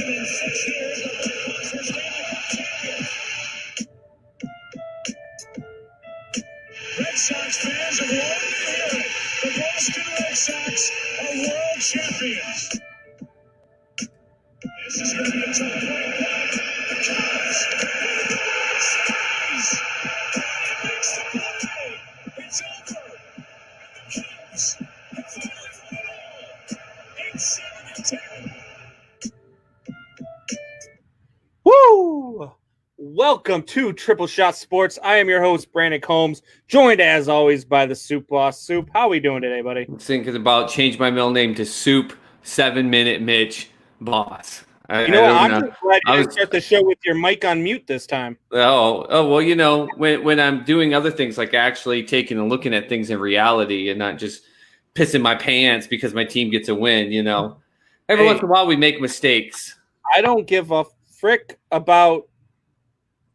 Red Sox fans have wanted to hear it. The Boston Red Sox are world champions. This is going to be a tough point. The Cubs. Makes the play. It's over. And the Cubs have finally won it all. 8-7-10. Woo! Welcome to Triple Shot Sports. I am your host, Brandon Combs, joined as always by the Soup Boss. Soup, how are we doing today, buddy? I'm thinking about change my middle name to Soup 7-Minute Mitch Boss. I'm just glad you didn't start the show with your mic on mute this time. Oh, well, when I'm doing other things like actually taking and looking at things in reality and not just pissing my pants because my team gets a win, Every once in a while we make mistakes. I don't give a frick about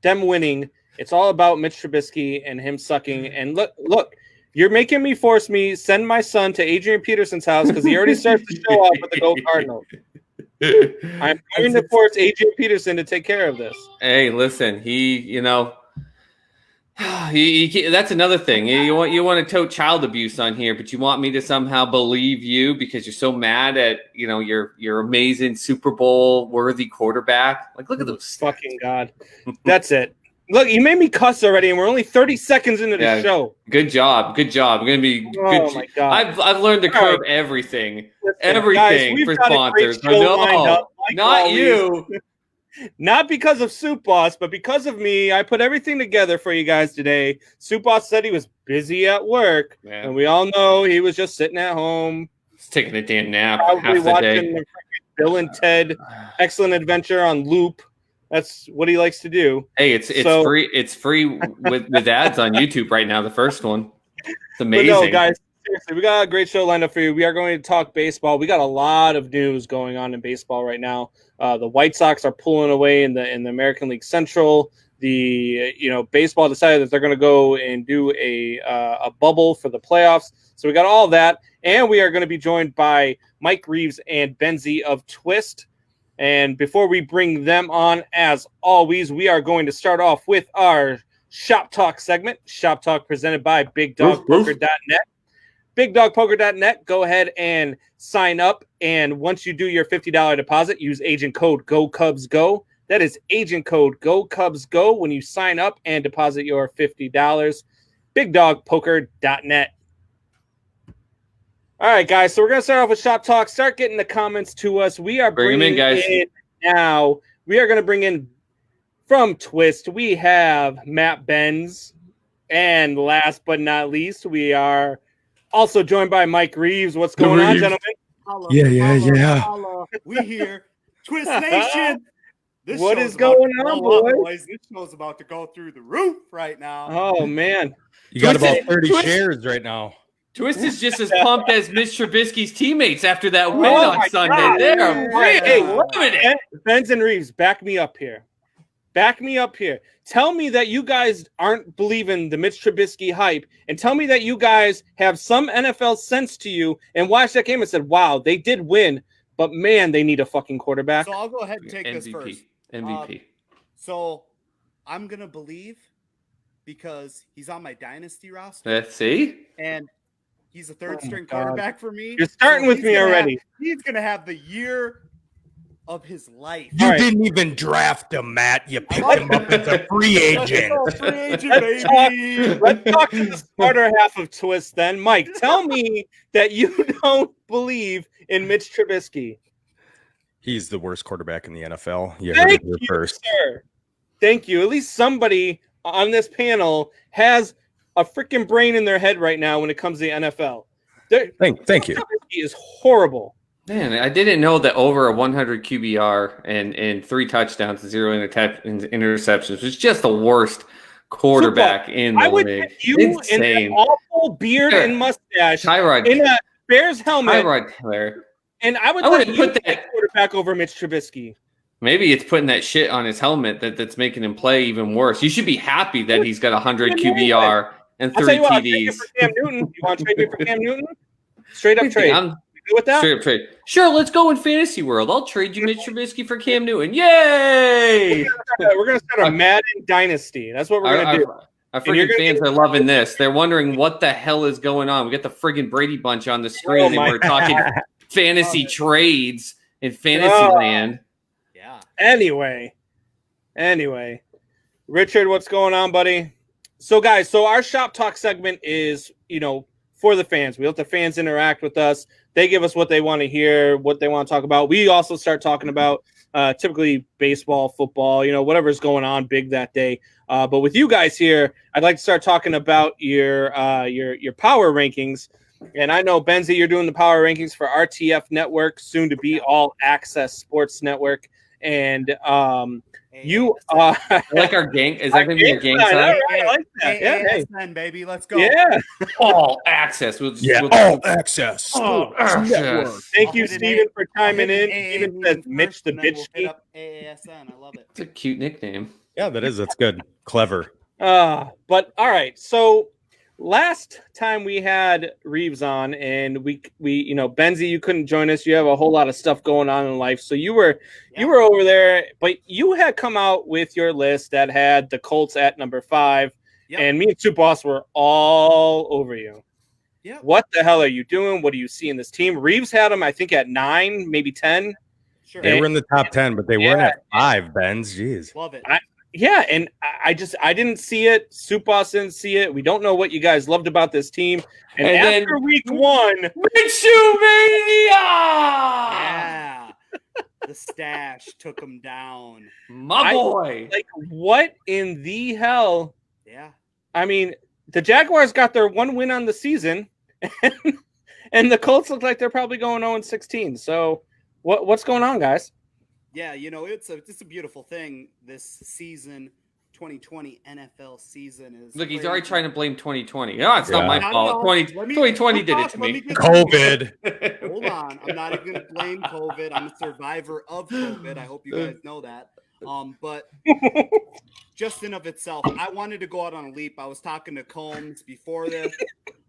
them winning. It's all about Mitch Trubisky and him sucking. And look, you're making me send my son to Adrian Peterson's house because he already starts to show off with the Go Cardinals. I'm going to force Adrian Peterson to take care of this. Hey, listen, he that's another thing. You want to tote child abuse on here, but you want me to somehow believe you because you're so mad at your amazing Super Bowl worthy quarterback. Like, look at those stats. Fucking God. That's it. Look, you made me cuss already, and we're only 30 seconds into the show. Good job. I'm gonna be. Oh my God! I've learned to curb everything. Everything for sponsors. No, not you. Not because of Soup Boss, but because of me. I put everything together for you guys today. Soup Boss said he was busy at work, and we all know he was just sitting at home. He's taking a damn nap. Probably watching the Bill and Ted Excellent Adventure on loop. That's what he likes to do. Hey, it's free. It's free with ads on YouTube right now. The first one. It's amazing. But no, guys. Seriously, we got a great show lined up for you. We are going to talk baseball. We got a lot of news going on in baseball right now. The White Sox are pulling away in the American League Central. Baseball decided that they're going to go and do a bubble for the playoffs. So we got all that, and we are going to be joined by Mike Reeves and Benz of Twist. And before we bring them on, as always, we are going to start off with our Shop Talk segment. Shop Talk presented by BigDogPoker.net. BigDogPoker.net. Go ahead and sign up. And once you do your $50 deposit, use agent code GoCubsGo. That is agent code GoCubsGo when you sign up and deposit your $50. BigDogPoker.net. All right, guys. So we're going to start off with Shop Talk. Start getting the comments to us. We are bringing in, guys. Now. We are going to bring in from Twist. We have Matt Benz. And last but not least, we are also joined by Mike Reeves. What's going on, gentlemen? Holla, yeah. Holla. We here. Twist Nation. What is going on, boys? This show's about to go through the roof right now. Oh, man. You got about 30 shares right now. Twist is just as pumped as Mitch Trubisky's teammates after that win on Sunday. God. They're Hey, Benz and Reeves, back me up here. Tell me that you guys aren't believing the Mitch Trubisky hype, and tell me that you guys have some NFL sense to you and watched that game and said, wow, they did win, but man, they need a fucking quarterback. So I'll go ahead and take this first. MVP. So I'm going to believe because he's on my dynasty roster. Let's see. And he's a third-string quarterback for me. You're starting with me already. He's going to have the year of his life. You didn't even draft him, Matt. You picked him up as a free agent. Let's talk to the smarter half of Twist then. Mike, tell me that you don't believe in Mitch Trubisky. He's the worst quarterback in the NFL. Thank you, sir. Thank you. At least somebody on this panel has a freaking brain in their head right now when it comes to the NFL. Thank you. He is horrible. Man, I didn't know that over a 100 QBR and 3 touchdowns and 0 interceptions was just the worst quarterback in the league. I would pick you in an awful beard and mustache in a Bears helmet. And I would put that quarterback over Mitch Trubisky. Maybe it's putting that shit on his helmet that's making him play even worse. You should be happy that he's got 100 QBR and 3 TDs. You want to trade me for Cam Newton? Straight up trade. Good with that? Straight up trade. Sure, let's go in fantasy world. I'll trade you Mitch Trubisky for Cam Newton. Yay! We're gonna start a Madden dynasty. That's what we're gonna do. Our freaking fans are loving this. They're wondering what the hell is going on. We got the friggin' Brady Bunch on the screen, and we're talking fantasy trades in fantasy land. Yeah. Anyway, Richard, what's going on, buddy? So, guys, our shop talk segment is, for the fans. We let the fans interact with us. They give us what they want to hear, what they want to talk about. We also start talking about typically baseball, football, whatever's going on big that day. But with you guys here, I'd like to start talking about your power rankings. And I know, Benzie, you're doing the power rankings for RTF Network, soon to be All Access Sports Network. And you I like our gang. Is that going to be a gang sign? I like that. ASN, baby. Let's go. Yeah. All access. All access. All access. Thank you, Steven, for chiming in. Steven says Mitch the Bitchkey. ASN. I love it. It's a cute nickname. Yeah, that is. That's good. Clever. But all right. So last time we had Reeves on, and we Benzie, you couldn't join us. You have a whole lot of stuff going on in life, so you were over there. But you had come out with your list that had the Colts at number 5, and me and Two Boss were all over you. Yeah. What the hell are you doing? What do you see in this team? Reeves had them, I think, at 9, maybe 10. Sure. They were in the top 10, but they weren't at 5, Benz. Jeez. Love it. And I didn't see it. Soup Boss didn't see it. We don't know what you guys loved about this team. And after week 1, Mania! Yeah. The stash took him down. My boy. Like, what in the hell? Yeah. I mean, the Jaguars got their 1 win on the season, and the Colts look like they're probably going 0-16. So what's going on, guys? Yeah, it's a beautiful thing. This season, 2020 NFL season is. Look, he's already trying to blame 2020. No, it's not my fault. 2020 did it to me. COVID. Hold on. I'm not even going to blame COVID. I'm a survivor of COVID. I hope you guys know that. But just in of itself, I wanted to go out on a leap. I was talking to Combs before this.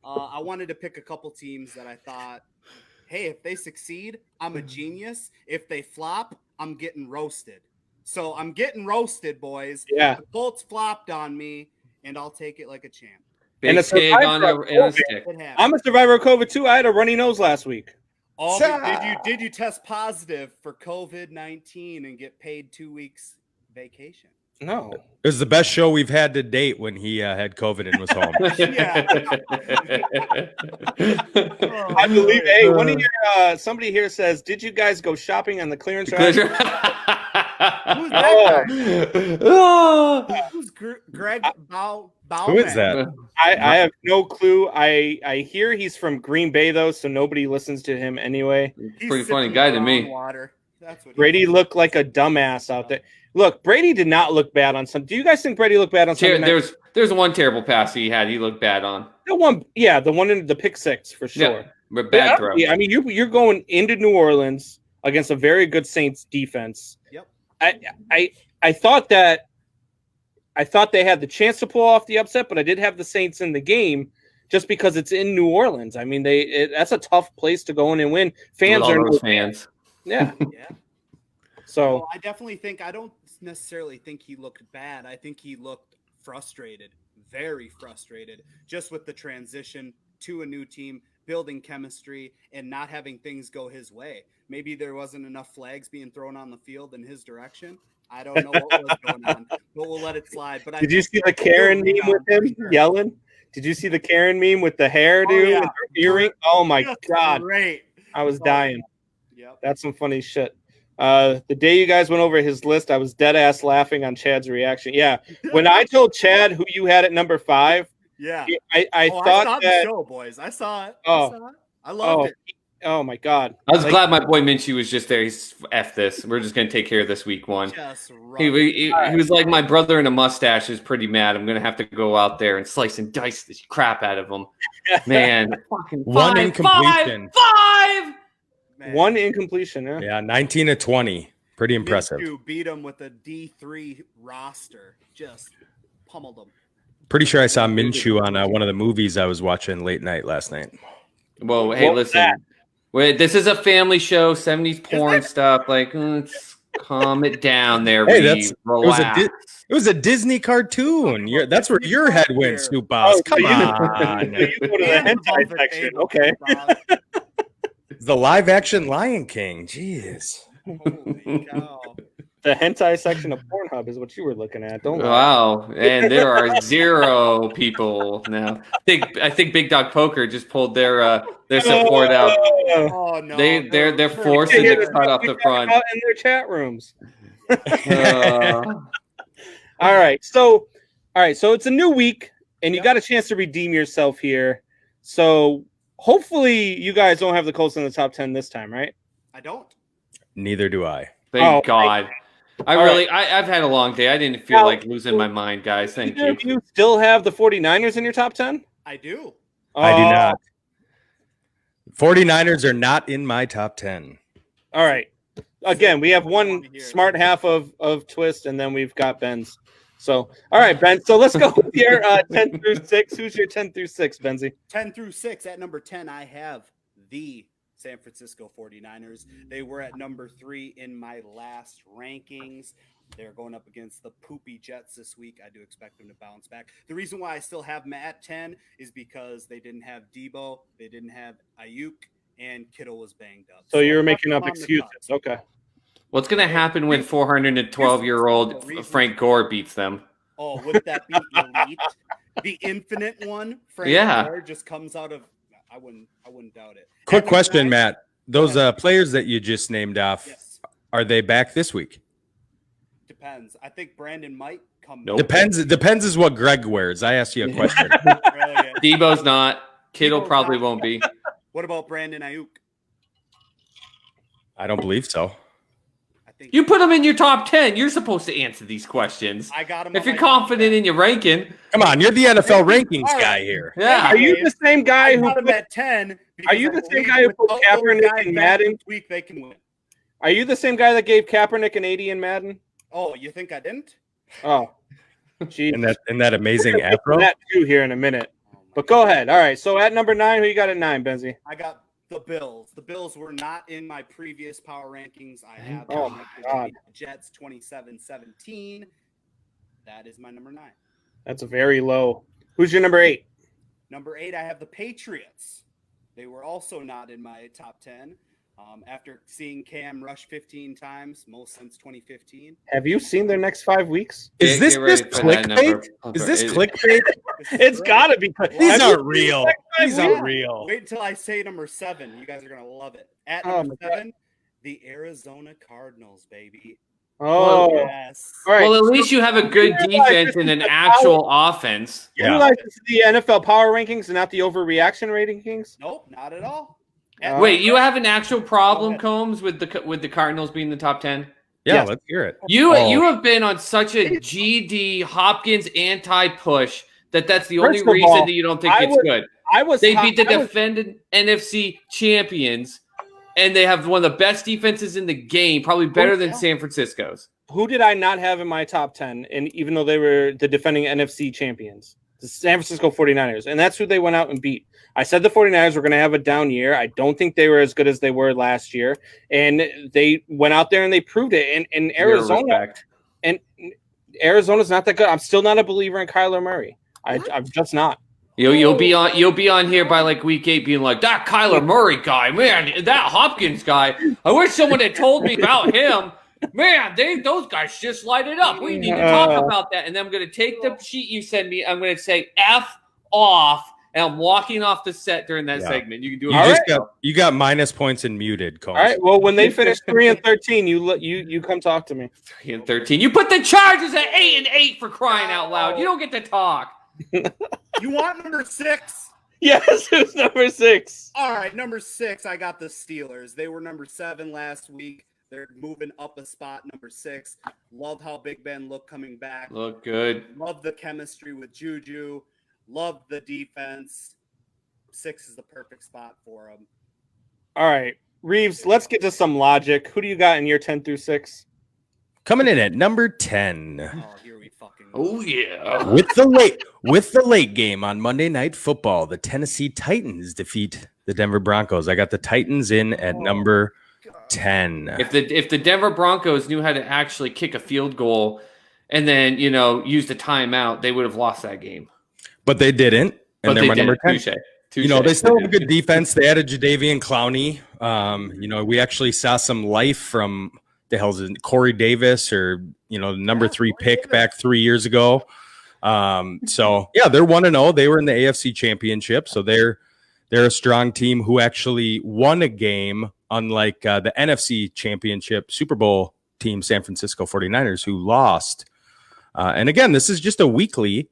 I wanted to pick a couple teams that I thought, hey, if they succeed, I'm a genius. If they flop, I'm getting roasted. So I'm getting roasted, boys. Yeah. The Colts flopped on me, and I'll take it like a champ. Big And a pig on a stick. It happened. I'm a survivor of COVID too. I had a runny nose last week. Oh, but did you test positive for COVID-19 and get paid 2 weeks vacation? No. It was the best show we've had to date when he had COVID and was home. I believe. Hey, one of your somebody here says, "Did you guys go shopping on the clearance rack?" Who's that guy? Who's Greg Bauman? Who is that? I have no clue. I hear he's from Green Bay though, so nobody listens to him anyway. Pretty funny guy to me. Water. That's what Brady looked like a dumbass out there. Look, Brady did not look bad on some. Do you guys think Brady looked bad on Sunday night? There's one terrible pass he had. He looked bad on. The one in the pick six for sure. Yeah, but bad throw. I mean, you're going into New Orleans against a very good Saints defense. Yep. I thought they had the chance to pull off the upset, but I did have the Saints in the game just because it's in New Orleans. I mean, that's a tough place to go in and win. Fans are those fans. Yeah. Yeah. So I definitely think I don't necessarily think he looked bad. I think he looked frustrated, very frustrated, just with the transition to a new team, building chemistry, and not having things go his way. Maybe there wasn't enough flags being thrown on the field in his direction. I don't know what was going on, but we'll let it slide. But did you see the Karen meme with him yelling? Did you see the Karen meme with the hairdo and her earring? Oh my God. Great. I was dying. Yep. That's some funny shit. The day you guys went over his list, I was dead ass laughing on Chad's reaction. Yeah. When I told Chad who you had at number 5, yeah, I saw thought that the show, boys. I saw it. Oh. I loved it. Oh my God. I was glad my boy Minshew was just there. He's F this. We're just going to take care of this week 1. He was like my brother in a mustache is pretty mad. I'm going to have to go out there and slice and dice the crap out of him. Man. Fucking One incompletion. Five! Man. One incompletion, yeah. Yeah, 19 of 20. Pretty impressive. Minshew beat him with a D3 roster. Just pummeled him. Pretty sure I saw Minshew on one of the movies I was watching late night last night. Well, hey, listen. Wait, this is a family show, 70s porn stuff. Like, let's calm it down there, Hey, Reeves. Relax. It was a Disney cartoon. That's where your head went, Snoop Boss. Oh, Come so on. So you go to the And hentai above the section. table, Okay. Bob. The live action Lion King. Jeez. Holy cow. The hentai section of Pornhub is what you were looking at. Don't lie. Wow, and there are 0 people now. I think Big Dog Poker just pulled their support out. Oh no. They're forcing Yeah, to cut off the front. in their chat rooms. Uh, All right, so it's a new week, and you got a chance to redeem yourself here. So hopefully, you guys don't have the Colts in the top 10 this time, right? I don't. Neither do I. Thank God. I've had a long day. I didn't feel Now, like losing my mind, guys. Thank you. Do you still have the 49ers in your top 10? I do. I do not. 49ers are not in my top 10. All right. Again, we have one smart half of Twist, and then we've got Benz. So, all right, Ben. So let's go with your 10 through 6. Who's your 10 through 6, Benzie? 10 through 6. At number 10, I have the San Francisco 49ers. They were at number 3 in my last rankings. They're going up against the poopy Jets this week. I do expect them to bounce back. The reason why I still have them at 10 is because they didn't have Debo, they didn't have Ayuk, and Kittle was banged up. So you were I making left up them on the excuses. cusp. Okay. What's going to happen when 412-year-old Frank Gore beats them? Oh, would that be elite? The infinite one, Frank Gore, just comes out of. I wouldn't doubt it. Quick question, Matt. Those players that you just named off, Yes. Are they back this week? Depends. I think Brandon might come. Nope. Depends is what Greg wears. I asked you a question. Debo's not. Kittle Debo's probably not. won't be. What about Brandon Ayuk? I don't believe so. I think You put him in your top 10. You're supposed to answer these questions. I got him. If on you're my confident in your ranking, Come on, you're the NFL rankings All right. guy here. yeah. Are you the same guy I who got him at 10. Are you the same guy who put Kaepernick in Madden? This week they can win. Are you the same guy that gave Kaepernick an 80 in Madden? Oh, you think I didn't? Oh, geez. And that amazing afro. That too here in a minute. But go ahead. All right. So at number 9, who you got at 9, Benzie? I got the Bills. The Bills were not in my previous power rankings. I have Oh, them my at God. the Jets 27-17. That is my number 9. That's very low. Who's your number 8? Number 8, I have the Patriots. They were also not in my top 10. After seeing Cam rush 15 times, most since 2015. Have you seen their next 5 weeks? Is this Get ready just for that clickbait? number. Is this clickbait? It's got to be. These Have aren't you real. seen the next 5 These weeks? aren't real. Wait until I say number 7. You guys are going to love it. At Oh, number my 7, the Arizona Cardinals, baby. Oh, Yes. all right. Well, at least you have a good defense and an actual offense. You realize this is the NFL power rankings and not the overreaction rankings? Nope, not at all. Wait, you have an actual problem, Go ahead. Combs, with the Cardinals being the top 10? Yeah, Yes. let's hear it. You Oh. you have been on such a GD Hopkins anti-push that's the only First of reason all, that you don't think I it's would- good. I was. They beat the I was- defending NFC champions, and they have one of the best defenses in the game, probably better than yeah. San Francisco's. Who did I not have in my top 10? And even though they were the defending NFC champions, the San Francisco 49ers, and that's who they went out and beat. I said the 49ers were going to have a down year. I don't think they were as good as they were last year. And they went out there and they proved it. And Arizona, and Arizona's not that good. I'm still not a believer in Kyler Murray. I'm just not. You'll be on here by like week 8 being like, that Kyler Murray guy, man, that Hopkins guy. I wish someone had told me about him. Man, those guys just light it up. We need to talk about that. And then I'm going to take the sheet you send me. I'm going to say F off, and I'm walking off the set during that segment. You can do it. You got minus points and muted, Combs. All right. Well, when they finish 3-13, you come talk to me. 3-13. You put the Chargers at 8-8 for crying out loud. You don't get to talk. You want number 6? Yes, it's number 6. All right, number 6, I got the Steelers. They were number 7 last week. They're moving up a spot, number 6. Love how Big Ben looked coming back. Look good. Love the chemistry with Juju. Love the defense. 6 is the perfect spot for them. All right, Reeves, let's get to some logic. Who do you got in your 10 through 6? Coming in at number 10. Oh, here we fucking go. Oh, yeah. With the late game on Monday Night Football, the Tennessee Titans defeat the Denver Broncos. I got the Titans in at number 10. If the Denver Broncos knew how to actually kick a field goal and then, use the timeout, they would have lost that game. But they didn't. And they're my number 10. Touche. They still have a good defense. They added Jadeveon Clowney. We actually saw some life from the hell's it, Corey Davis or, number 3 pick back 3 years ago. They're 1-0. They were in the AFC Championship. So they're a strong team who actually won a game, unlike the NFC Championship Super Bowl team, San Francisco 49ers, who lost. And again, this is just a weekly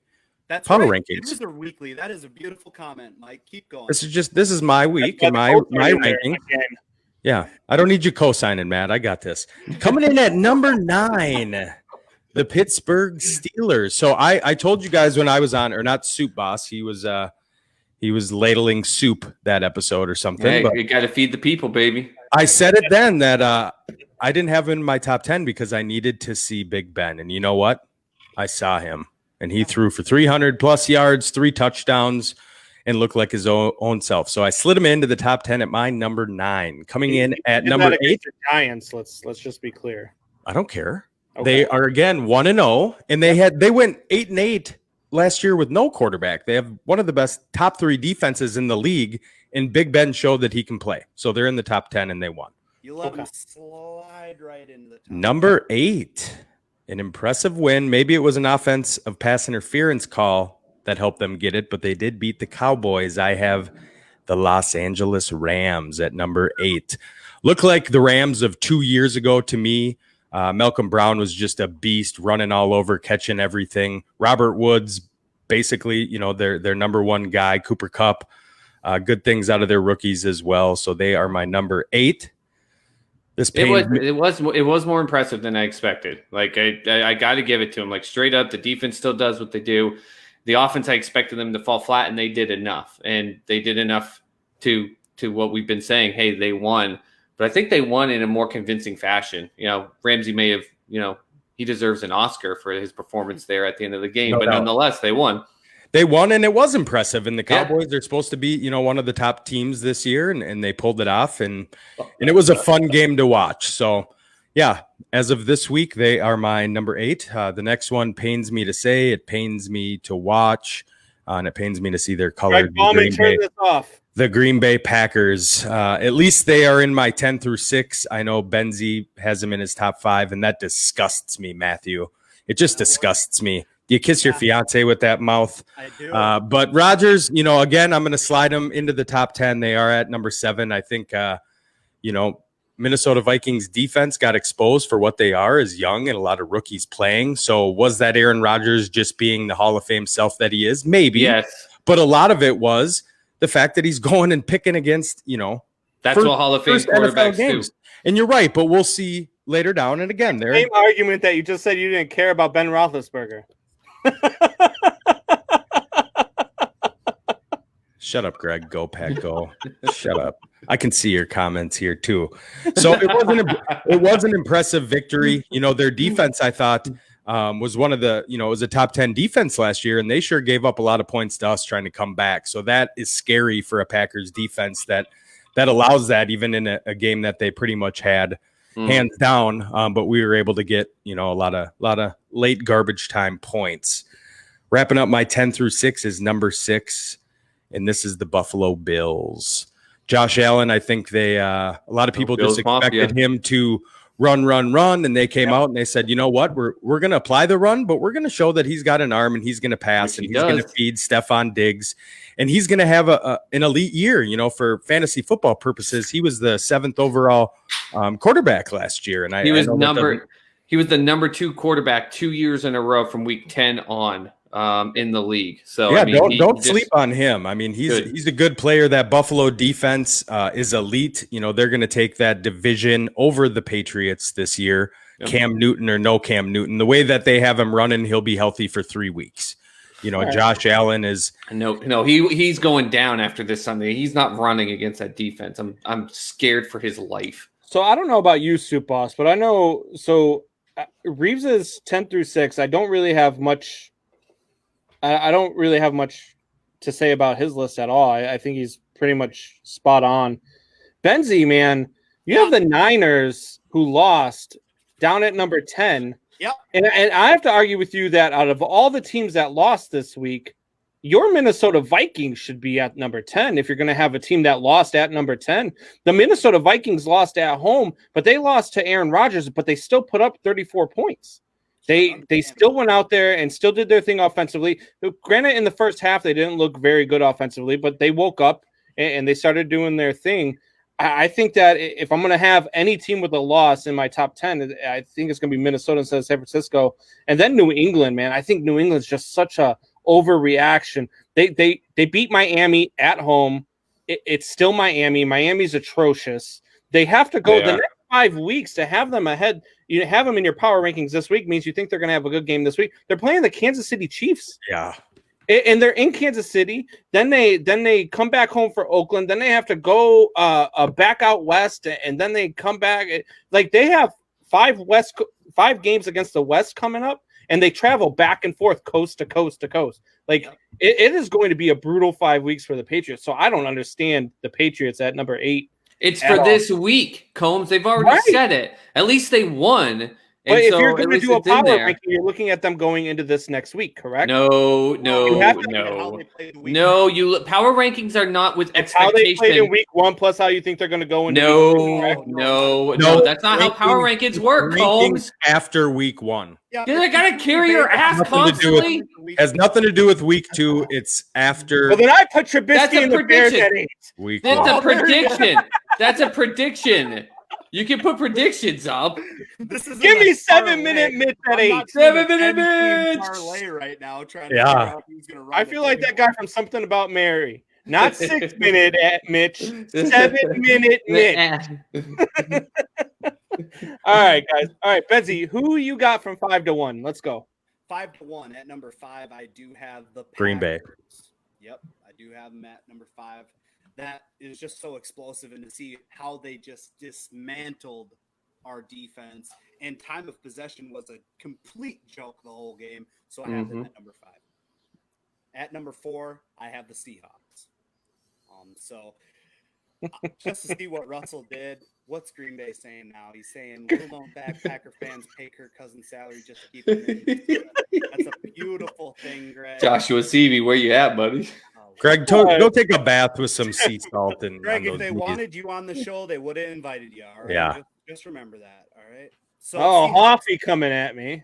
power rankings. These are weekly. That is a beautiful comment, Mike. Keep going. This is my week and my ranking. Yeah, I don't need you co-signing, Matt. I got this. Coming in at number 9, the Pittsburgh Steelers. So I told you guys when I was on, or not Soup Boss, he was ladling soup that episode or something. Hey, but you got to feed the people, baby. I said it then that I didn't have him in my top 10 because I needed to see Big Ben. And you know what? I saw him. And he threw for 300+ yards, 3 touchdowns, and looked like his own self. So I slid him into the top 10 at my number 9. Coming in at number 8. The Giants. Let's just be clear. I don't care. Okay. They are again 1-0, and they went 8-8 last year with no quarterback. They have one of the best top 3 defenses in the league, and Big Ben showed that he can play. So they're in the top 10, and they won. You let him slide right into the top. Number 8. An impressive win. Maybe it was an offense of pass interference call that helped them get it, but they did beat the Cowboys. I have the Los Angeles Rams at number 8. Look like the Rams of 2 years ago to me. Malcolm Brown was just a beast, running all over, catching everything. Robert Woods, basically, their number 1 guy. Cooper Kupp, good things out of their rookies as well. So they are my number 8. It was more impressive than I expected. Like I got to give it to them. Like straight up, the defense still does what they do. The offense, I expected them to fall flat, and they did enough. And they did enough to what we've been saying. Hey, they won, but I think they won in a more convincing fashion. Ramsey may have, he deserves an Oscar for his performance there at the end of the game, but nonetheless, they won. They won, and it was impressive. And the Cowboys, they're supposed to be, one of the top teams this year, and they pulled it off. And it was a fun game to watch. So, yeah, as of this week, they are my number 8. The next one pains me to say, it pains me to watch, and it pains me to see their color. The Green Bay Packers. At least they are in my 10 through 6. I know Benz has them in his top 5, and that disgusts me, Matthew. It just disgusts me. You kiss your fiance with that mouth. I do. But Rodgers, again, I'm going to slide them into the top 10. They are at number 7. I think, Minnesota Vikings defense got exposed for what they are, is young and a lot of rookies playing. So was that Aaron Rodgers just being the Hall of Fame self that he is? Maybe. Yes. But a lot of it was the fact that he's going and picking against, that's what Hall of Fame quarterbacks do. And you're right, but we'll see later down. And again, there same argument that you just said you didn't care about Ben Roethlisberger. Shut up, Greg. Go, Pack, go. Shut up. I can see your comments here too. So it was an impressive victory. Their defense, I thought, was one of the, it was a top 10 defense last year, and they sure gave up a lot of points to us trying to come back. So that is scary for a Packers defense that allows that even in a game that they pretty much had hands down. But we were able to get, a lot of late garbage time points. Wrapping up my 10 through 6 is number 6. And this is the Buffalo Bills. Josh Allen, I think a lot of people just expected him to run, and they came out and they said, you know what, we're going to apply the run, but we're going to show that he's got an arm and he's going to pass, and he's going to feed Stephon Diggs, and he's going to have an elite year. For fantasy football purposes, he was the 7th overall quarterback last year, and he was the number 2 quarterback 2 years in a row from week 10 on. In the league. So yeah, don't sleep on him. I mean, he's a good player. That Buffalo defense is elite. They're going to take that division over the Patriots this year. Yep. Cam Newton or no Cam Newton, the way that they have him running, he'll be healthy for 3 weeks. Josh Allen is he's going down after this Sunday. He's not running against that defense. I'm scared for his life. So I don't know about you, Soup Boss, but I know Reeves is 10 through 6. I don't really have much to say about his list at all. I think he's pretty much spot on. Benzie, man, you have the Niners who lost down at number 10. Yep. And I have to argue with you that out of all the teams that lost this week, your Minnesota Vikings should be at number 10 if you're going to have a team that lost at number 10. The Minnesota Vikings lost at home, but they lost to Aaron Rodgers, but they still put up 34 points. They still went out there and still did their thing offensively. Granted, in the first half, they didn't look very good offensively, but they woke up and they started doing their thing. I think that if I'm going to have any team with a loss in my top 10, I think it's going to be Minnesota instead of San Francisco. And then New England, man. I think New England's just such a overreaction. They beat Miami at home. It's still Miami. Miami's atrocious. They have to go the next 5 weeks to have them ahead. You have them in your power rankings this week means you think they're going to have a good game this week. They're playing the Kansas City Chiefs. Yeah. And they're in Kansas City. Then they come back home for Oakland. Then they have to go back out west, and then they come back. Like they have 5 games against the West coming up, and they travel back and forth coast to coast to coast. Like it is going to be a brutal 5 weeks for the Patriots. So I don't understand the Patriots at number 8. It's for this week, Combs. They've already said it. At least they won. But if you're going to do a power ranking, you're looking at them going into this next week, correct? No. Power rankings are not with expectation. How they played in week 1 plus how you think they're going to go into No. That's not how power rankings work, Combs. After week 1. Yeah, they got to carry your ass constantly. Has nothing to do with week 2. It's after. Well, then I put Trubisky in the Bears at 8. That's a prediction. That's a prediction. You can put predictions up. Give me 7-minute Mitch at 8. 7-minute Mitch. Parlay right now, trying to figure out who's gonna run. I feel like that guy from Something About Mary. Not 6-minute at Mitch. 7-minute Mitch. All right, guys. All right, Benzie, who you got from 5 to 1? Let's go. 5-1 at number 5. I do have the Packers. Green Bay. Yep, I do have them at number 5. That is just so explosive, and to see how they just dismantled our defense, and time of possession was a complete joke the whole game. So I have them at number 5. At number 4, I have the Seahawks. So just to see what Russell did, what's Green Bay saying now? He's saying, little known Packer fans pay Kirk Cousins' salary just to keep him in. That's a beautiful thing, Greg. Joshua Seavey, where you at, buddy? Greg, go take a bath with some sea salt. And Greg, if they wanted you on the show, they would have invited you. All right? Yeah. Just remember that. All right. So Hoffy coming at me.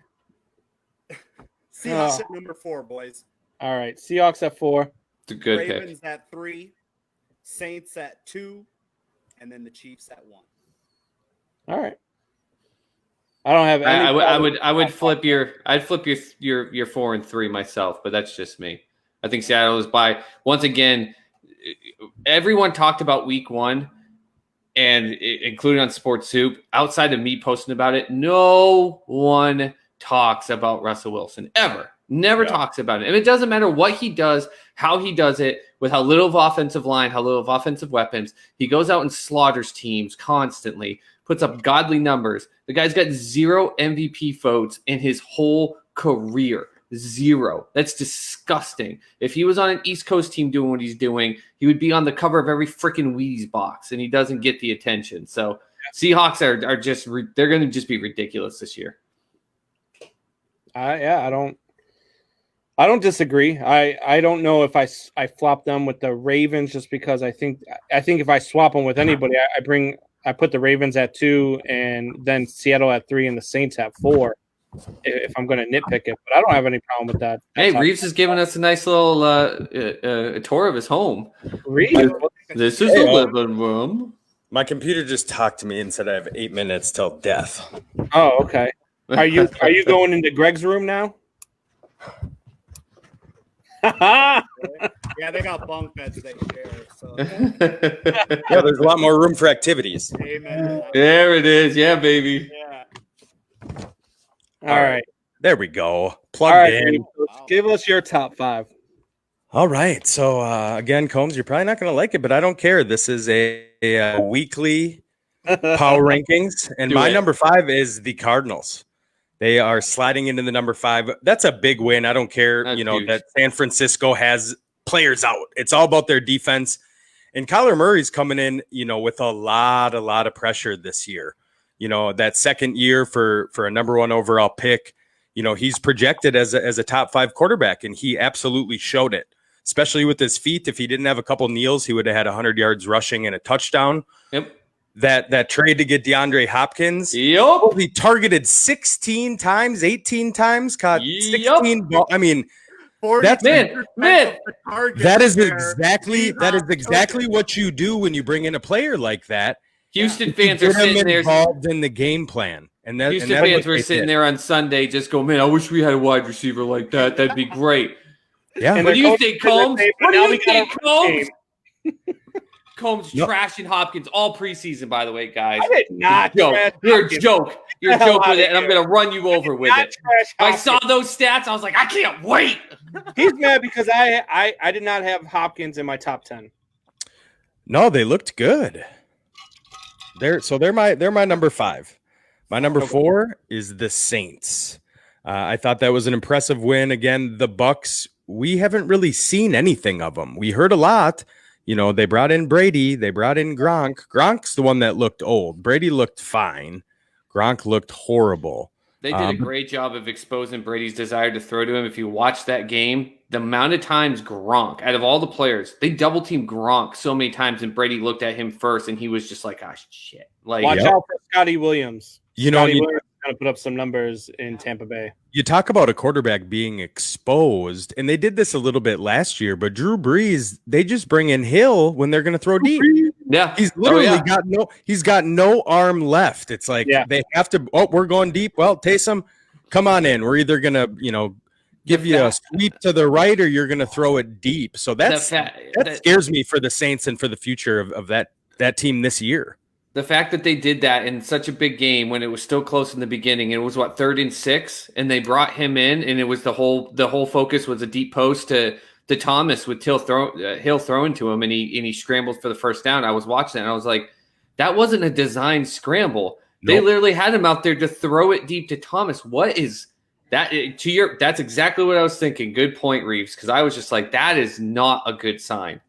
Seahawks at number 4, boys. All right. Seahawks at 4. It's a good Ravens pick. at 3. Saints at 2. And then the Chiefs at 1. All right. I don't have any. I'd flip your 4 and 3 myself, but that's just me. I think Seattle is once again, everyone talked about week 1 and including on Sports Soup. Outside of me posting about it, no one talks about Russell Wilson ever. Never talks about it. And it doesn't matter what he does, how he does it, with how little of offensive line, how little of offensive weapons. He goes out and slaughters teams constantly, puts up godly numbers. The guy's got 0 MVP votes in his whole career. 0. That's disgusting. If he was on an East Coast team doing what he's doing, he would be on the cover of every freaking Wheaties box, and he doesn't get the attention. So Seahawks are just they're going to just be ridiculous this year. I don't disagree. I don't know if I flop them with the Ravens just because I think if I swap them with anybody, I put the Ravens at 2 and then Seattle at 3 and the Saints at 4. If I'm going to nitpick it, but I don't have any problem with that. Hey, Reeves is giving us a nice little tour of his home. Reeves, this is the living room. My computer just talked to me and said I have 8 minutes till death. Oh, okay. Are you going into Greg's room now? Yeah, they got bunk beds they share. So. Yeah, there's a lot more room for activities. Amen. There it is. Yeah, baby. Yeah. All right. There we go. Plugged in. Give us your top 5. All right. So, again, Combs, you're probably not going to like it, but I don't care. This is a weekly power rankings, and number 5 is the Cardinals. They are sliding into the number 5. That's a big win. I don't care, That's huge. that San Francisco has players out. It's all about their defense. And Kyler Murray's coming in, with a lot of pressure this year. That second year for a number 1 overall pick, he's projected as a top 5 quarterback, and he absolutely showed it, especially with his feet. If he didn't have a couple kneels, he would have had 100 yards rushing and a touchdown. Yep. That trade to get DeAndre Hopkins. Yep. He targeted 16 times, 18 times, caught 16 ball. I mean, that's man. That is exactly what you do when you bring in a player like that. Houston fans are sitting there involved in the game plan. Houston fans were sitting there on Sunday just go, man, I wish we had a wide receiver like that. That'd be great. Yeah. What do you think, Combs? What do you think, Combs? Combs trashing Hopkins all preseason, by the way, guys. I did not. You're a joke. You're a joke with it, and I'm going to run you over with it. I saw those stats. I was like, I can't wait. He's mad because I did not have Hopkins in my top 10. No, they looked good. They're my number 5. My number 4 is the Saints. I thought that was an impressive win. Again, the Bucks, we haven't really seen anything of them. We heard a lot. They brought in Brady. They brought in Gronk. Gronk's the one that looked old. Brady looked fine. Gronk looked horrible. They did a great job of exposing Brady's desire to throw to him. If you watch that game, the amount of times Gronk, out of all the players, they double-teamed Gronk so many times, and Brady looked at him first, and he was just like, "Ah, shit." Like, watch out for Scotty Williams. Williams Williams going to put up some numbers in Tampa Bay. You talk about a quarterback being exposed, and they did this a little bit last year, but Drew Brees, they just bring in Hill when they're going to throw deep. Yeah. He's literally got no arm left. It's like they have to, we're going deep. Well, Taysom, come on in. We're either going to, give you a sweep to the right or you're going to throw it deep. So that scares me for the Saints and for the future of that team this year. The fact that they did that in such a big game when it was still close in the beginning, it was 3rd and 6, and they brought him in, and it was the whole focus was a deep post to Thomas with Hill throwing to him, and he scrambled for the first down. I was watching it, and I was like, that wasn't a designed scramble. Nope. They literally had him out there to throw it deep to Thomas. What is that? That's exactly what I was thinking. Good point, Reeves, because I was just like, that is not a good sign.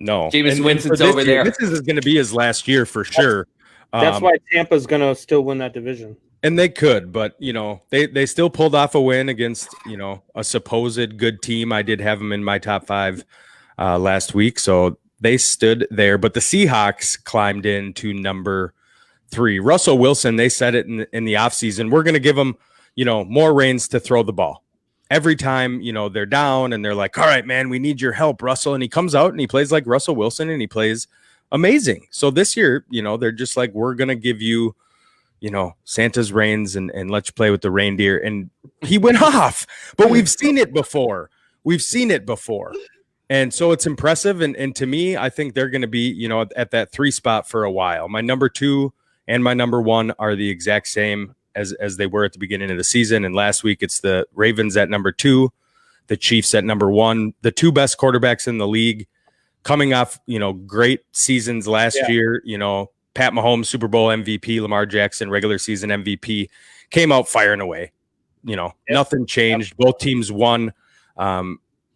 No, Jameis Winston's over there. This is going to be his last year for sure. That's why Tampa's going to still win that division. And they could, but they still pulled off a win against a supposed good team. I did have them in my top 5 last week, so they stood there. But the Seahawks climbed into number 3. Russell Wilson, they said it in the offseason, we're going to give them more reins to throw the ball. Every time, they're down and they're like, all right, man, we need your help, Russell. And he comes out and he plays like Russell Wilson and he plays amazing. So this year, they're just like, we're going to give you, Santa's reins and let you play with the reindeer. And he went off, but we've seen it before. And so it's impressive. And to me, I think they're going to be, at that 3 spot for a while. My number 2 and my number 1 are the exact same as they were at the beginning of the season. And last week it's the Ravens at number 2, the Chiefs at number 1, the 2 best quarterbacks in the league coming off, great seasons last year, Pat Mahomes, Super Bowl MVP, Lamar Jackson, regular season MVP, came out firing away. Nothing changed. Both teams won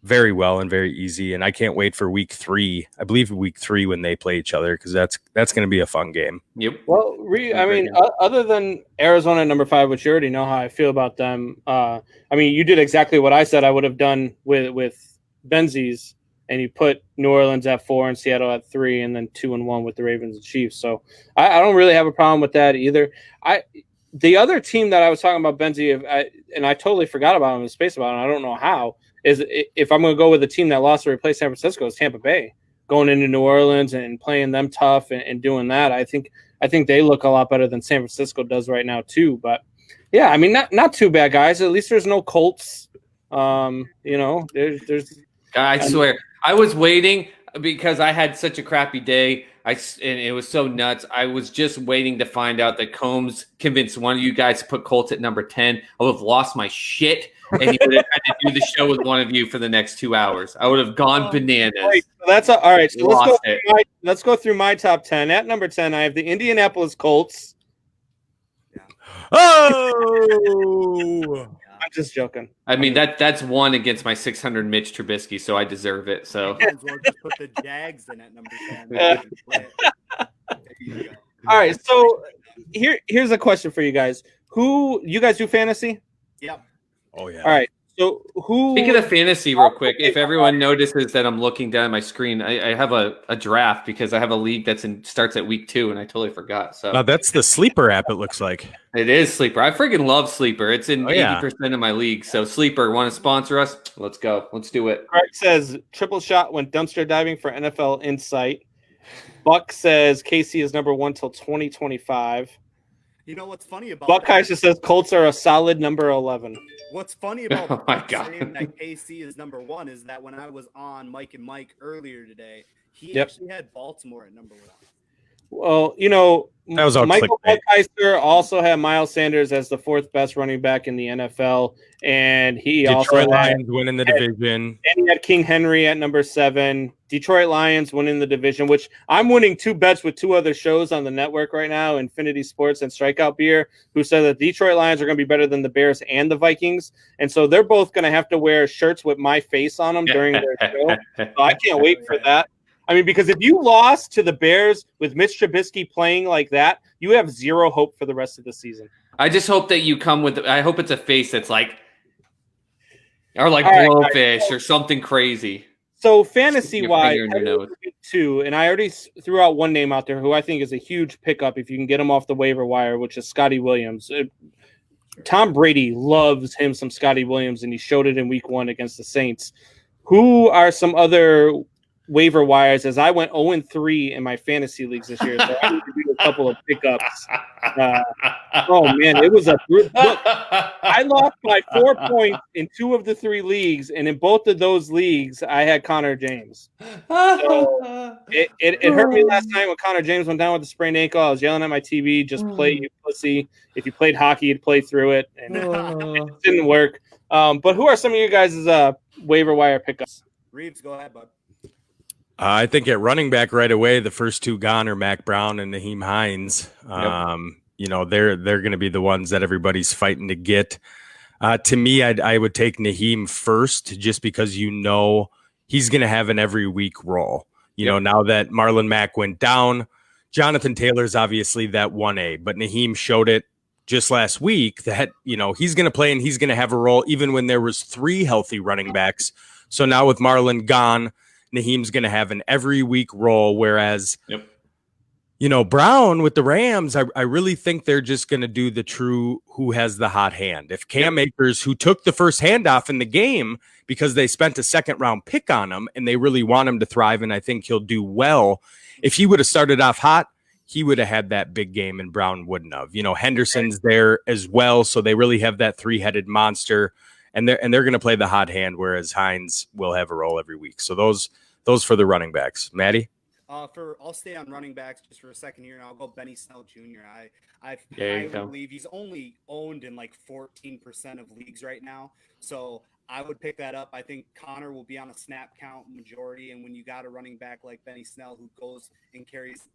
very well and very easy. And I can't wait for week 3. I believe week 3 when they play each other, because that's going to be a fun game. Yep. Well, other than Arizona at number 5, which you already know how I feel about them. You did exactly what I said I would have done with Benzies, and you put New Orleans at 4 and Seattle at 3, and then 2 and 1 with the Ravens and Chiefs. So I don't really have a problem with that either. The other team that I was talking about, Benzie, and I totally forgot about him, space about him, I don't know how, is if I'm going to go with a team that lost to replace San Francisco, is Tampa Bay. Going into New Orleans and playing them tough and doing that, I think they look a lot better than San Francisco does right now too. But yeah, not too bad, guys. At least there's no Colts. There's. I swear, I was waiting because I had such a crappy day. And it was so nuts. I was just waiting to find out that Combs convinced one of you guys to put Colts at number 10. I would have lost my shit, and he would have had to do the show with one of you for the next 2 hours. I would have gone bananas. Right, so that's all right. So let's go through my top 10. At number 10, I have the Indianapolis Colts. Oh, just joking. I mean, that's one against my 600 Mitch Trubisky, so I deserve it. So Might as well just put the Jags in at number 10. There you go. All right, so here's a question for you guys. Who you guys do fantasy? Yep. Oh yeah. All right. So who? speaking of fantasy, real quick, if everyone notices that I'm looking down at my screen, I have a draft because I have a league starts at week 2, and I totally forgot. So That's the Sleeper app. It looks like. it is Sleeper. I freaking love Sleeper. It's in Oh, yeah. 80% of my league. So Sleeper, want to sponsor us? Let's go. Let's do it. Greg says triple shot went dumpster diving for NFL Insight. Buck says KC is number 1 till 2025. You know what's funny about Buck that? Kaiser says Colts are a solid number 11. What's funny about Oh my Buck God. saying that KC is number 1 is that when I was on Mike and Mike earlier today, he Yep. actually had Baltimore at number 1. Well, you know, That was all Michael clickbait. Kaiser also had Miles Sanders as the 4th best running back in the NFL, and he also Detroit had, Lions winning the division. and he had King Henry at number 7. Detroit Lions winning the division, which I'm winning 2 bets with 2 other shows on the network right now, Infinity Sports and Strikeout Beer, who said that Detroit Lions are going to be better than the Bears and the Vikings, and so they're both going to have to wear shirts with my face on them during their show. So I can't wait for that. I mean, because if you lost to the Bears with Mitch Trubisky playing like that, you have 0 hope for the rest of the season. I just hope that you come with. I hope it's a face that's like, or like All right, blowfish or something crazy. So fantasy-wise, Your finger in your nose. 2, and I already threw out one name out there who I think is a huge pickup if you can get him off the waiver wire, which is Scotty Williams. Tom Brady loves him some Scotty Williams, and he showed it in week 1 against the Saints. Who are some other waiver wires, as I went 0-3 in my fantasy leagues this year, so I need to do a couple of pickups. Oh man, it was a look. I lost by 4 points in 2 of the 3 leagues, and in both of those leagues, I had Connor James. So it hurt me last night when Connor James went down with a sprained ankle. I was yelling at my TV, "Just play, you pussy! If you played hockey, you'd play through it," and it didn't work. But who are some of you guys' waiver wire pickups? Reeves, go ahead, bud. I think at running back right away, the first 2 gone are Mac Brown and Naheem Hines. You know, they're going to be the ones that everybody's fighting to get. To me, I would take Naheem first, just because you know he's going to have an every week role. You know, now that Marlon Mack went down, Jonathan Taylor's obviously that 1A, but Naheem showed it just last week that, you know, he's going to play and he's going to have a role even when there was 3 healthy running backs. So now with Marlon gone, Naheem's going to have an every week role, whereas, you know, Brown with the Rams, I really think they're just going to do the true who has the hot hand. If Cam Akers, who took the first handoff in the game because they spent a 2nd round pick on him and they really want him to thrive, and I think he'll do well. If he would have started off hot, he would have had that big game and Brown wouldn't have. You know, Henderson's there as well, so they really have that 3-headed monster, and they're going to play the hot hand, whereas Hines will have a role every week. So those for the running backs. Maddie? I'll stay on running backs just for a second here, and I'll go Benny Snell Jr. I believe he's only owned in like 14% of leagues right now, so I would pick that up. I think Connor will be on a snap count majority, and when you got a running back like Benny Snell who goes and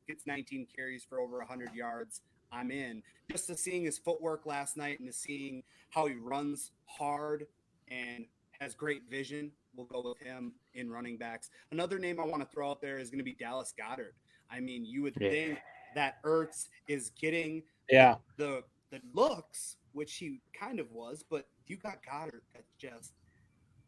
gets 19 carries for over 100 yards, I'm in. Just to seeing his footwork last night and to seeing how he runs hard and has great vision, we'll go with him in running backs. Another name I want to throw out there is going to be Dallas Goedert. I mean, you would think that Ertz is getting the looks, which he kind of was, but you got Goddard that's just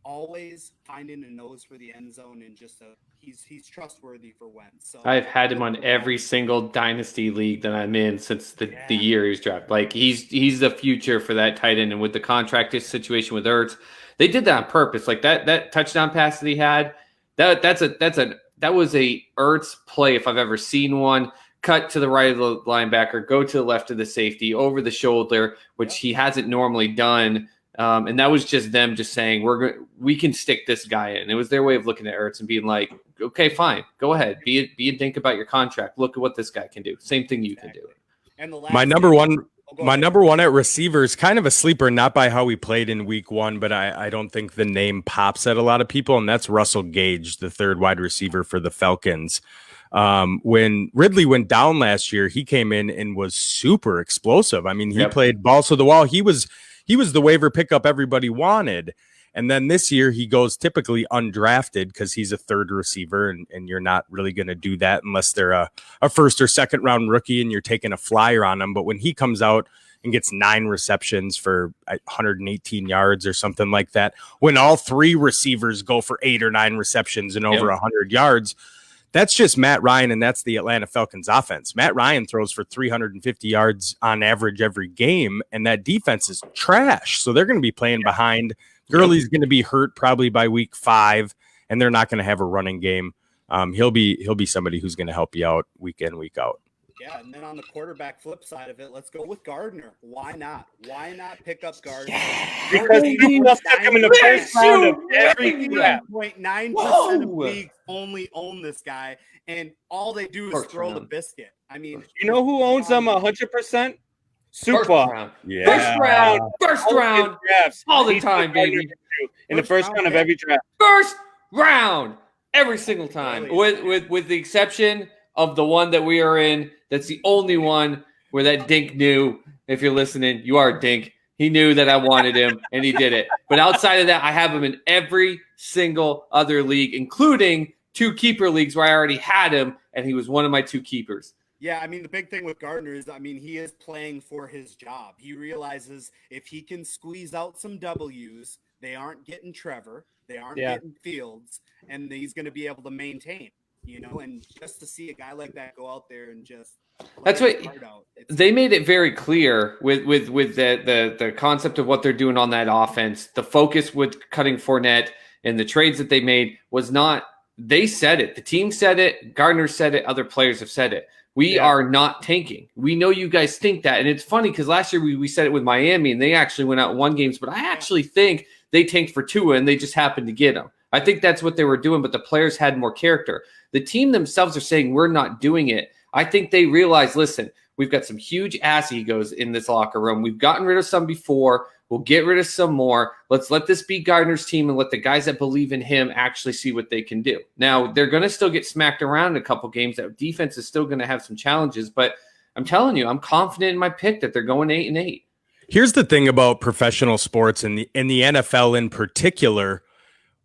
always finding a nose for the end zone, and just he's trustworthy for Wentz. So I've had him on every single dynasty league that I'm in since the year he was drafted. Like he's the future for that tight end, and with the contract situation with Ertz, they did that on purpose. Like that touchdown pass that he had, that was a Ertz play if I've ever seen one. Cut to the right of the linebacker, go to the left of the safety, over the shoulder, which he hasn't normally done. And that was just them just saying, we can stick this guy in. It was their way of looking at Ertz and being like, okay, fine, go ahead. Be a dink about your contract. Look at what this guy can do. Same thing you can do. And my number one at receiver is kind of a sleeper, not by how he played in week 1, but I don't think the name pops at a lot of people, and that's Russell Gage, the 3rd wide receiver for the Falcons. When Ridley went down last year, he came in and was super explosive. I mean, he played balls to the wall. He was he was the waiver pickup everybody wanted. And then this year he goes typically undrafted because he's a third receiver, and you're not really going to do that unless they're a first or second round rookie and you're taking a flyer on them. But when he comes out and gets 9 receptions for 118 yards or something like that, when all 3 receivers go for 8 or 9 receptions and over 100 yards, that's just Matt Ryan, and that's the Atlanta Falcons offense. Matt Ryan throws for 350 yards on average every game, and that defense is trash. So they're going to be playing behind. Gurley's going to be hurt probably by week 5, and they're not going to have a running game. He'll be somebody who's going to help you out week in, week out. Yeah, and then on the quarterback flip side of it, let's go with Gardner. Why not? Why not pick up Gardner? Because people took him in the first round of every draft. 9% of leagues only own this guy, and all they do is First throw round. the biscuit. I mean, You know who owns them 100%? First Super. round. First round. Drafts. All the He's time, Gardner baby. in the first round of every draft. First round. Every single time. Really? With the exception of the one that we are in. That's the only one where that dink knew. If you're listening, you are a dink. He knew that I wanted him, and he did it. But outside of that, I have him in every single other league, including 2 keeper leagues where I already had him, and he was one of my 2 keepers. yeah, I mean, the big thing with Gardner is, I mean, he is playing for his job. He realizes if he can squeeze out some W's, they aren't getting Trevor, they aren't getting Fields, and he's going to be able to maintain. And just to see a guy like that go out there and just That's what they made it very clear with the concept of what they're doing on that offense. The focus with cutting Fournette and the trades that they made was not. They said it. The team said it. Gardner said it. Other players have said it. We are not tanking. We know you guys think that, and it's funny because last year we said it with Miami, and they actually went out and won games. But I actually think they tanked for Tua, and they just happened to get him. I think that's what they were doing, but the players had more character. The team themselves are saying we're not doing it. I think they realize, listen, we've got some huge ass egos in this locker room. We've gotten rid of some before. We'll get rid of some more. Let's let this be Gardner's team and let the guys that believe in him actually see what they can do. Now, they're going to still get smacked around in a couple games. That defense is still going to have some challenges, but I'm telling you, I'm confident in my pick that they're going 8-8. Here's the thing about professional sports and the NFL in particular.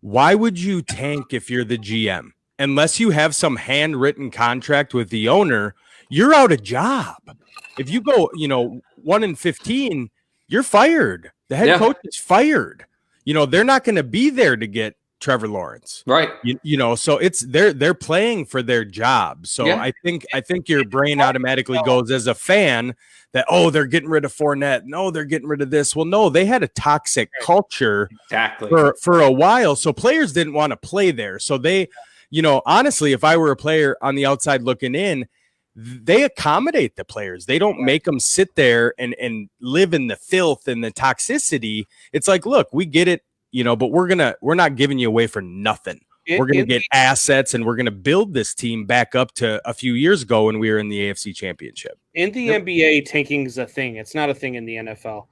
Why would you tank if you're the GM? Unless you have some handwritten contract with the owner, you're out of job. If you go, 1-15, you're fired. The head coach is fired. They're not going to be there to get Trevor Lawrence. Right. So it's they're playing for their job. So I think your brain automatically goes as a fan that, they're getting rid of Fournette. No, they're getting rid of this. Well, no, they had a toxic culture for a while. So players didn't want to play there. So they, honestly, if I were a player on the outside looking in, they accommodate the players. They don't make them sit there and live in the filth and the toxicity. It's like, look, we get it, but we're not giving you away for nothing. We're going to get assets, and we're going to build this team back up to a few years ago when we were in the AFC Championship. In the NBA, tanking is a thing. It's not a thing in the NFL.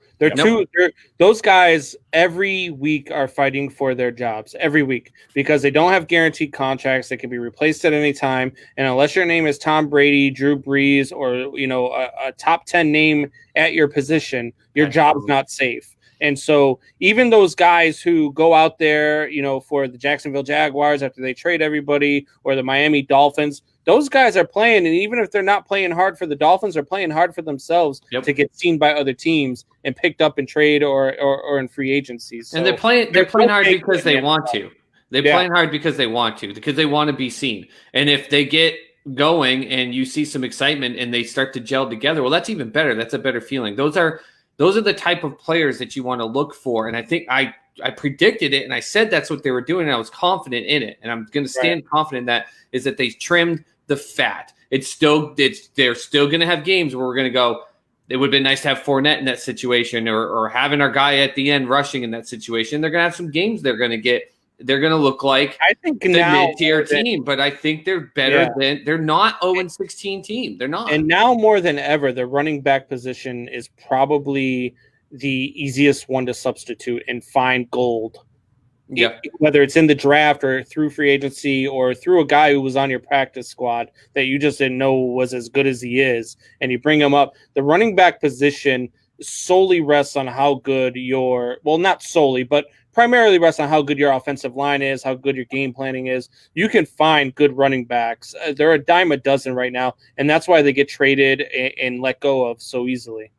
Those guys every week are fighting for their jobs every week because they don't have guaranteed contracts. They can be replaced at any time. And unless your name is Tom Brady, Drew Brees, or a top 10 name at your position, your job's not safe. And so even those guys who go out there, for the Jacksonville Jaguars after they trade everybody, or the Miami Dolphins, those guys are playing. And even if they're not playing hard for the Dolphins, they're playing hard for themselves to get seen by other teams and picked up in trade or in free agencies. So and they're playing hard because they want to. They're playing hard because they want to, because they want to be seen. And if they get going and you see some excitement and they start to gel together, well, that's even better. That's a better feeling. Those are the type of players that you want to look for. And I think I predicted it, and I said that's what they were doing, and I was confident in it. And I'm going to stand confident in that, is that they trimmed the fat. They're still going to have games where we're going to go, it would have been nice to have Fournette in that situation, or having our guy at the end rushing in that situation. They're going to have some games they're going to look like I think the now mid-tier team, but I think they're better than they're not 0-16 team. They're not. And now more than ever, the running back position is probably the easiest one to substitute and find gold. Yeah. Whether it's in the draft or through free agency or through a guy who was on your practice squad that you just didn't know was as good as he is, and you bring him up. The running back position solely rests on how good not solely, but primarily rests on how good your offensive line is, how good your game planning is. You can find good running backs. They're a dime a dozen right now, and that's why they get traded and let go of so easily.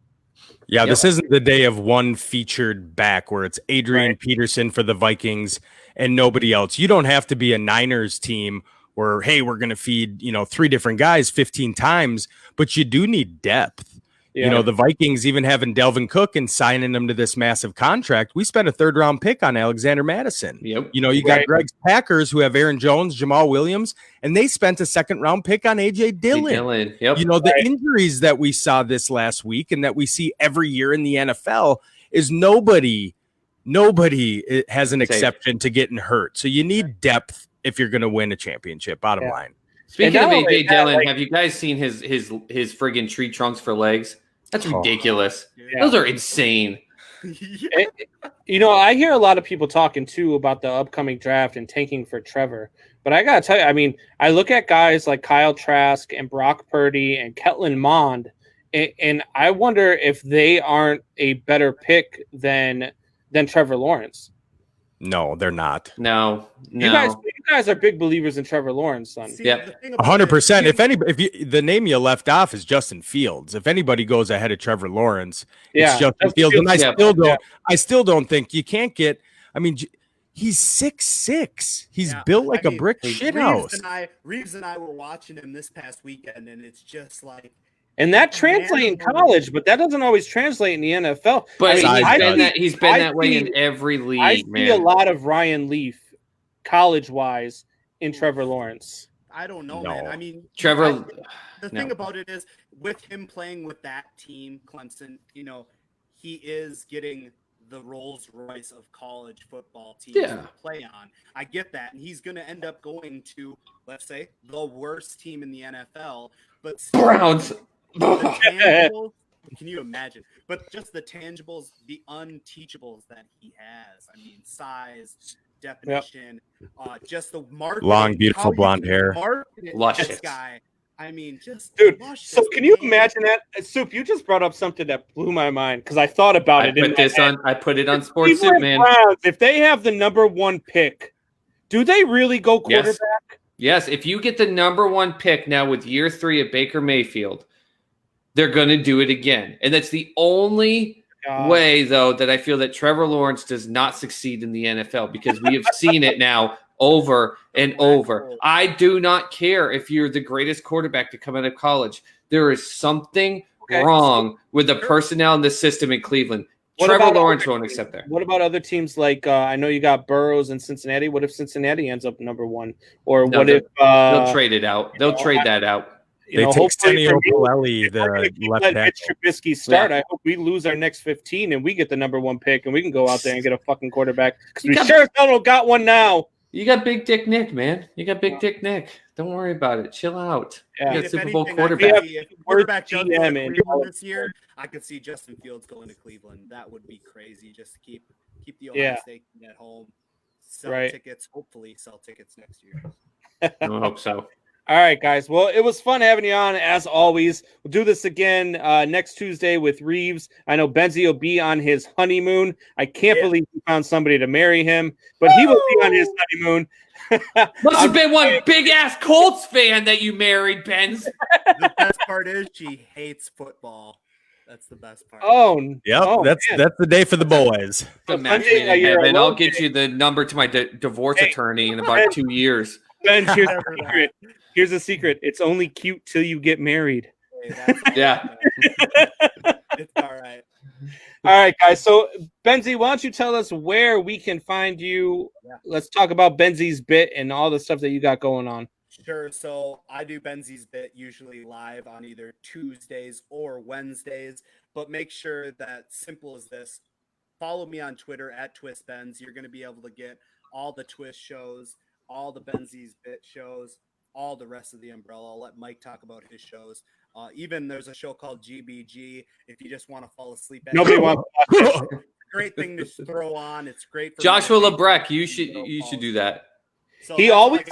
Yeah, this isn't the day of one featured back where it's Adrian Peterson for the Vikings and nobody else. You don't have to be a Niners team where, hey, we're going to feed, 3 different guys 15 times, but you do need depth. Yeah. The Vikings even having Delvin Cook and signing him to this massive contract. We spent a 3rd-round pick on Alexander Madison. Yep. You got Greg's Packers who have Aaron Jones, Jamal Williams, and they spent a 2nd-round pick on A.J. Dillon. Yep. The injuries that we saw this last week and that we see every year in the NFL is nobody has an exception to getting hurt. So you need depth if you're going to win a championship, bottom line. Speaking of A.J. Dillon, have you guys seen his friggin' tree trunks for legs? That's ridiculous. Yeah. Those are insane. I hear a lot of people talking too about the upcoming draft and tanking for Trevor. But I gotta tell you, I look at guys like Kyle Trask and Brock Purdy and Ketlin Mond, and I wonder if they aren't a better pick than Trevor Lawrence. No, they're not. No. You guys are big believers in Trevor Lawrence, son. Yeah, 100%. The name you left off is Justin Fields. If anybody goes ahead of Trevor Lawrence, it's Justin Fields. And I still don't think you can't get. He's 6'6". He's built like a brick shithouse. Reeves and I were watching him this past weekend, and it's just like. And that translates in college, but that doesn't always translate in the NFL. But he's been that way in every league, I see a lot of Ryan Leaf, college-wise, in Trevor Lawrence. I don't know, man. Trevor. The thing about it is, with him playing with that team, Clemson, he is getting the Rolls Royce of college football teams to play on. I get that, and he's going to end up going to, let's say, the worst team in the NFL, but Browns. The tangibles, can you imagine? But just the tangibles, the unteachables that he has. Size, definition, just the marketing. Long, beautiful blonde hair. Luscious. This guy. Just dude. luscious. So can you imagine that? Soup, you just brought up something that blew my mind because I thought about it. I put it on Sports Soup, man. Browns, if they have the number 1 pick, do they really go quarterback? Yes. If you get the number 1 pick now with year 3 of Baker Mayfield, they're going to do it again. And that's the only way, though, that I feel that Trevor Lawrence does not succeed in the NFL because we have seen it now over and over. I do not care if you're the greatest quarterback to come out of college. There is something wrong with the personnel and the system in Cleveland. Trevor Lawrence won't accept that. What about other teams like I know you got Burrows in Cincinnati? What if Cincinnati ends up number 1? Or what if they'll trade it out? They'll trade that out. They take Stenio Pelelli, the left tackle. Mitch Trubisky start. I hope we lose our next 15 and we get the number 1 pick and we can go out there and get a fucking quarterback because we sure as hell don't got one now. You got Big Dick Nick, man. You got Big Dick Nick. Don't worry about it. Chill out. Yeah. You got Super Bowl quarterback. If quarterback GM this year, I could see Justin Fields going to Cleveland. That would be crazy. Just to keep the Ohio State at home. Sell tickets. Hopefully, sell tickets next year. I hope so. All right, guys. Well, it was fun having you on, as always. We'll do this again next Tuesday with Reeves. I know Benzie will be on his honeymoon. I can't believe he found somebody to marry him, but he will be on his honeymoon. Must have been one big-ass Colts fan that you married, Benz. The best part is she hates football. That's the best part. That's the day for the boys. The match made in heaven. I'll get you the number to my divorce attorney in about 2 years. Ben, here's the secret. Here's a secret. It's only cute till you get married. Yeah. It's all right. All right, guys. So, Benzie, why don't you tell us where we can find you? Yeah. Let's talk about Benzie's Bit and all the stuff that you got going on. Sure. So I do Benzie's Bit usually live on either Tuesdays or Wednesdays, but make sure that simple as this. Follow me on Twitter at TwistBenz. You're going to be able to get all the Twist shows, all the Benzie's Bit shows, all the rest of the umbrella. I'll let Mike talk about his shows. Even there's a show called GBG. If you just want to fall asleep, nobody wants to watch it. Great thing to throw on. It's great for Joshua LeBrecq. You should do that. So he always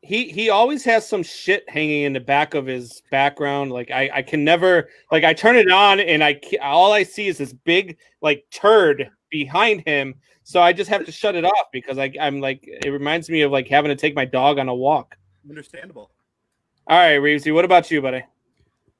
he always has some shit hanging in the back of his background. Like I can never, like, I turn it on and all I see is this big like turd behind him. So I just have to shut it off because I'm like, it reminds me of like having to take my dog on a walk. Understandable. All right, Reevesy, what about you, buddy?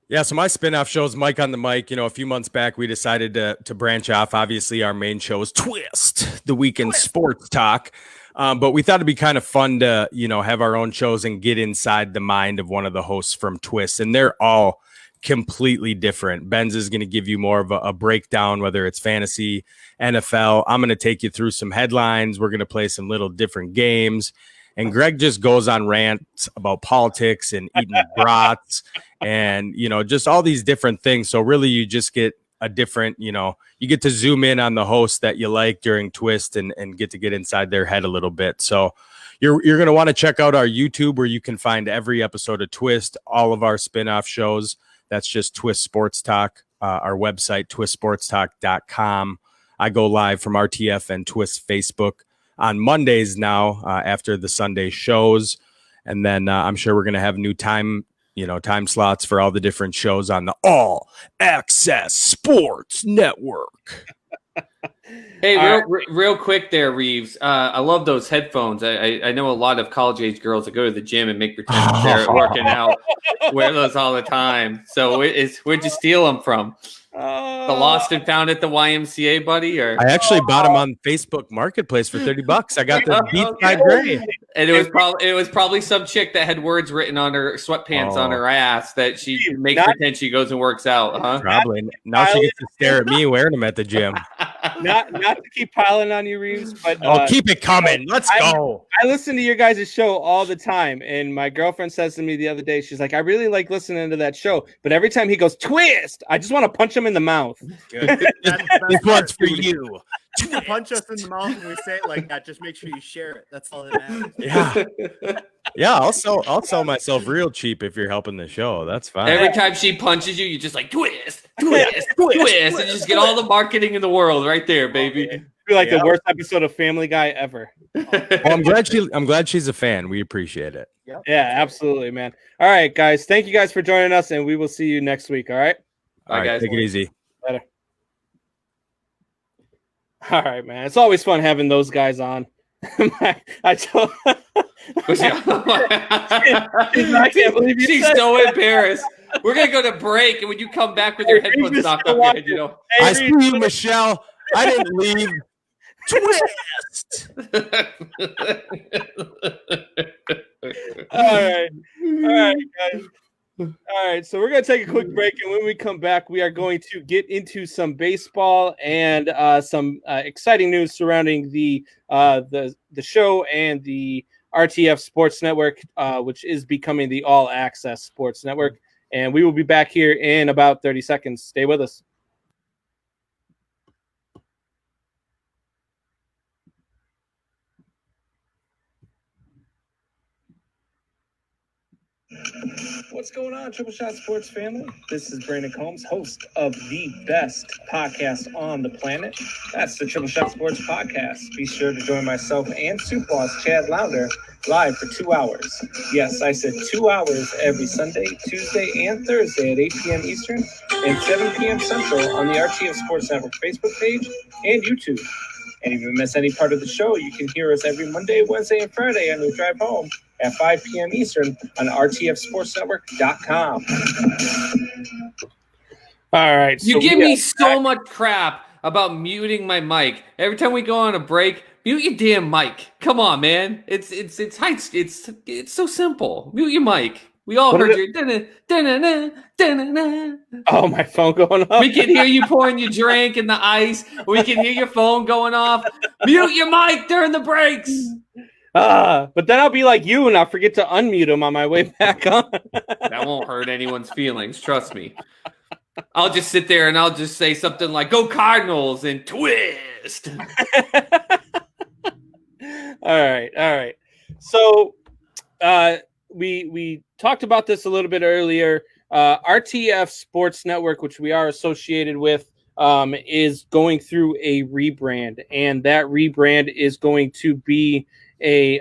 Yeah, so my spinoff show is Mike on the Mic. You know, a few months back, we decided to branch off. Obviously, our main show is Twist, the weekend sports talk. But we thought it'd be kind of fun to, you know, have our own shows and get inside the mind of one of the hosts from Twist. And they're all completely different. Benz is going to give you more of a breakdown, whether it's fantasy, NFL. I'm going to take you through some headlines. We're going to play some little different games. And Greg just goes on rants about politics and eating brats and, you know, just all these different things. So really you just get a different, you know, you get to zoom in on the host that you like during Twist and get to get inside their head a little bit. So you're going to want to check out our YouTube where you can find every episode of Twist, all of our spinoff shows. That's just Twist Sports Talk, our website, twistsportstalk.com. I go live from RTF and Twist Facebook on Mondays now after the Sunday shows. And then I'm sure we're going to have new time slots for all the different shows on the All Access Sports Network. Hey, real quick there, Reeves. I love those headphones. I know a lot of college-age girls that go to the gym and make pretend they're working out, wear those all the time. So where'd you steal them from? The lost and found at the YMCA, buddy? Or I actually bought them on Facebook Marketplace for $30. I got the Beat Side Gray. And it was probably some chick that had words written on her sweatpants on her ass that she makes pretend she goes and works out, huh? Probably. Now she gets to stare at me wearing them at the gym. Not to keep piling on you, Reeves, but keep it coming. Let's go. I listen to your guys' show all the time, and my girlfriend says to me the other day, she's like, I really like listening to that show, but every time he goes Twist, I just want to punch him in the mouth. This one's for you. Punch us in the mouth when we say it like that. Just make sure you share it. That's all that matters. Yeah. I'll sell myself real cheap if you're helping the show. That's fine. Every time she punches you, you just like twist, and just get all the marketing in the world right there, baby. I feel like the worst episode of Family Guy ever. Well, I'm glad she's a fan. We appreciate it. Yeah, absolutely, man. All right, guys. Thank you guys for joining us, and we will see you next week. All right. All right, guys. Take it easy. Later. All right, man. It's always fun having those guys on. I told. I can't believe she's so embarrassed. We're gonna go to break, and when you come back with your headphones knocked off your head, you know. I see you, Michelle. I didn't leave. Twist. All right, guys. All right, so we're going to take a quick break, and when we come back, we are going to get into some baseball and some exciting news surrounding the show and the RTF Sports Network, which is becoming the All Access Sports Network. And we will be back here in about 30 seconds. Stay with us. What's going on, Triple Shot Sports family? This is Brandon Combs, host of the best podcast on the planet. That's the Triple Shot Sports Podcast. Be sure to join myself and Soup Boss Chad Lounder live for 2 hours. Yes, I said 2 hours every Sunday, Tuesday, and Thursday at 8 p.m. Eastern and 7 p.m. Central on the RTF Sports Network Facebook page and YouTube. And if you miss any part of the show, you can hear us every Monday, Wednesday, and Friday on your drive home at 5 p.m. Eastern on rtfsportsnetwork.com. All right. So you give me so much crap about muting my mic. Every time we go on a break, mute your damn mic. Come on, man. It's so simple. Mute your mic. We all heard your oh, my phone going off. We can hear you pouring your drink in the ice. We can hear your phone going off. Mute your mic during the breaks. But then I'll be like you and I'll forget to unmute him on my way back on. That won't hurt anyone's feelings. Trust me. I'll just sit there and I'll just say something like, "Go Cardinals" and twist. All right. So, we talked about this a little bit earlier. RTF Sports Network, which we are associated with, is going through a rebrand, and that rebrand is going to be a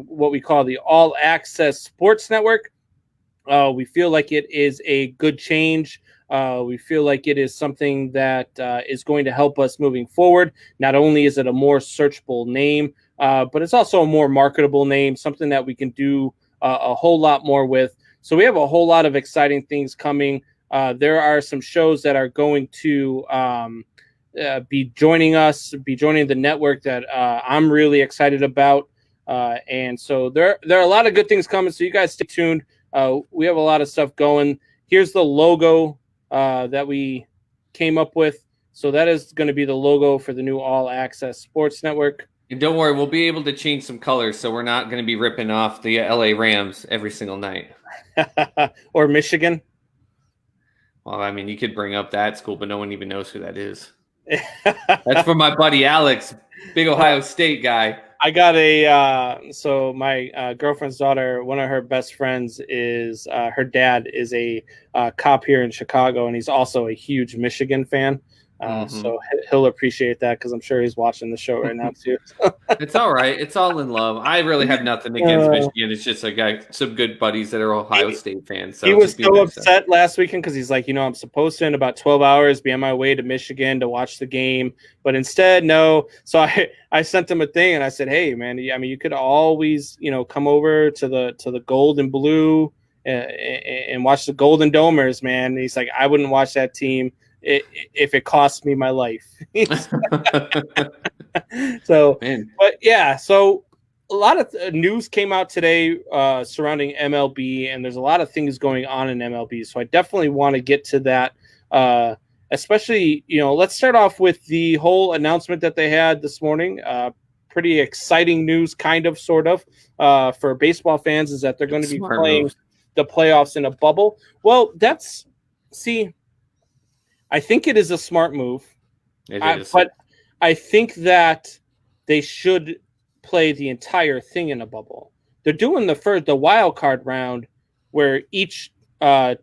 what we call the All Access Sports Network. We feel like it is a good change. We feel like it is something that is going to help us moving forward. Not only is it a more searchable name, but it's also a more marketable name, something that we can do a whole lot more with. So we have a whole lot of exciting things coming. There are some shows that are going to be joining the network that I'm really excited about. And so there are a lot of good things coming. So you guys stay tuned. We have a lot of stuff going. Here's the logo that we came up with. So that is going to be the logo for the new All Access Sports Network. And don't worry, we'll be able to change some colors, so we're not going to be ripping off the LA Rams every single night. Or Michigan. Well, I mean, you could bring up that school, but no one even knows who that is. That's for my buddy Alex, big Ohio State guy. I got so my girlfriend's daughter, one of her best friends is her dad is a cop here in Chicago, and he's also a huge Michigan fan. So he'll appreciate that because I'm sure he's watching the show right now too. It's all right. It's all in love. I really have nothing against Michigan. It's just I got some good buddies that are Ohio State fans. So he was so upset last weekend because he's like, I'm supposed to in about 12 hours be on my way to Michigan to watch the game, but instead, no. So I sent him a thing and I said, hey, man, I mean, you could always, come over to the gold and blue and watch the Golden Domers, man. And he's like, I wouldn't watch that team if it cost me my life. So, man. But yeah, so a lot of news came out today surrounding MLB, and there's a lot of things going on in MLB. So I definitely want to get to that. Especially, let's start off with the whole announcement that they had this morning. Pretty exciting news, kind of, sort of, for baseball fans is that they're going to be playing the playoffs in a bubble. Well, I think it is a smart move. It is. But I think that they should play the entire thing in a bubble. They're doing the wild card round where each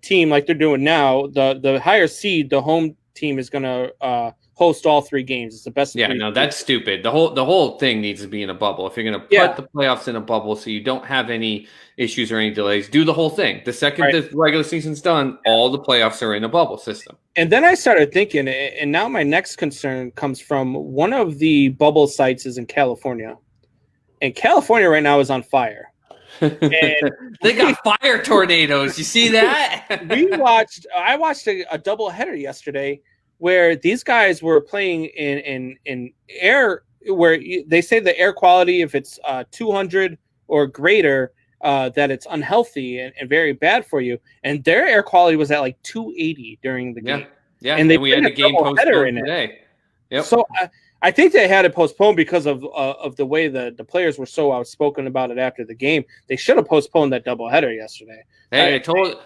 team, like they're doing now, the higher seed, the home team is going to host all 3 games. It's the best. Yeah, no, that's stupid. The whole thing needs to be in a bubble. If you're going to put the playoffs in a bubble so you don't have any issues or any delays, do the whole thing. The second the regular season's done, all the playoffs are in a bubble system. And then I started thinking, and now my next concern comes from one of the bubble sites is in California. And California right now is on fire. And they got fire tornadoes. You see that? I watched a double header yesterday where these guys were playing in air where they say the air quality, if it's 200 or greater, that it's unhealthy and very bad for you. And their air quality was at like 280 during the game. Yeah, and we had a game postponed today. Yep. So I think they had it postponed because of the way the players were so outspoken about it after the game. They should have postponed that doubleheader yesterday. Hey,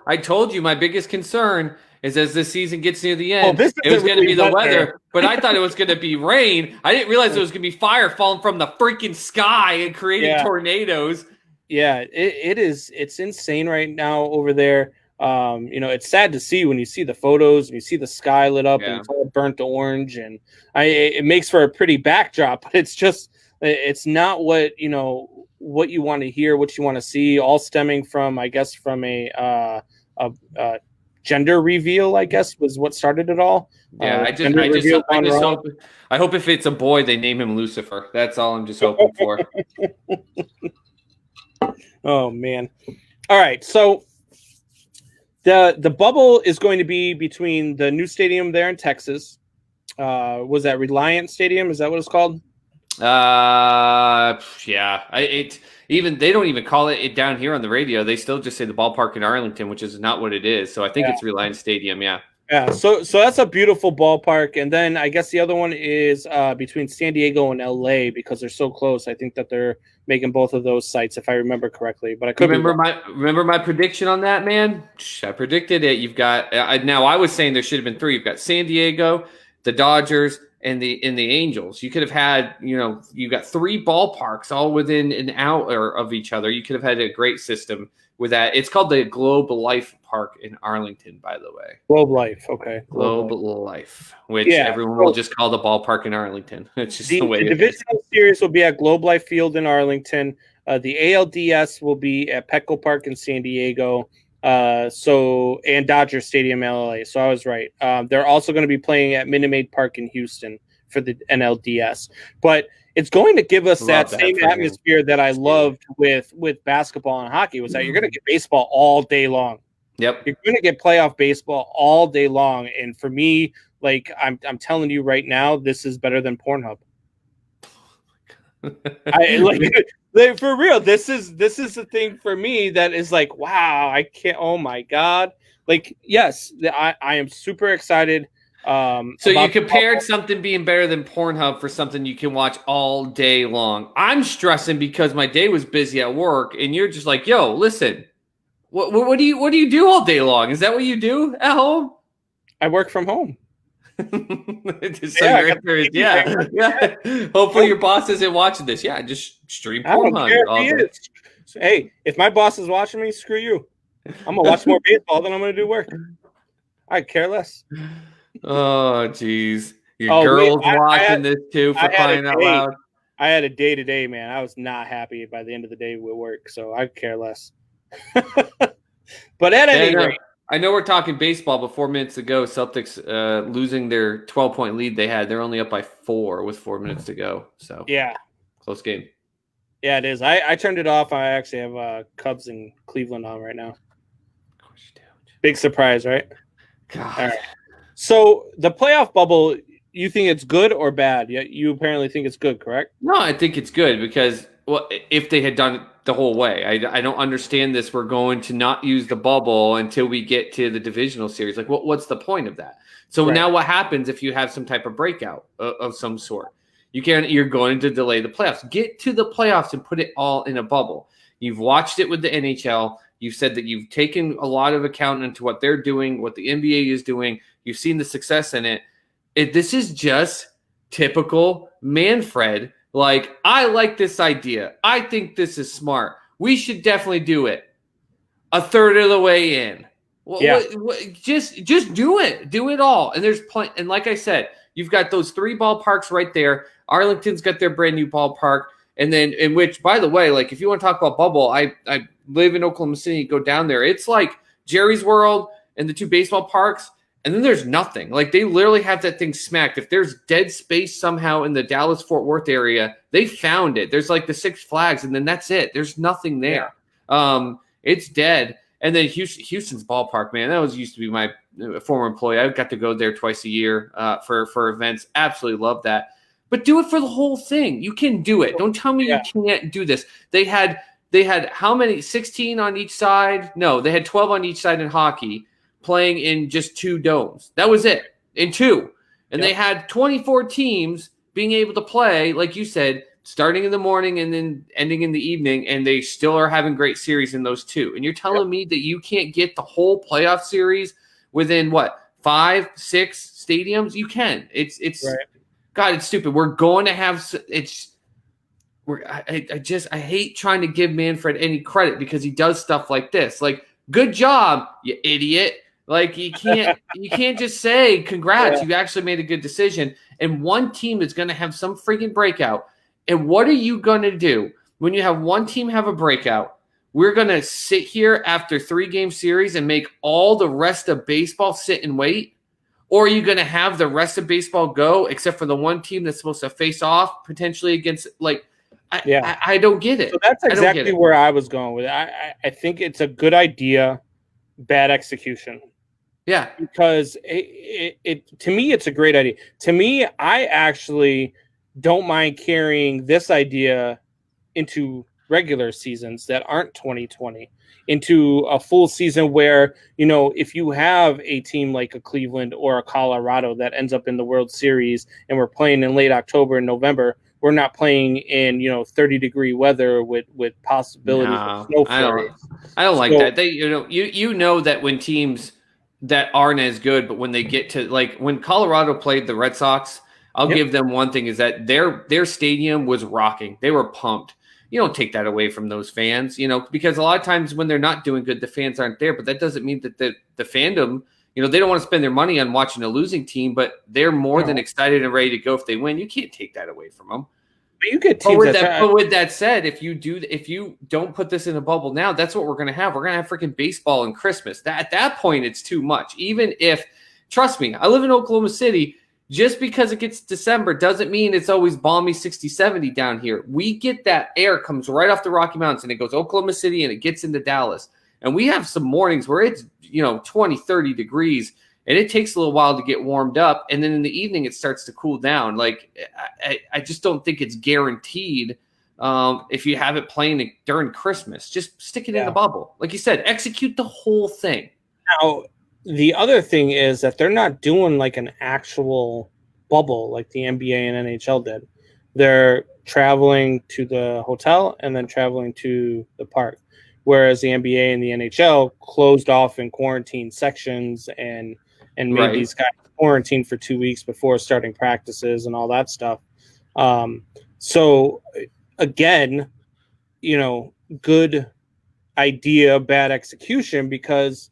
I told you my biggest concern is as this season gets near the end, it was going to be the weather, but I thought it was going to be rain. I didn't realize it was going to be fire falling from the freaking sky and creating tornadoes. Yeah, it is. It's insane right now over there. It's sad to see when you see the photos and you see the sky lit up and it's all burnt orange, and it makes for a pretty backdrop, but it's not what what you want to hear, what you want to see, all stemming from, I guess, from a gender reveal, I guess, was what started it all. Yeah, I hope if it's a boy, they name him Lucifer. That's all I'm just hoping for. Oh man. All right. So the bubble is going to be between the new stadium there in Texas. Was that Reliant Stadium? Is that what it's called? Yeah. They don't even call it down here on the radio. They still just say the ballpark in Arlington, which is not what it is. So I think it's Reliant Stadium. Yeah. Yeah. So that's a beautiful ballpark. And then I guess the other one is between San Diego and LA because they're so close. I think that they're making both of those sites, if I remember correctly. But I could remember my prediction on that, man. I predicted it. You've got now. I was saying there should have been 3. You've got San Diego, the Dodgers, and the Angels. You could have had, you got 3 ballparks all within an hour of each other. You could have had a great system with that. It's called the Globe Life Park in Arlington, by the way. Globe Life, okay. Globe Life, which everyone will just call the ballpark in Arlington. It's just the way the divisional series will be at Globe Life Field in Arlington. The ALDS will be at Petco Park in San Diego. And Dodger Stadium, LA. So I was right. They're also going to be playing at Minute Maid Park in Houston for the NLDS. But it's going to give us that same atmosphere that I loved with basketball and hockey, was that you're going to get baseball all day long. Yep. You're going to get playoff baseball all day long. And for me, like I'm telling you right now, this is better than Pornhub. Like, for real, this is the thing for me that is like, wow, I can't. Oh my god! Like, yes, I am super excited. So you compared something being better than Pornhub for something you can watch all day long. I'm stressing because my day was busy at work, and you're just like, yo, listen, what do you do all day long? Is that what you do at home? I work from home. Yeah. Hopefully your boss isn't watching this. Yeah, just stream Pornhub. Hey, if my boss is watching me, screw you. I'm gonna watch more baseball than I'm gonna do work. I care less. Oh, geez. Your girl's watching this too, for crying out loud. I had a day today, man. I was not happy by the end of the day with work, so I care less. But at any rate, I know we're talking baseball, but 4 minutes ago, Celtics losing their 12-point lead they had. They're only up by 4 with 4 minutes to go. So yeah, close game. Yeah, it is. I turned it off. I actually have Cubs in Cleveland on right now. Of course you do. Big surprise, right? God. All right. So the playoff bubble, you think it's good or bad? You apparently think it's good, correct? No, I think it's good because if they had done it the whole way, I don't understand this. We're going to not use the bubble until we get to the divisional series. Like, what's the point of that? So now what happens if you have some type of breakout of some sort? You're going to delay the playoffs. Get to the playoffs and put it all in a bubble. You've watched it with the NHL. You've said that you've taken a lot of account into what they're doing, what the NBA is doing. You've seen the success in it. This is just typical Manfred. Like, I like this idea. I think this is smart. We should definitely do it. A third of the way in. Just do it. Do it all. And there's plenty. And like I said, you've got those 3 ballparks right there. Arlington's got their brand new ballpark. And then, in which, by the way, like, if you want to talk about bubble, I live in Oklahoma City, go down there. It's like Jerry's World and the 2 baseball parks. And then there's nothing. Like, they literally have that thing smacked. If there's dead space somehow in the Dallas-Fort Worth area, they found it. There's like the 6 Flags, and then that's it. There's nothing there. It's dead. And then Houston's ballpark, man, that used to be my former employee. I got to go there twice a year for events. Absolutely love that. But do it for the whole thing. You can do it. Don't tell me you can't do this. They had how many? 16 on each side? No, they had 12 on each side in hockey, playing in just 2 domes. That was it, in 2. And they had 24 teams being able to play, like you said, starting in the morning and then ending in the evening, and they still are having great series in those 2. And you're telling me that you can't get the whole playoff series within, 5, 6 stadiums? You can. It's right. God, it's stupid. We're going to have I hate trying to give Manfred any credit because he does stuff like this. Like, good job, you idiot. Like, you can't just say congrats. You actually made a good decision. And one team is going to have some freaking breakout. And what are you going to do when you have one team have a breakout? We're going to sit here after 3-game series and make all the rest of baseball sit and wait? Or are you going to have the rest of baseball go except for the one team that's supposed to face off potentially against, like, I don't get it. So that's exactly where I was going with it. I think it's a good idea, bad execution. Yeah. Because it to me, it's a great idea. To me, I actually don't mind carrying this idea into regular seasons that aren't 2020, into a full season where, if you have a team like a Cleveland or a Colorado that ends up in the World Series and we're playing in late October and November, we're not playing in 30-degree weather with possibilities of snow flurries. I don't like that. They you know that when teams that aren't as good, but when they get to, like, when Colorado played the Red Sox I'll Yep. give them one thing is that their stadium was rocking. They were pumped. You don't take that away from those fans, because a lot of times when they're not doing good, the fans aren't there. But that doesn't mean that the fandom, they don't want to spend their money on watching a losing team, but they're more than excited and ready to go if they win. You can't take that away from them. But you get teams But with that said, if you don't put this in a bubble now, that's what we're going to have. We're going to have freaking baseball and Christmas. At that point, it's too much. Even if, trust me, I live in Oklahoma City. Just because it gets December doesn't mean it's always balmy 60, 70 down here. We get that air comes right off the Rocky Mountains and it goes Oklahoma City and it gets into Dallas. And we have some mornings where it's, 20, 30 degrees and it takes a little while to get warmed up. And then in the evening, it starts to cool down. Like, I just don't think it's guaranteed if you have it playing during Christmas. Just stick it in the bubble. Like you said, execute the whole thing. Now, the other thing is that they're not doing like an actual bubble like the NBA and NHL did. They're traveling to the hotel and then traveling to the park. Whereas the NBA and the NHL closed off in quarantine sections and made these guys quarantine for 2 weeks before starting practices and all that stuff. So again, good idea, bad execution, because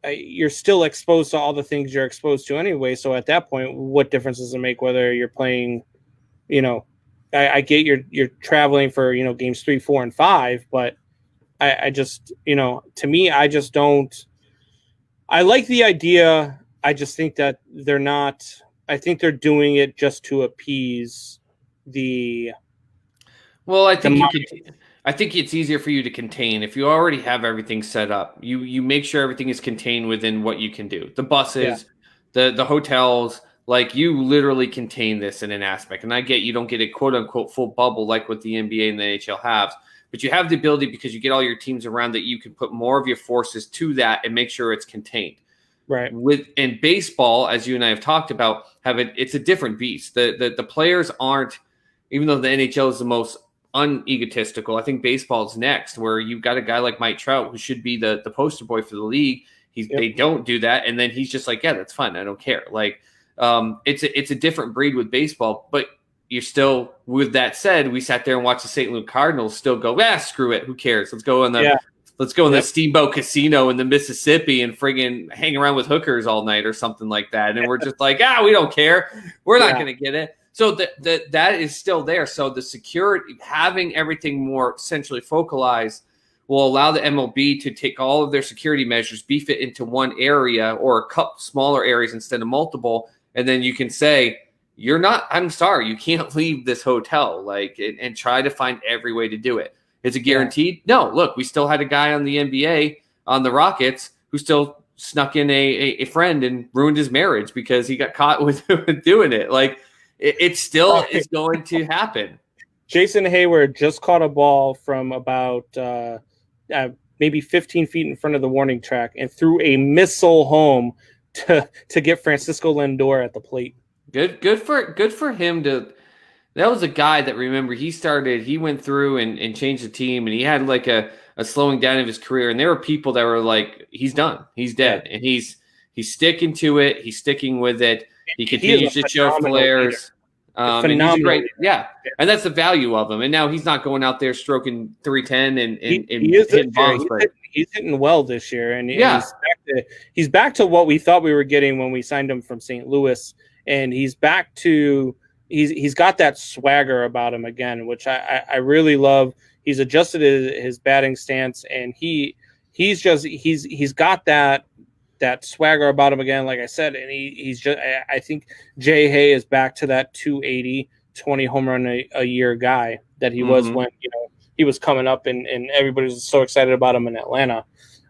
you're still exposed to all the things you're exposed to anyway. So at that point, what difference does it make whether you're playing, I get you're traveling for, games 3, 4, and 5, but I just, to me, I just don't, I like the idea. I just think that I think they're doing it just to appease Well, I think it's easier for you to contain if you already have everything set up. You make sure everything is contained within what you can do. The buses, the hotels, like you literally contain this in an aspect. And I get you don't get a quote unquote full bubble like what the NBA and the NHL have, but you have the ability because you get all your teams around that you can put more of your forces to that and make sure it's contained. Right. In baseball, as you and I have talked about, it's a different beast. The players aren't, even though the NHL is the most unegotistical, I think baseball's next, where you've got a guy like Mike Trout who should be the poster boy for the league. They don't do that, and then he's just like, yeah, that's fine, I don't care. Like, it's a different breed with baseball, but you're still. With that said, we sat there and watched the St. Louis Cardinals still go, screw it, who cares? Let's go in the Steamboat Casino in the Mississippi and friggin' hang around with hookers all night or something like that, and we're just like, we don't care, we're not going to get it. So that is still there. So the security, having everything more centrally focalized, will allow the MLB to take all of their security measures, beef it into one area or a couple smaller areas instead of multiple, and then you can say, I'm sorry, you can't leave this hotel, and try to find every way to do it. Is it guaranteed? No. Look, we still had a guy on the NBA on the Rockets who still snuck in a friend and ruined his marriage because he got caught with doing it. Like, it still is going to happen. Jason Hayward just caught a ball from about maybe 15 feet in front of the warning track and threw a missile home to get Francisco Lindor at the plate. Good for him to. That was a guy that, remember, he went through and changed the team, and he had like a slowing down of his career. And there were people that were like, he's done, he's dead, and he's sticking to it, he's sticking with it. He continues to show flares. And he's great. Yeah. And that's the value of him. And now he's not going out there stroking 310 and hitting bombs. He's hitting well this year. And he's back to what we thought we were getting when we signed him from St. Louis. And he's back to he's got that swagger about him again, which I really love. He's adjusted his batting stance, and he's got that swagger about him again, like I said, and he's just. I think Jay Hay is back to that 280, 20 home run a year guy that he was when he was coming up, and everybody was so excited about him in Atlanta.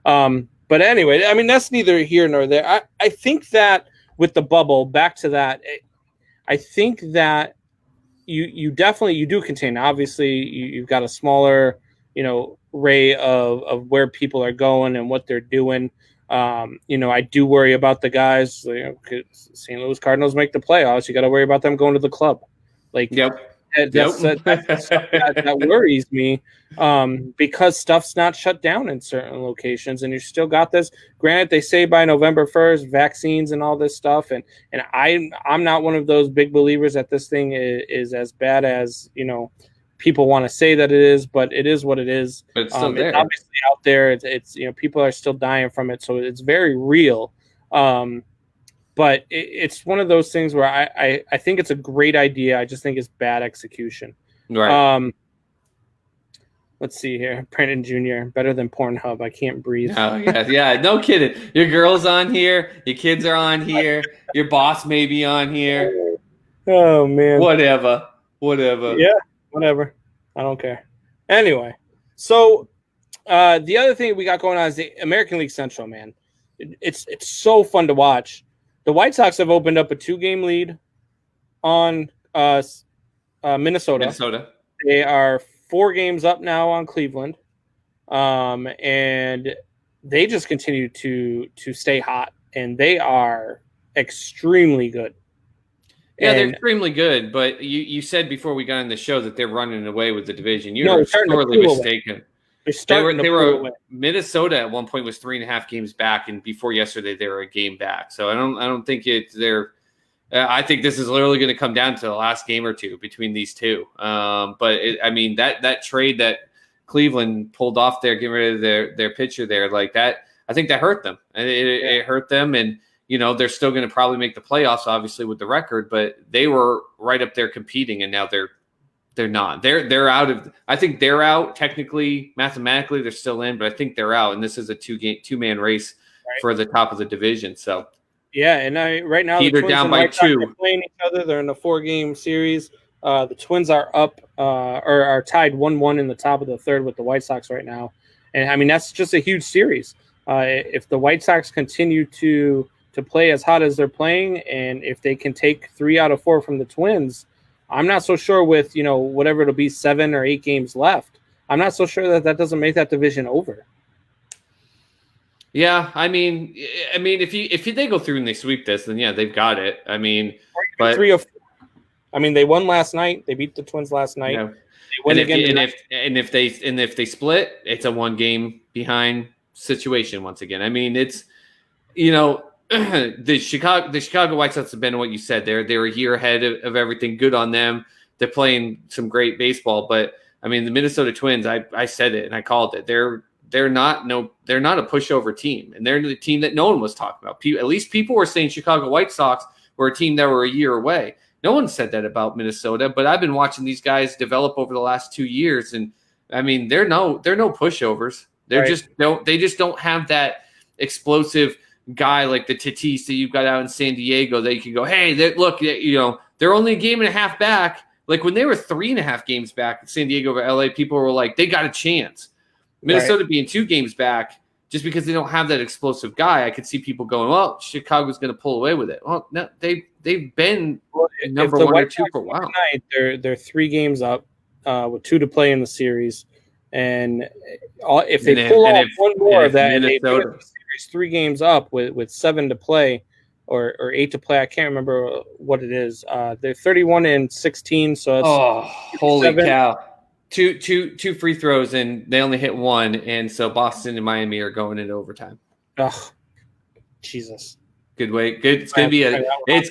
But anyway, I mean, that's neither here nor there. I think that with the bubble, back to that, I think that you definitely do contain. Obviously, you've got a smaller array of where people are going and what they're doing. I do worry about the guys. St. Louis Cardinals make the playoffs. You got to worry about them going to the club. That's the stuff that worries me, because stuff's not shut down in certain locations, and you still got this. Granted, they say by November 1st, vaccines and all this stuff, and I'm not one of those big believers that this thing is as bad as people want to say that it is, but it is what it is. But it's still there. It's obviously out there. It's people are still dying from it, so it's very real. But it's one of those things where I think it's a great idea. I just think it's bad execution. Right. Let's see here. Brandon Jr. better than Pornhub. I can't breathe. Oh yeah, no kidding. Your girl's on here. Your kids are on here. Your boss may be on here. Oh man. Whatever. Yeah, whatever. I don't care. Anyway, so the other thing we got going on is the American League Central. Man, it's so fun to watch. The White Sox have opened up a 2-game lead on Minnesota. They are 4 games up now on Cleveland, and they just continue to stay hot, and they are extremely good. Yeah, they're extremely good, but you said before we got on the show that they're running away with the division. You're sorely mistaken. They were Minnesota at one point was 3.5 games back, and before yesterday they were a game back. So I don't think I think this is literally going to come down to the last game or two between these two. But that trade that Cleveland pulled off there, getting rid of their pitcher there, like that, I think that hurt them, and it hurt them. And they're still going to probably make the playoffs, obviously with the record, but they were right up there competing, and now they're not. They're out of. I think they're out technically, mathematically. They're still in, but I think they're out. And this is a 2-man race for the top of the division. So yeah, and right now they're down by 2. They're playing each other. They're in a 4-game series. The Twins are up or are tied 1-1 in the top of the third with the White Sox right now, and that's just a huge series. If the White Sox continue to play as hot as they're playing, and if they can take 3 out of 4 from the Twins. I'm not so sure with, whatever it'll be 7 or 8 games left. I'm not so sure that doesn't make that division over. Yeah, I mean, if they go through and they sweep this, then yeah, they've got it. But 3 or 4. They won last night. They beat the Twins last night. Yeah. They win again. If they split, it's a 1-game behind situation once again. It's the Chicago White Sox have been what you said. They're a year ahead of everything. Good on them. They're playing some great baseball. But the Minnesota Twins, I said it and I called it. They're not a pushover team, and they're the team that no one was talking about. At least people were saying Chicago White Sox were a team that were a year away. No one said that about Minnesota. But I've been watching these guys develop over the last 2 years, and they're no pushovers. They just don't have that explosive guy like the Tatis that you've got out in San Diego that you can go, hey, look, they're only a game and a half back. Like when they were 3.5 games back in San Diego over LA, people were like, they got a chance. Minnesota being 2 games back, just because they don't have that explosive guy, I could see people going, well, Chicago's going to pull away with it. Well, no, they've been number 1 or 2 for a while. Tonight, they're 3 games up with 2 to play in the series. And if they pull off one more of that, Minnesota. And they 3 games up with 7 to play or 8 to play. I can't remember what it is. They're 31-16. So it's holy cow. Two free throws and they only hit 1. And so Boston and Miami are going into overtime. Oh, Jesus. Good way. Good. It's going to be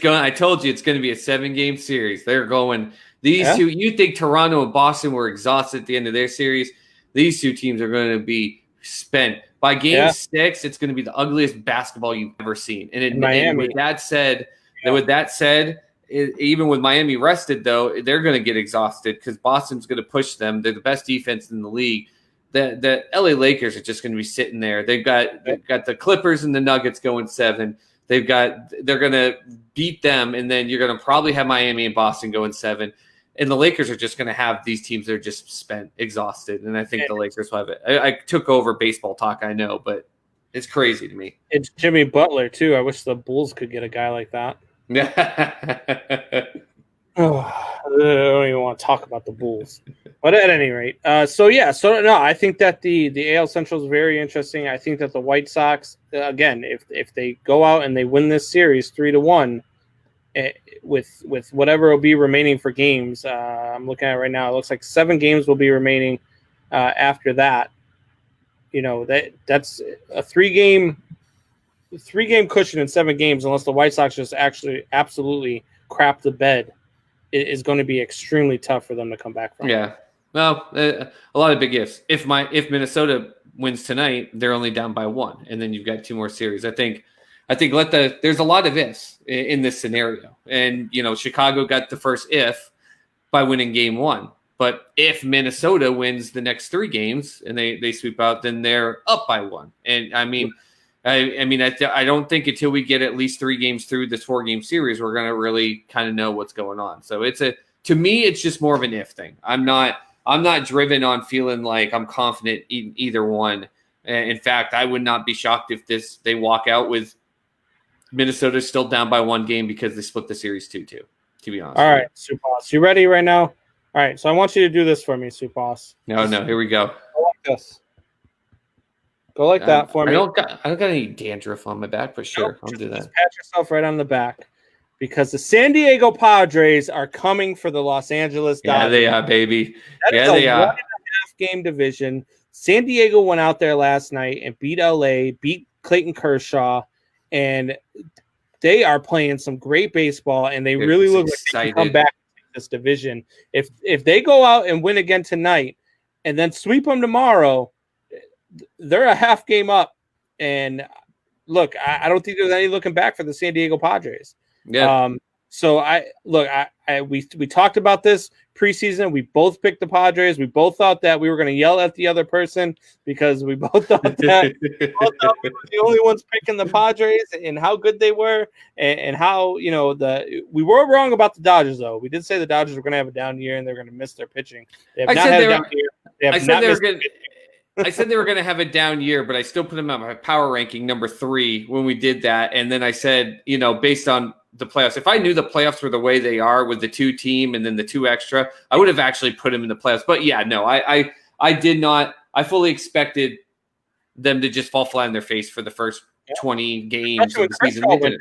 I told you it's going to be a 7-game series. They're going these 2. You think Toronto and Boston were exhausted at the end of their series? These 2 teams are going to be spent. By game 6, it's going to be the ugliest basketball you've ever seen. And with that said, even with Miami rested, though, they're going to get exhausted because Boston's going to push them. They're the best defense in the league. The LA Lakers are just going to be sitting there. They've got the Clippers and the Nuggets going 7. They're going to beat them, and then you're going to probably have Miami and Boston going 7. And the Lakers are just going to have these teams that are just spent, exhausted. And I think the Lakers will have it. I took over baseball talk, I know, but it's crazy to me. It's Jimmy Butler, too. I wish the Bulls could get a guy like that. I don't even want to talk about the Bulls. But at any rate, I think that the AL Central is very interesting. I think that the White Sox, again, if they go out and they win this series 3-1, with whatever will be remaining for games. I'm looking at it right now. It looks like 7 games will be remaining after that. That's a 3-game cushion in 7 games, unless the White Sox just actually absolutely crap the bed. It is going to be extremely tough for them to come back from. Yeah. Well, a lot of big ifs. If Minnesota wins tonight, they're only down by 1, and then you've got 2 more series. I think there's a lot of ifs in this scenario. And Chicago got the first if by winning game 1. But if Minnesota wins the next 3 games and they sweep out, then they're up by 1. And I don't think until we get at least 3 games through this 4-game series, we're going to really kind of know what's going on. So to me, it's just more of an if thing. I'm not driven on feeling like I'm confident in either one. In fact, I would not be shocked if they walk out with Minnesota still down by 1 game because they split the series 2-2, to be honest. All right, Supas, you ready right now? All right, so I want you to do this for me, Supas. No, here we go. Go like this. Go like that for me. I don't got any dandruff on my back, but sure, I'll do that. Just pat yourself right on the back, because the San Diego Padres are coming for the Los Angeles Dodgers. Yeah, they are, baby. They are. 1.5 game division. San Diego went out there last night and beat LA, beat Clayton Kershaw, and they are playing some great baseball, and they really look like they can come back to this division. If they go out and win again tonight and then sweep them tomorrow, they're a half game up. And look, I don't think there's any looking back for the San Diego Padres. Yeah. So we talked about this preseason. We both picked the Padres. We both thought that we were going to yell at the other person because we both thought that we were the only ones picking the Padres and how good they were, and how we were wrong about the Dodgers though. We did say the Dodgers were going to have a down year and they're going to miss their pitching. They have not had a down year. I said they were going to have a down year, but I still put them at my power ranking number 3 when we did that. And then I said, based on the playoffs, if I knew the playoffs were the way they are with the 2 team and then the 2 extra, I would have actually put them in the playoffs. But yeah, no, I did not. I fully expected them to just fall flat on their face for the first 20 games of the season.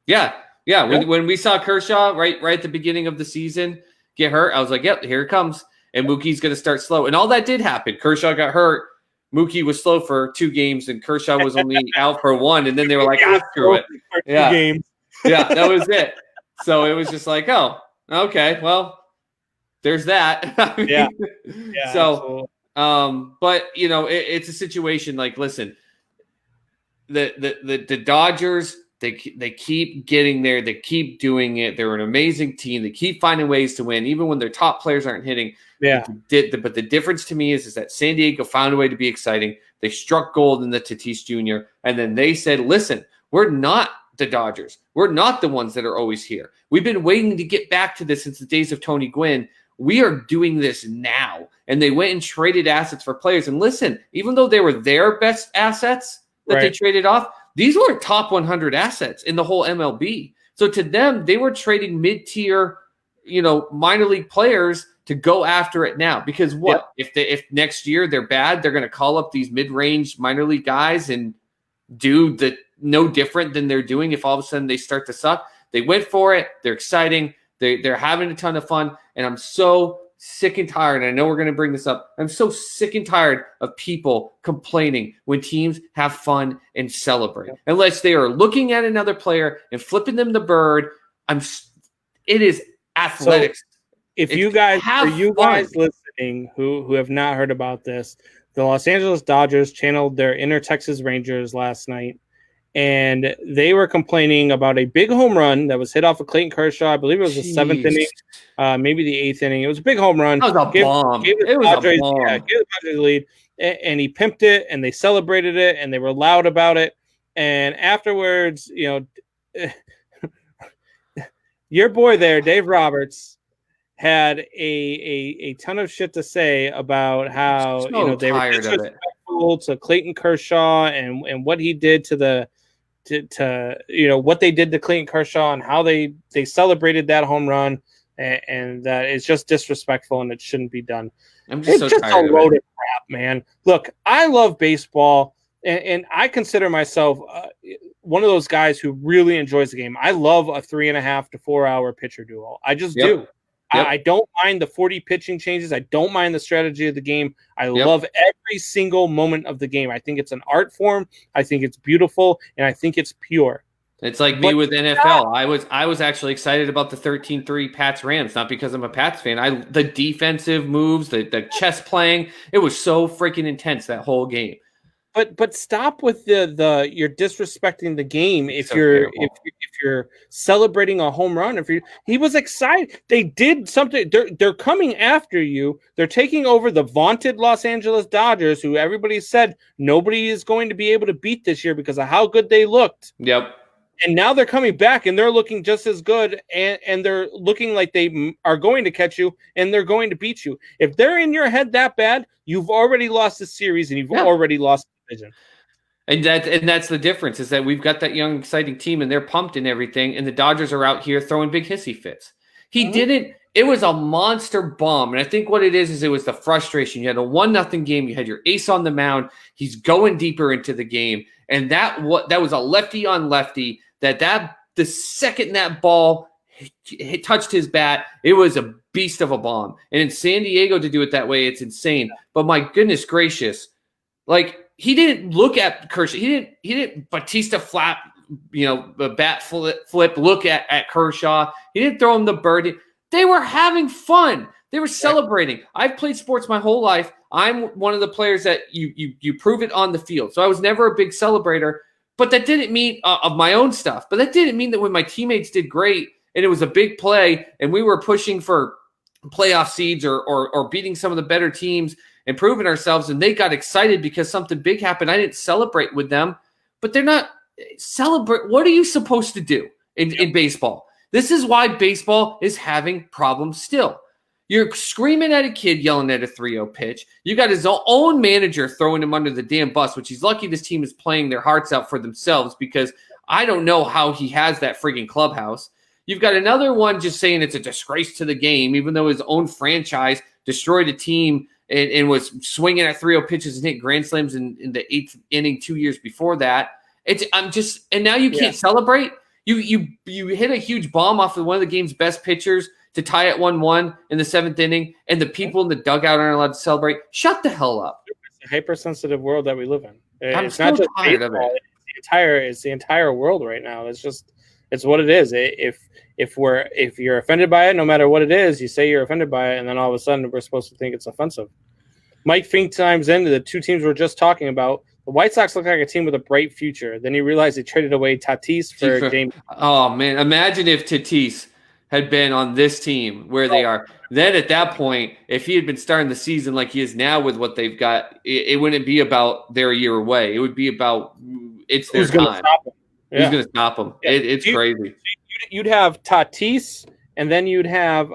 Yeah. When we saw Kershaw right at the beginning of the season get hurt, I was like, yep, here it comes. And Mookie's going to start slow. And all that did happen. Kershaw got hurt. Mookie was slow for 2 games, and Kershaw was only out for 1. And then they were like, screw it. Yeah. 2 games. Yeah, that was it. So it was just like, oh, okay, well, there's that. Yeah. So, but it's a situation like, listen, the Dodgers, they keep getting there. They keep doing it. They're an amazing team. They keep finding ways to win, even when their top players aren't hitting. Yeah. But the difference to me is that San Diego found a way to be exciting. They struck gold in the Tatis Jr. And then they said, listen, we're not the Dodgers. We're not the ones that are always here. We've been waiting to get back to this since the days of Tony Gwynn. We are doing this now. And they went and traded assets for players. And listen, even though they were their best assets that they traded off, these weren't top 100 assets in the whole MLB. So to them, they were trading mid-tier, minor league players to go after it now. Because if next year they're bad, they're going to call up these mid-range minor league guys and do the no different than they're doing. If all of a sudden they start to suck, they went for it. They're exciting. They're having a ton of fun. And I'm so sick and tired. And I know we're going to bring this up. I'm so sick and tired of people complaining when teams have fun and celebrate. Unless they are looking at another player and flipping them the bird. It is athletics. So if you guys listening who have not heard about this, the Los Angeles Dodgers channeled their inner Texas Rangers last night, and they were complaining about a big home run that was hit off of Clayton Kershaw. I believe it was the 7th inning, maybe the 8th inning. It was a big home run. That was a bomb. Gave the Padres the lead, and he pimped it, and they celebrated it, and they were loud about it. And afterwards, your boy there, Dave Roberts, had a ton of shit to say about how they were disrespectful to Clayton Kershaw and what he did to what they did to Clayton Kershaw and how they celebrated that home run, and that it's just disrespectful and it shouldn't be done. I'm just it's just a load of crap, man. Look, I love baseball. and I consider myself one of those guys who really enjoys the game. I love a 3.5 to 4 hour pitcher duel. I just do. Yep. I don't mind the 40 pitching changes. I don't mind the strategy of the game. I Yep. love every single moment of the game. I think it's an art form. I think it's beautiful, and I think it's pure. It's like me with NFL. I was actually excited about the 13-3 Pats Rams, not because I'm a Pats fan. The defensive moves, the chess playing, it was so freaking intense that whole game. But stop with the you're disrespecting the game if So you're terrible. if you're celebrating a home run. He was excited. They did something. They're coming after you. They're taking over the vaunted Los Angeles Dodgers, who everybody said nobody is going to be able to beat this year because of how good they looked. Yep. And now they're coming back and they're looking just as good, and they're looking like they are going to catch you and they're going to beat you. If they're in your head that bad, you've already lost the series and you've already lost the division. And that's the difference, is that we've got that young, exciting team and they're pumped and everything, and the Dodgers are out here throwing big hissy fits. It was a monster bomb. And I think what it is it was the frustration. You had a 1-0 game, you had your ace on the mound, he's going deeper into the game. And that was a lefty on lefty. The second that ball touched his bat, it was a beast of a bomb. And in San Diego to do it that way, it's insane. But my goodness gracious, like, he didn't look at Kershaw. He didn't Batista flap, the bat flip, look at Kershaw. He didn't throw him the birdie. They were having fun. They were celebrating. I've played sports my whole life. I'm one of the players that you prove it on the field. So I was never a big celebrator. But that didn't mean of my own stuff. But that didn't mean that when my teammates did great and it was a big play and we were pushing for playoff seeds or beating some of the better teams and proving ourselves, and they got excited because something big happened, I didn't celebrate with them. But they're not celebrate. What are you supposed to do in baseball? This is why baseball is having problems still. You're screaming at a kid yelling at a 3-0 pitch. You got his own manager throwing him under the damn bus, which he's lucky this team is playing their hearts out for themselves, because I don't know how he has that frigging clubhouse. You've got another one just saying it's a disgrace to the game, even though his own franchise destroyed a team and was swinging at 3-0 pitches and hit grand slams in the 8th inning 2 years before that. And now you can't celebrate. You hit a huge bomb off of one of the game's best pitchers to tie it 1-1 in the 7th inning, and the people in the dugout aren't allowed to celebrate. Shut the hell up. It's a hypersensitive world that we live in. I'm It's so not just tired of baseball, it. It's the entire world right now. It's what it is. If you're offended by it, no matter what it is, you say you're offended by it, and then all of a sudden we're supposed to think it's offensive. Mike Fink times into the two teams we're just talking about. The White Sox look like a team with a bright future. Then he realized they traded away Tatis for James. Oh man, imagine if Tatis had been on this team where they are. Then at that point, if he had been starting the season like he is now with what they've got, it wouldn't be about they're a year away. It would be about it's their time. Who's going to stop them? Yeah. It's crazy. You'd have Tatis, and then you'd have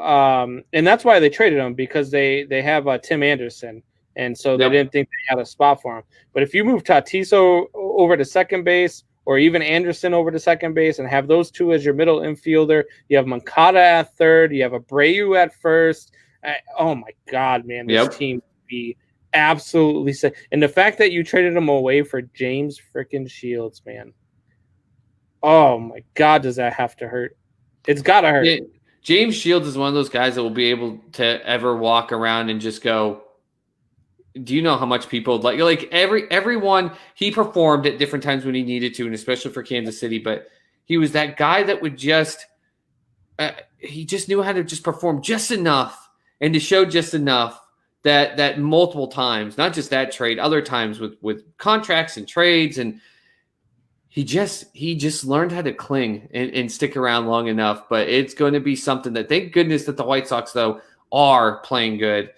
and that's why they traded him, because they have Tim Anderson, and so they didn't think they had a spot for him. But if you move Tatis over to second base, or even Anderson over to second base, and have those two as your middle infielder, you have Moncada at third, you have Abreu at first. Oh my God, man, this team would be absolutely sick. And the fact that you traded him away for James freaking Shields, man. Oh my God, does that have to hurt? It's got to hurt. James Shields is one of those guys that will be able to ever walk around and just go, do you know how much people like everyone, he performed at different times when he needed to, and especially for Kansas City, but he was that guy that would just he just knew how to just perform just enough and to show just enough that multiple times, not just that trade, other times with contracts and trades, and he just learned how to cling and stick around long enough. But it's going to be something that, thank goodness that the White Sox though are playing good.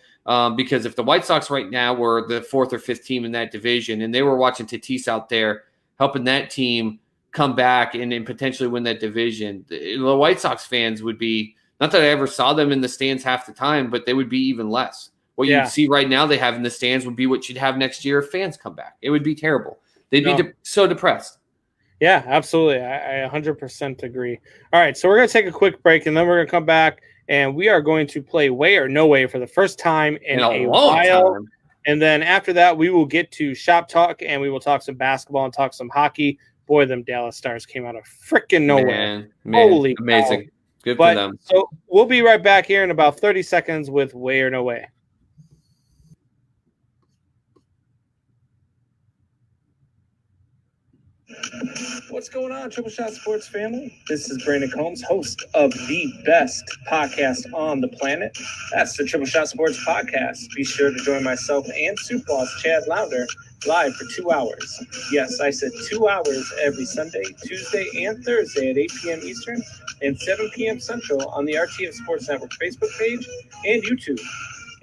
Because if the White Sox right now were the 4th or 5th team in that division, and they were watching Tatis out there helping that team come back and potentially win that division, the White Sox fans would be, not that I ever saw them in the stands half the time, but they would be even less. What you see right now they have in the stands would be what you'd have next year if fans come back. It would be terrible. They'd be so depressed. Yeah, absolutely. I 100% agree. All right, so we're going to take a quick break, and then we're going to come back. And we are going to play Way or No Way for the first time in a while. And then after that, we will get to shop talk, and we will talk some basketball and talk some hockey. Boy, them Dallas Stars came out of freaking nowhere. Man, Holy amazing. cow. Good But, for them. So we'll be right back here in about 30 seconds with Way or No Way. What's going on, Triple Shot Sports family? This is Brandon Combs, host of the best podcast on the planet. That's the Triple Shot Sports Podcast. Be sure to join myself and Soup Boss Chad Lounder live for 2 hours. Yes, I said 2 hours every Sunday, Tuesday, and Thursday at 8 p.m. Eastern and 7 p.m. Central on the RTF Sports Network Facebook page and YouTube.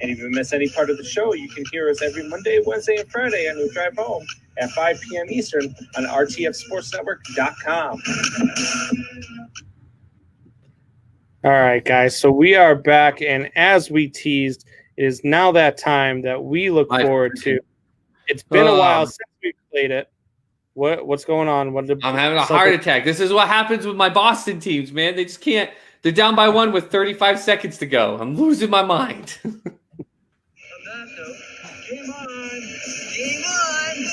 And if you miss any part of the show, you can hear us every Monday, Wednesday, and Friday on your drive home at 5 p.m. Eastern on rtfsportsnetwork.com. All right, guys. So we are back, and as we teased, it is now that time that we look forward to. It's been a while since we played it. What's going on? I'm having a heart attack. This is what happens with my Boston teams, man. They just can't. They're down by 1 with 35 seconds to go. I'm losing my mind. Game on! Game on! He's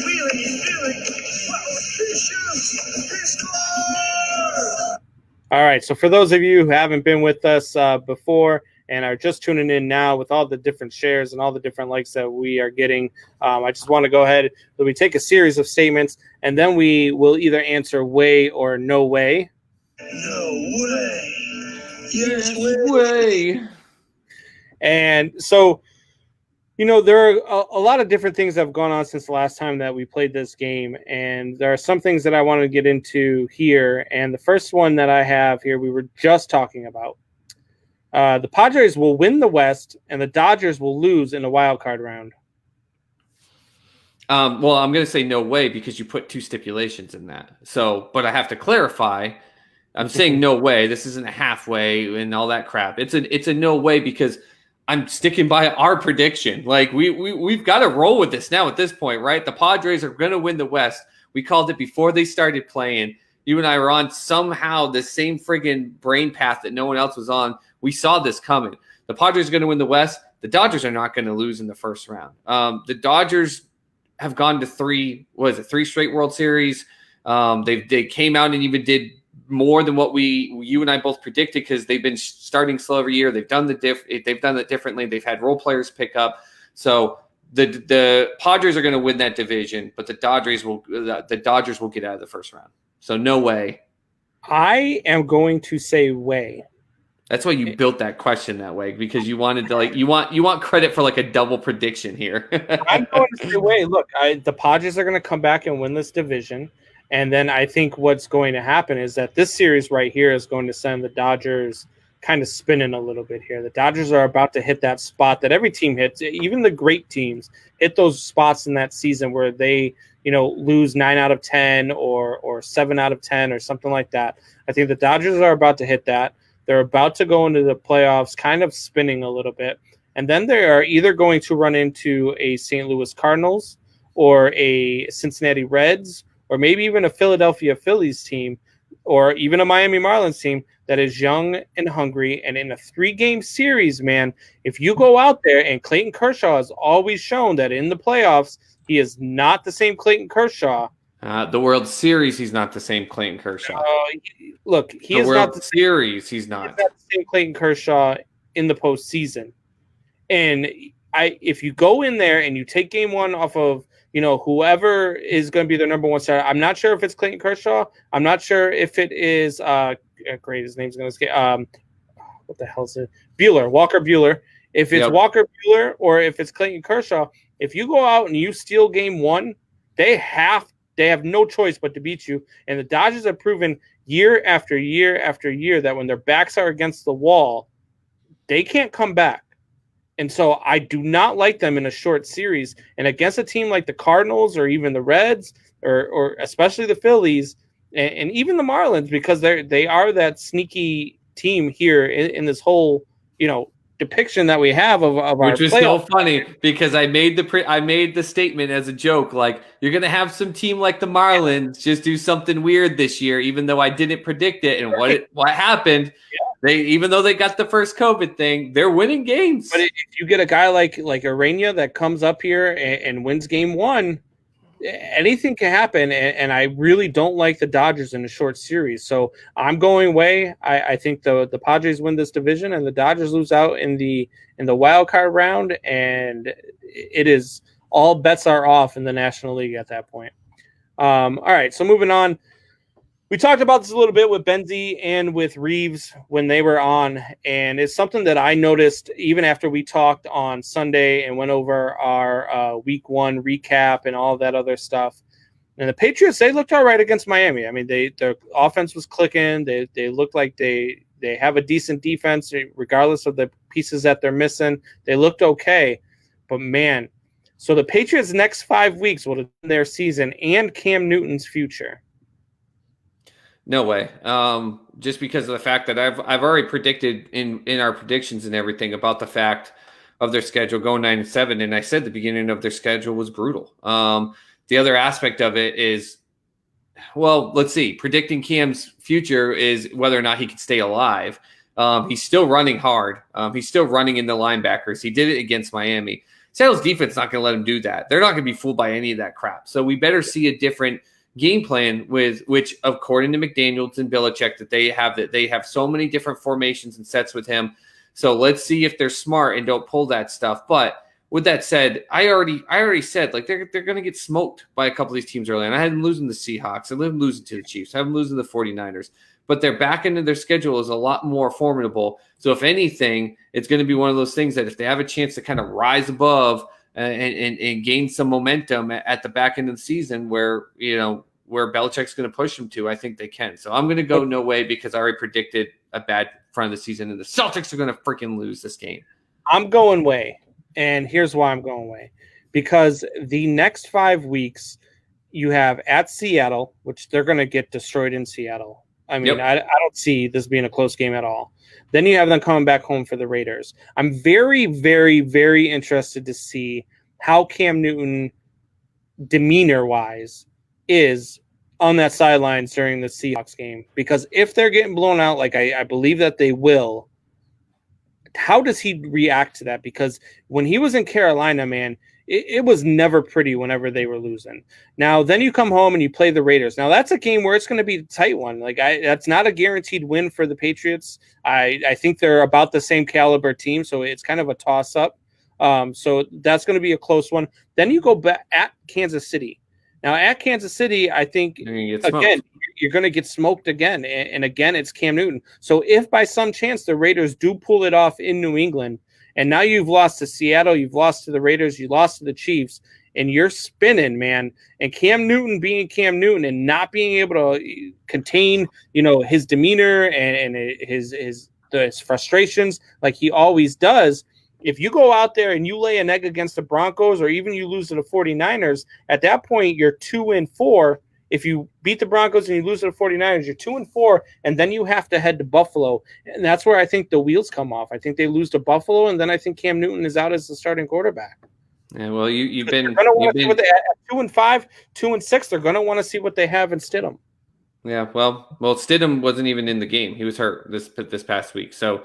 wheeling, he's feeling. He shoots, he scores! All right, so for those of you who haven't been with us before and are just tuning in now with all the different shares and all the different likes that we are getting, I just want to go ahead. We take a series of statements, and then we will either answer way or no way. No way! Yes way! And so, you know, there are a lot of different things that have gone on since the last time that we played this game. And there are some things that I want to get into here. And the first one that I have here, we were just talking about. The Padres will win the West, and the Dodgers will lose in the wild card round. Well, I'm going to say no way because you put 2 stipulations in that. So, but I have to clarify. I'm saying no way. This isn't a halfway and all that crap. It's a no way because I'm sticking by our prediction. Like we've got to roll with this now at this point, right? The Padres are going to win the West. We called it before they started playing. You and I were on somehow the same friggin' brain path that no one else was on. We saw this coming. The Padres are going to win the West. The Dodgers are not going to lose in the first round. The Dodgers have gone to 3 straight World Series. They came out and even did more than what you and I both predicted because they've been starting slow every year. They've done it differently. They've had role players pick up. So the Padres are going to win that division, but the Dodgers will get out of the first round. So no way. I am going to say way. That's why you built that question that way because you wanted to you want credit for like a double prediction here. I'm going to say way. Look, the Padres are going to come back and win this division. And then I think what's going to happen is that this series right here is going to send the Dodgers kind of spinning a little bit here. The Dodgers are about to hit that spot that every team hits, even the great teams hit those spots in that season where they, lose 9 out of 10 or 7 out of 10 or something like that. I think the Dodgers are about to hit that. They're about to go into the playoffs kind of spinning a little bit. And then they are either going to run into a St. Louis Cardinals or a Cincinnati Reds or maybe even a Philadelphia Phillies team, or even a Miami Marlins team that is young and hungry. And in a 3-game series, man, if you go out there, and Clayton Kershaw has always shown that in the playoffs, he is not the same Clayton Kershaw. The World Series, he's not the same Clayton Kershaw. Look, he is not the Series. He's not the same Clayton Kershaw in the postseason. And if you go in there and you take game 1 off of whoever is going to be their number 1 starter. I'm not sure if it's Clayton Kershaw. I'm not sure if it is great. His name's going to escape. What the hell is it? Walker Buehler. If it's Walker Buehler or if it's Clayton Kershaw, if you go out and you steal game 1, they have no choice but to beat you. And the Dodgers have proven year after year after year that when their backs are against the wall, they can't come back. And so I do not like them in a short series. And against a team like the Cardinals or even the Reds or especially the Phillies and even the Marlins, because they are that sneaky team here in this whole, depiction that we have of our which was playoff. so funny because I made the statement as a joke, like you're going to have some team like the Marlins just do something weird this year, even though I didn't predict it. And what happened? Even though they got the first COVID thing, they're winning games. But if you get a guy like Arena that comes up here and wins game one, anything can happen. And I really don't like the Dodgers in a short series. So I'm going away. I think the Padres win this division and the Dodgers lose out in the wild card round. And it is all bets are off in the National League at that point. All right. So moving on. We talked about this a little bit with Benz and with Reeves when they were on, and it's something that I noticed even after we talked on Sunday and went over our week one recap and all that other stuff. And the Patriots, they looked all right against Miami. I mean, their offense was clicking. They looked like they have a decent defense regardless of the pieces that they're missing. They looked okay, but man, so the Patriots' next 5 weeks will determine their season and Cam Newton's future. No way. Just because of the fact that I've already predicted in our predictions and everything about the fact of their schedule going 9-7, and I said the beginning of their schedule was brutal. The other aspect of it is, well, let's see. Predicting Cam's future is whether or not he can stay alive. He's still running hard. He's still running into linebackers. He did it against Miami. Seattle's defense is not going to let him do that. They're not going to be fooled by any of that crap. So we better see a different game plan with which, according to McDaniels and Belichick, that they have so many different formations and sets with him. So let's see if they're smart and don't pull that stuff. But with that said, I already said like they're going to get smoked by a couple of these teams early. And I had them losing the Seahawks. I had them losing to the Chiefs. I have them losing the 49ers. But their back end of their schedule is a lot more formidable. So if anything, it's going to be one of those things that if they have a chance to kind of rise above and gain some momentum at the back end of the season where Belichick's going to push them to, I think they can. So I'm going to go no way because I already predicted a bad front of the season and the Celtics are going to freaking lose this game. I'm going way. And here's why I'm going way. Because the next 5 weeks you have at Seattle, which they're going to get destroyed in Seattle. I mean, I don't see this being a close game at all. Then you have them coming back home for the Raiders. I'm very, very, very interested to see how Cam Newton, demeanor-wise, is on that sidelines during the Seahawks game. Because if they're getting blown out, like I believe that they will, how does he react to that? Because when he was in Carolina, man, it was never pretty whenever they were losing. Now, then you come home and you play the Raiders. Now, that's a game where it's going to be a tight one. That's not a guaranteed win for the Patriots. I think they're about the same caliber team, so it's kind of a toss-up. So that's going to be a close one. Then you go back at Kansas City. Now, at Kansas City, I think, again, you're going to get smoked again. And again, it's Cam Newton. So if by some chance the Raiders do pull it off in New England, and now you've lost to Seattle, you've lost to the Raiders, you lost to the Chiefs, and you're spinning, man. And Cam Newton being Cam Newton and not being able to contain, his demeanor and his frustrations like he always does. If you go out there and you lay an egg against the Broncos or even you lose to the 49ers, at that point you're 2-4. If you beat the Broncos and you lose to the 49ers, you're 2-4, and then you have to head to Buffalo. And that's where I think the wheels come off. I think they lose to Buffalo, and then I think Cam Newton is out as the starting quarterback. Yeah, well, you've been at 2-5, 2-6. They're going to want to see what they have in Stidham. Yeah, well, Stidham wasn't even in the game. He was hurt this past week. So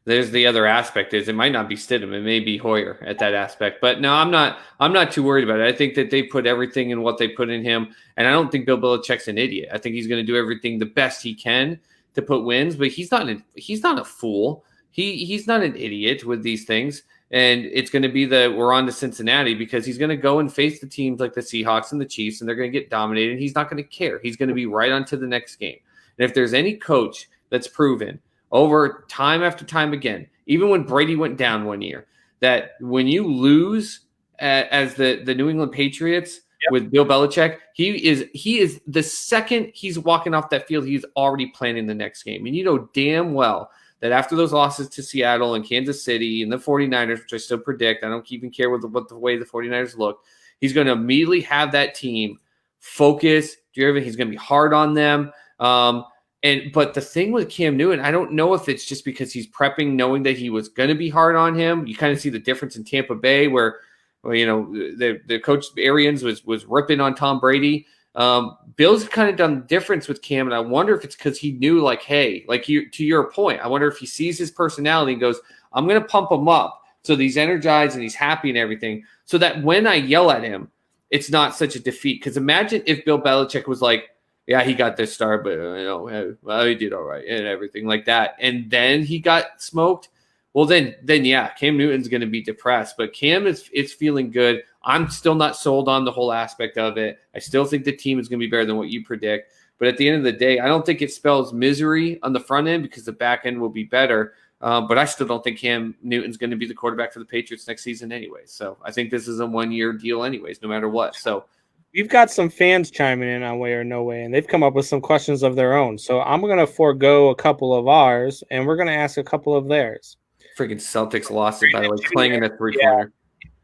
there's the other aspect is it might not be Stidham. It may be Hoyer at that aspect. But no, I'm not too worried about it. I think that they put everything in what they put in him. And I don't think Bill Belichick's an idiot. I think he's going to do everything the best he can to put wins, but he's not a fool. He's not an idiot with these things. And it's going to be we're on to Cincinnati because he's going to go and face the teams like the Seahawks and the Chiefs, and they're going to get dominated. He's not going to care. He's going to be right on to the next game. And if there's any coach that's proven over time after time again, even when Brady went down one year, that when you lose as the New England Patriots with Bill Belichick, he is the second he's walking off that field, he's already planning the next game. And you know damn well that after those losses to Seattle and Kansas City and the 49ers, which I still predict, I don't even care what the way the 49ers look, he's going to immediately have that team focus driven. He's going to be hard on them. But the thing with Cam Newton, I don't know if it's just because he's prepping knowing that he was going to be hard on him. You kind of see the difference in Tampa Bay where the coach Arians was ripping on Tom Brady. Bill's kind of done the difference with Cam, and I wonder if it's because he knew, like, hey, like to your point, I wonder if he sees his personality and goes, I'm going to pump him up so that he's energized and he's happy and everything, so that when I yell at him, it's not such a defeat. Because imagine if Bill Belichick was like, yeah, he got this star, but well, he did all right and everything like that, and then he got smoked. Well, then yeah, Cam Newton's going to be depressed, but Cam is feeling good. I'm still not sold on the whole aspect of it. I still think the team is going to be better than what you predict. But at the end of the day, I don't think it spells misery on the front end because the back end will be better. But I still don't think Cam Newton's going to be the quarterback for the Patriots next season anyway. So I think this is a one-year deal anyways, no matter what. So we've got some fans chiming in on Way or No Way, and they've come up with some questions of their own. So I'm going to forego a couple of ours, and we're going to ask a couple of theirs. Freaking Celtics lost it, by the way, playing in a three-pointer. Yeah.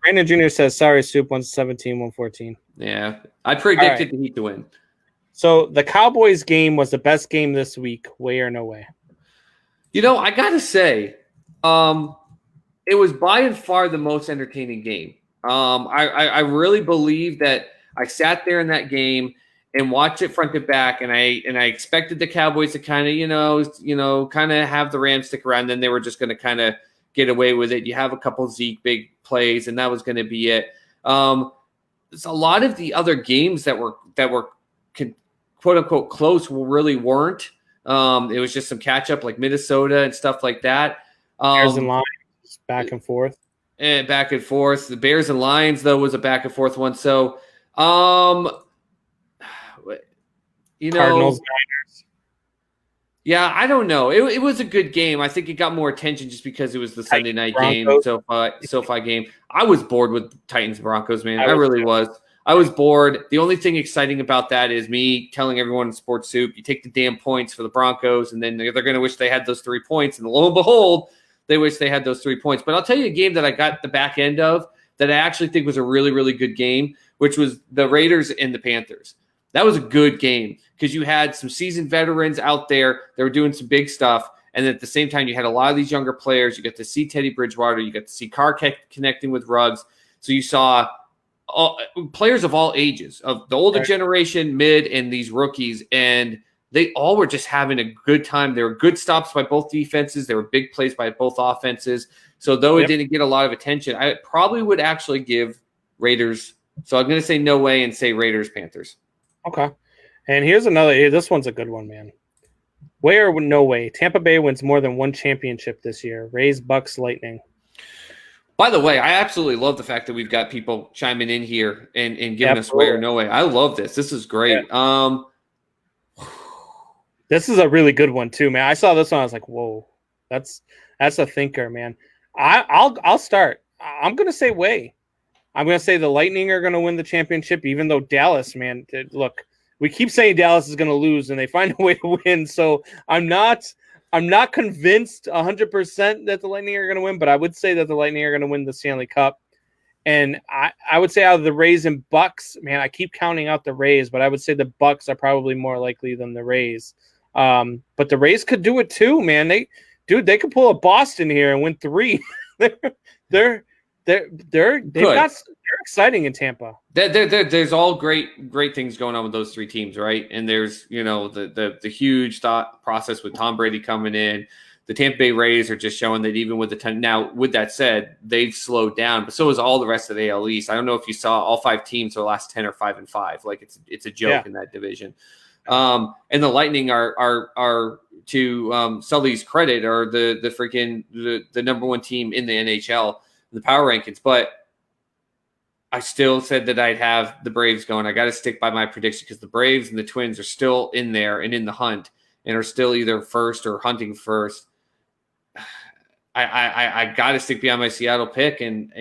Brandon Jr. says, sorry, Soup, 117, 114. Yeah, I predicted the Heat to win. So the Cowboys game was the best game this week, Way or No Way? You know, I got to say, it was by and far the most entertaining game. I really believe that I sat there in that game and watched it front to back, and I expected the Cowboys to kind of kind of have the Rams stick around. Then they were just going to kind of get away with it. You have a couple Zeke big plays, and that was going to be it. There's a lot of the other games that were quote unquote close really weren't. It was just some catch up like Minnesota and stuff like that. Bears and Lions back and forth. And back and forth. The Bears and Lions though was a back and forth one. So Cardinals, Niners. Yeah, I don't know. It was a good game. I think it got more attention just because it was the Sunday night game, SoFi game. I was bored with Titans Broncos, man. I really was. I was bored. The only thing exciting about that is me telling everyone in Sports Soup, you take the damn points for the Broncos, and then they're going to wish they had those 3 points. And lo and behold, they wish they had those 3 points. But I'll tell you a game that I got the back end of that I actually think was a really, really good game, which was the Raiders and the Panthers. That was a good game because you had some seasoned veterans out there that were doing some big stuff. And at the same time, you had a lot of these younger players. You got to see Teddy Bridgewater. You got to see Carr connecting with Ruggs. So you saw players of all ages, of the older generation, mid, and these rookies. And they all were just having a good time. There were good stops by both defenses. There were big plays by both offenses. So though it didn't get a lot of attention, I probably would actually give Raiders. So I'm going to say no way and say Raiders, Panthers. Okay. And here's another. This one's a good one, man. Way or no way? Tampa Bay wins more than one championship this year. Rays, Bucks, Lightning. By the way, I absolutely love the fact that we've got people chiming in here and giving us way or no way. I love this. This is great. Yeah. This is a really good one too, man. I saw this one. I was like, whoa, that's a thinker, man. I'll start. I'm gonna say way. I'm going to say the Lightning are going to win the championship, even though Dallas, man, look, we keep saying Dallas is going to lose, and they find a way to win. So I'm not convinced 100% that the Lightning are going to win, but I would say that the Lightning are going to win the Stanley Cup. And I would say out of the Rays and Bucks, man, I keep counting out the Rays, but I would say the Bucks are probably more likely than the Rays. But the Rays could do it too, man. They could pull a Boston here and win 3. They're exciting in Tampa. There's all great things going on with those 3 teams, right? And there's the huge thought process with Tom Brady coming in. The Tampa Bay Rays are just showing that even with the 10 now. With that said, they've slowed down, but so is all the rest of the AL East. I don't know if you saw all 5 teams for the last 10 are 5-5. Like it's a joke in that division. And the Lightning are to Sully's credit are the freaking the number 1 team in the NHL. The power rankings, but I still said that I'd have the Braves going. I got to stick by my prediction because the Braves and the Twins are still in there and in the hunt and are still either first or hunting first. I got to stick behind my Seattle pick. And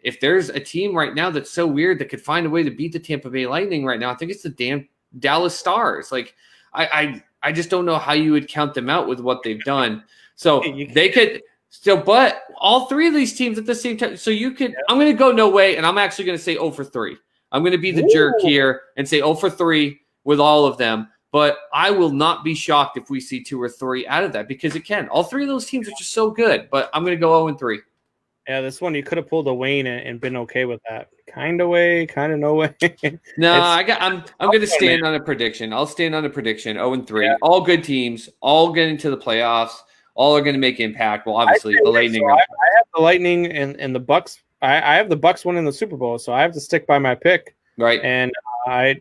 if there's a team right now that's so weird that could find a way to beat the Tampa Bay Lightning right now, I think it's the damn Dallas Stars. Like I just don't know how you would count them out with what they've done. So they could. So, but all 3 of these teams at the same time. So you could. I'm going to go no way, and I'm actually going to say 0 for 3. I'm going to be the jerk here and say 0 for 3 with all of them. But I will not be shocked if we see 2 or 3 out of that because it can. All 3 of those teams are just so good. But I'm going to go 0 and 3. Yeah, this one you could have pulled a Wayne and been okay with that kind of way, kind of no way. No, It's- I'm going to stand on a prediction. I'll stand on a prediction. 0-3. Yeah. All good teams. All getting to the playoffs. All are going to make impact. Well, obviously, the Lightning. I have the Lightning and the Bucks. I have the Bucks winning the Super Bowl, so I have to stick by my pick. Right. And I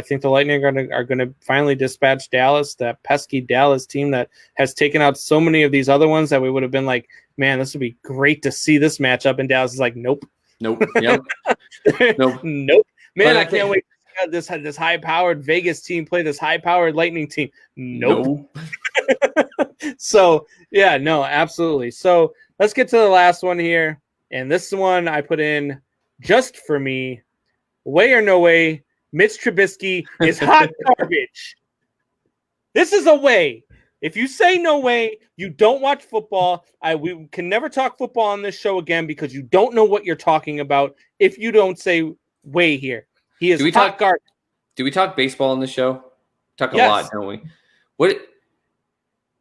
think the Lightning are going to finally dispatch Dallas, that pesky Dallas team that has taken out so many of these other ones that we would have been like, man, this would be great to see this matchup. And Dallas is like, nope. Yep. Nope. Nope. Man, But I can't wait to see this high-powered Vegas team play this high-powered Lightning team. Nope. So, yeah, no, absolutely. So let's get to the last one here. And this one I put in just for me. Way or no way, Mitch Trubisky is hot garbage. This is a way. If you say no way, you don't watch football. We can never talk football on this show again because you don't know what you're talking about if you don't say way here. He is hot garbage. Do we talk baseball on the show? Talk a Yes. lot, don't we? What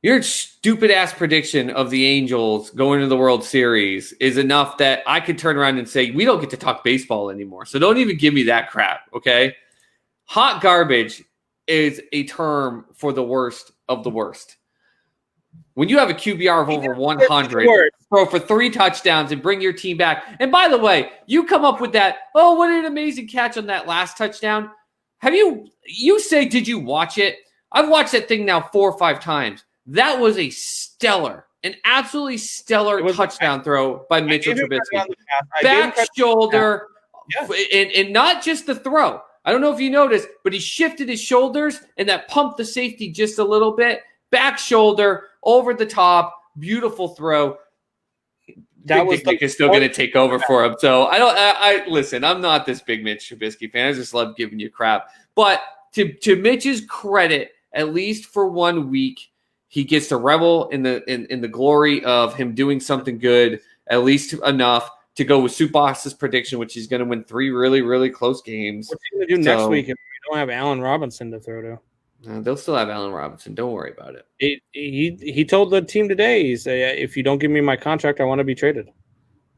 your stupid ass prediction of the Angels going to the World Series is enough that I could turn around and say we don't get to talk baseball anymore. So don't even give me that crap, okay? Hot garbage is a term for the worst of the worst. When you have a QBR of over 100, throw for 3 touchdowns and bring your team back. And by the way, you come up with that, oh, what an amazing catch on that last touchdown. You say, did you watch it? I've watched that thing now 4 or 5 times. That was an absolutely stellar touchdown throw by Mitchell Trubisky. Back shoulder, and not just the throw. I don't know if you noticed, but he shifted his shoulders, and that pumped the safety just a little bit. Back shoulder, over the top, beautiful throw. That was Nick is still going to take over for him. So I listen. I'm not this big Mitch Trubisky fan. I just love giving you crap. But to Mitch's credit, at least for 1 week, he gets to revel in the glory of him doing something good, at least enough to go with Supas's prediction, which he's going to win 3 really, really close games. What's he going to do next week if we don't have Allen Robinson to throw to? They'll still have Allen Robinson. Don't worry about it. He told the team today, he said, if you don't give me my contract, I want to be traded.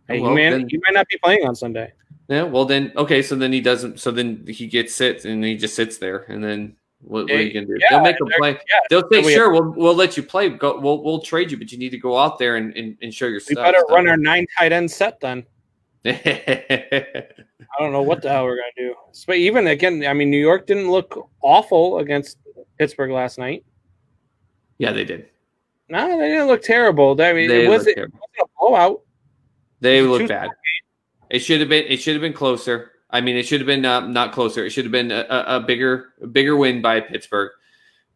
Hey, he might not be playing on Sunday. Yeah, well then, okay, so then he doesn't. So then he sits and he just sits there, and then what are you gonna do? They'll make him play. Yeah, they'll say, sure, we'll let you play. Go, we'll trade you, but you need to go out there and show your stuff. We better run our 9 tight end set then. I don't know what the hell we're gonna do. But even again, I mean, New York didn't look awful against Pittsburgh last night. Yeah, they did. No, they didn't look terrible. I mean, it wasn't a blowout. They look bad. It should have been closer. I mean, it should have been not closer. It should have been a bigger win by Pittsburgh.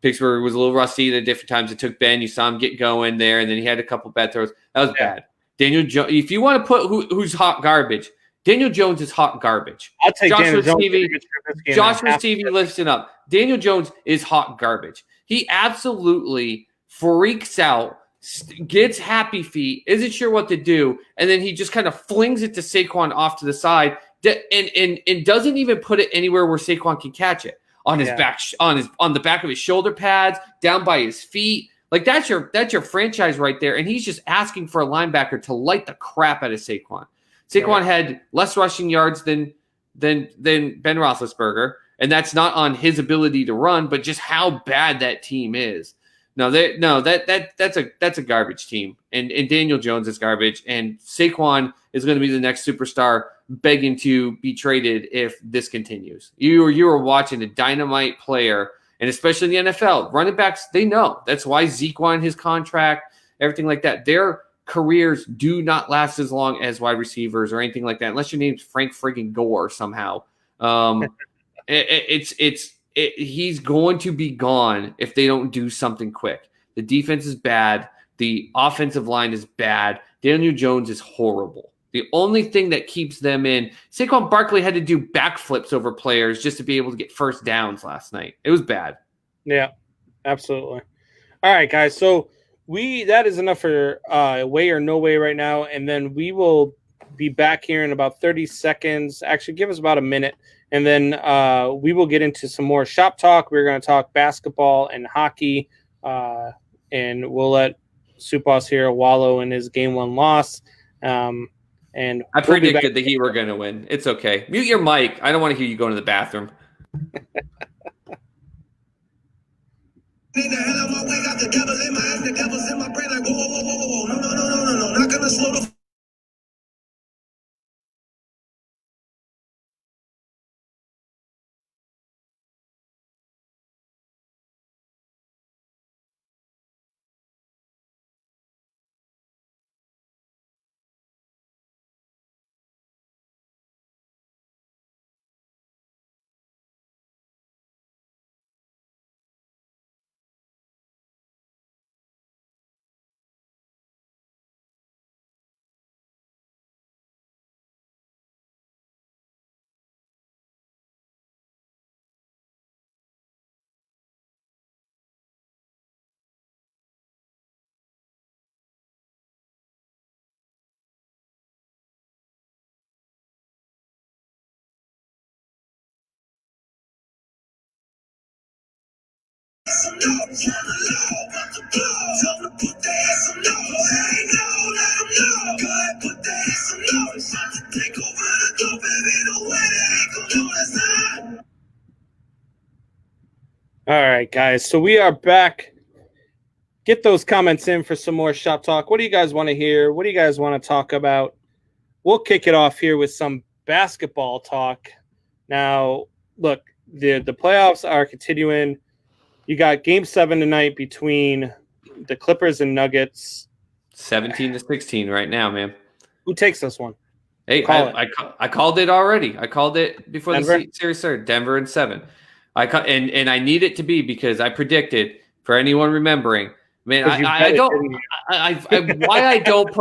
Pittsburgh was a little rusty at different times. It took Ben. You saw him get going there, and then he had a couple bad throws. That was bad. Daniel Jones. If you want to put who's hot garbage, Daniel Jones is hot garbage. I'll take Daniel Jones. Joshua Stevie lifts it up. Daniel Jones is hot garbage. He absolutely freaks out, gets happy feet, isn't sure what to do, and then he just kind of flings it to Saquon off to the side, and doesn't even put it anywhere where Saquon can catch it on his back, on the back of his shoulder pads, down by his feet. Like that's your franchise right there, and he's just asking for a linebacker to light the crap out of Saquon. Saquon had less rushing yards than Ben Roethlisberger, and that's not on his ability to run, but just how bad that team is. That's a garbage team, and Daniel Jones is garbage, and Saquon is going to be the next superstar begging to be traded if this continues. You are watching a dynamite player, and especially in the NFL, running backs, they know. That's why Zeke won his contract, everything like that. Their careers do not last as long as wide receivers or anything like that, unless your name's Frank friggin' Gore somehow. He's going to be gone if they don't do something quick. The defense is bad. The offensive line is bad. Daniel Jones is horrible. The only thing that keeps them in, Saquon Barkley had to do backflips over players just to be able to get first downs last night. It was bad. Yeah, absolutely. All right, guys. So that is enough for way or no way right now, and then we will be back here in about 30 seconds. Actually, give us about a minute, and then we will get into some more shop talk. We're going to talk basketball and hockey, and we'll let Supas here wallow in his game 1 loss. And I we'll be predicted back. the Heat were going to win. It's okay. Mute your mic. I don't want to hear you going to the bathroom. Need the hell out my way, got the devil in my ass, the devil's in my brain. Like, whoa, whoa, whoa, whoa, whoa, no, no, no, no, no, no, not gonna slow the. Some notes on the low, about to blow. Tell them to put their ass on notes. Hey, no, let them know. Go ahead, put their ass on notes. About to take over the dope, baby. No way they ain't gonna notice that. All right, guys. So we are back. Get those comments in for some more shop talk. What do you guys want to hear? What do you guys want to talk about? We'll kick it off here with some basketball talk. Now, look, the playoffs are continuing. You got Game 7 tonight between the Clippers and Nuggets. 17-16 right now, man. Who takes this one? Hey, I called it already. I called it before Denver? the series started. Denver in 7. And I need it to be because I predicted, for anyone remembering, man, why I don't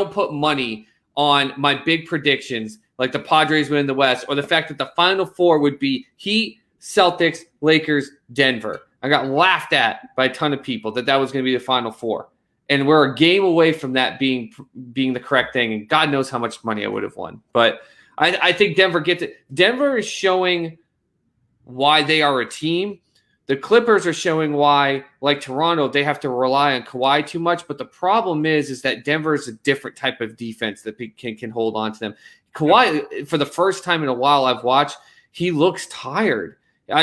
put money on my big predictions like the Padres win in the West, or the fact that the Final Four would be Heat, Celtics, Lakers, Denver. I got laughed at by a ton of people that was going to be the Final Four. And we're a game away from that being the correct thing. And God knows how much money I would have won. But I think Denver gets it. Denver is showing why they are a team. The Clippers are showing why, like Toronto, they have to rely on Kawhi too much. But the problem is that Denver is a different type of defense that can hold on to them. Kawhi, for the first time in a while I've watched, he looks tired.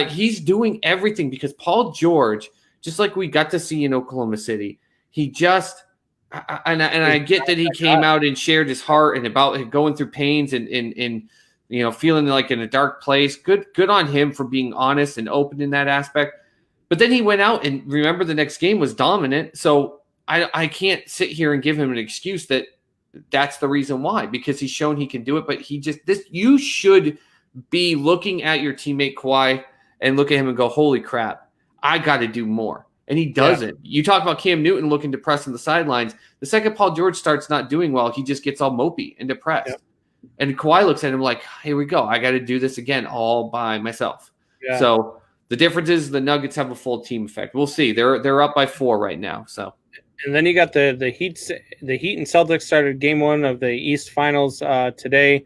He's doing everything because Paul George, just like we got to see in Oklahoma City, he just and I get that he came out and shared his heart and about going through pains and feeling like in a dark place. Good on him for being honest and open in that aspect. But then he went out and remember the next game was dominant. So I can't sit here and give him an excuse that that's the reason why, because he's shown he can do it. But you should be looking at your teammate Kawhi and look at him and go, holy crap, I got to do more. And he doesn't. Yeah. You talk about Cam Newton looking depressed on the sidelines. The second Paul George starts not doing well, he just gets all mopey and depressed. Yeah. And Kawhi looks at him like, here we go. I got to do this again all by myself. Yeah. So the difference is the Nuggets have a full team effect. We'll see. They're up by 4 right now. So. And then you got the Heat. The Heat and Celtics started Game 1 of the East Finals today.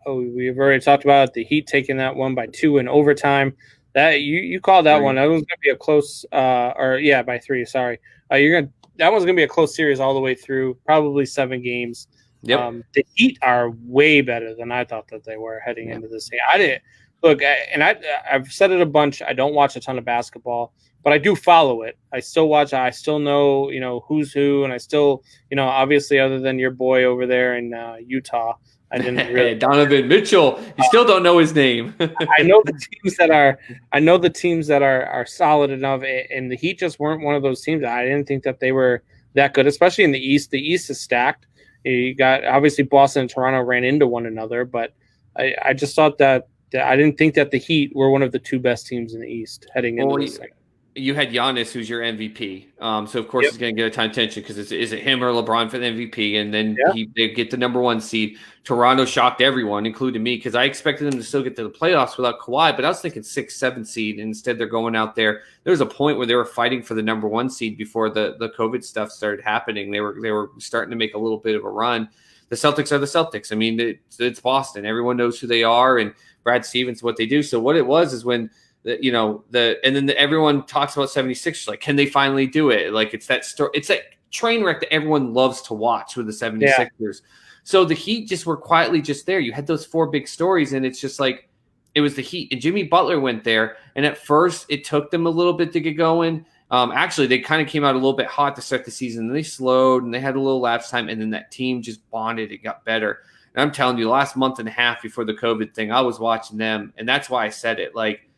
We've already talked about it. The Heat taking that one by 2 in overtime. That you called that 3. One. That was going to be a close, by 3. Sorry, that one's going to be a close series all the way through, probably 7 games. Yep. The Heat are way better than I thought that they were heading into this game. I didn't look, and I've said it a bunch. I don't watch a ton of basketball, but I do follow it. I still watch. I still know, who's who, and I still, obviously, other than your boy over there in Utah. I didn't really Donovan Mitchell. You still don't know his name. I know the teams that are solid enough, and the Heat just weren't one of those teams. I didn't think that they were that good, especially in the East. The East is stacked. You got obviously Boston and Toronto ran into one another, but I just thought that I didn't think that the Heat were one of the 2 best teams in the East heading into this thing. You had Giannis, who's your MVP. So, of course, he's going to get a ton of attention because is it him or LeBron for the MVP? And then they get the number 1 seed. Toronto shocked everyone, including me, because I expected them to still get to the playoffs without Kawhi. But I was thinking 6, 7 seed. And instead, they're going out there. There was a point where they were fighting for the number 1 seed before the COVID stuff started happening. They were starting to make a little bit of a run. The Celtics are the Celtics. I mean, it's Boston. Everyone knows who they are. And Brad Stevens, what they do. So what it was is when – everyone talks about 76ers, like, can they finally do it? Like, it's that story, it's that train wreck that everyone loves to watch with the 76ers. So the Heat just were quietly just there. You had those 4 big stories, and it's just like it was the Heat. And Jimmy Butler went there, and at first it took them a little bit to get going. Actually, they kind of came out a little bit hot to start the season, and they slowed, and they had a little lapse time, and then that team just bonded and got better. And I'm telling you, the last month and a half before the COVID thing, I was watching them, and that's why I said it. Like,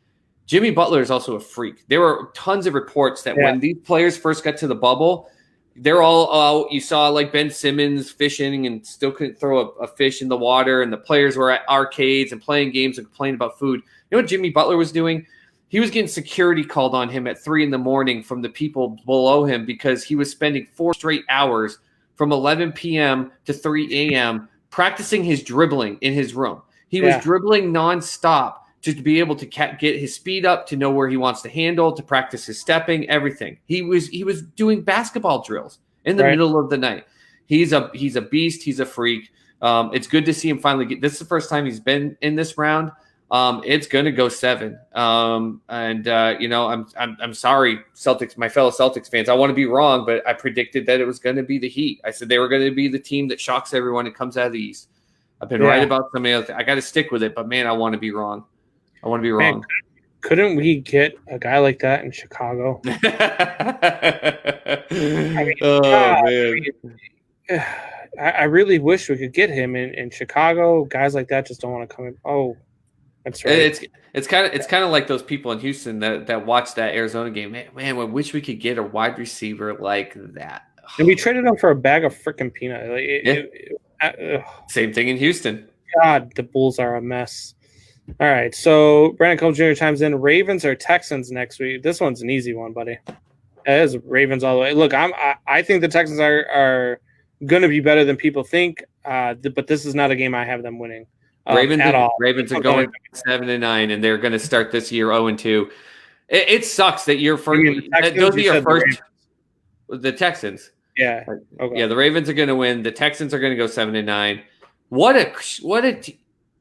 Jimmy Butler is also a freak. There were tons of reports that when these players first got to the bubble, they're all out. You saw like Ben Simmons fishing and still couldn't throw a fish in the water, and the players were at arcades and playing games and complaining about food. You know what Jimmy Butler was doing? He was getting security called on him at 3 a.m. from the people below him because he was spending 4 straight hours from 11 p.m. to 3 a.m. practicing his dribbling in his room. He was dribbling nonstop to be able to get his speed up, to know where he wants to handle, to practice his stepping, everything. He was doing basketball drills in the middle of the night. He's a beast. He's a freak. It's good to see him finally get. This is the first time he's been in this round. It's going to go 7. I'm sorry, Celtics, my fellow Celtics fans. I want to be wrong, but I predicted that it was going to be the Heat. I said they were going to be the team that shocks everyone and comes out of the East. I've been right about some of the. I got to stick with it, but man, I want to be wrong. I want to be wrong. Couldn't we get a guy like that in Chicago? I really wish we could get him in Chicago. Guys like that just don't want to come in. Oh, that's right. It's kind of like those people in Houston that watch that Arizona game. Man, I wish we could get a wide receiver like that. And we traded him for a bag of freaking peanut. Same thing in Houston. God, the Bulls are a mess. All right, so Brandon Combs Jr. chimes in. Ravens or Texans next week? This one's an easy one, buddy. It is Ravens all the way. Look, I think the Texans are going to be better than people think, but this is not a game I have them winning. Ravens at all. Ravens are going 7-9, and they're going to start this year 0-2. It sucks that you're first. Those are your first. The Texans. Yeah. Okay. Yeah, the Ravens are going to win. The Texans are going to go 7-9.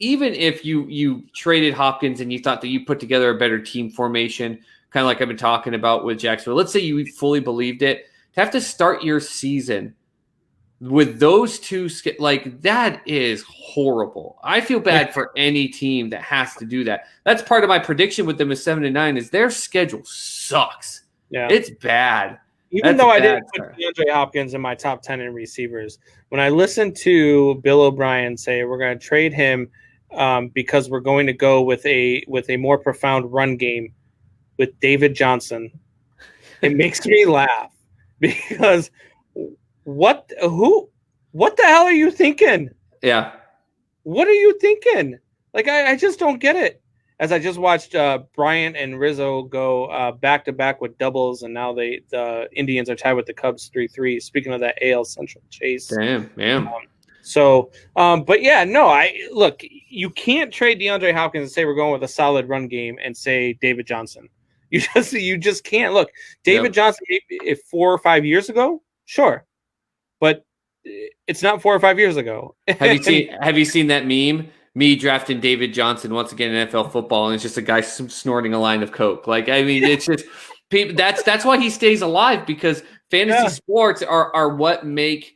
Even if you traded Hopkins and you thought that you put together a better team formation, kind of like I've been talking about with Jacksonville, let's say you fully believed it, to have to start your season with those two, like that is horrible. I feel bad for any team that has to do that. That's part of my prediction with them is 7-9 is their schedule sucks. Yeah, it's bad. Even though I didn't put DeAndre Hopkins in my top 10 in receivers, when I listened to Bill O'Brien say we're going to trade him because we're going to go with a more profound run game with David Johnson, it makes me laugh because what the hell are you thinking? Yeah. What are you thinking? Like, I just don't get it. As I just watched Bryant and Rizzo go back to back with doubles, and now the Indians are tied with the Cubs 3-3. Speaking of that AL Central chase, damn. But yeah, no, look. You can't trade DeAndre Hopkins and say we're going with a solid run game and say David Johnson. You just can't. Look, David Johnson, if 4 or 5 years ago, sure, but it's not 4 or 5 years ago. Have you seen that meme? Me drafting David Johnson once again in NFL football, and it's just a guy snorting a line of coke. Like, I mean, it's just people. That's why he stays alive, because fantasy sports are what make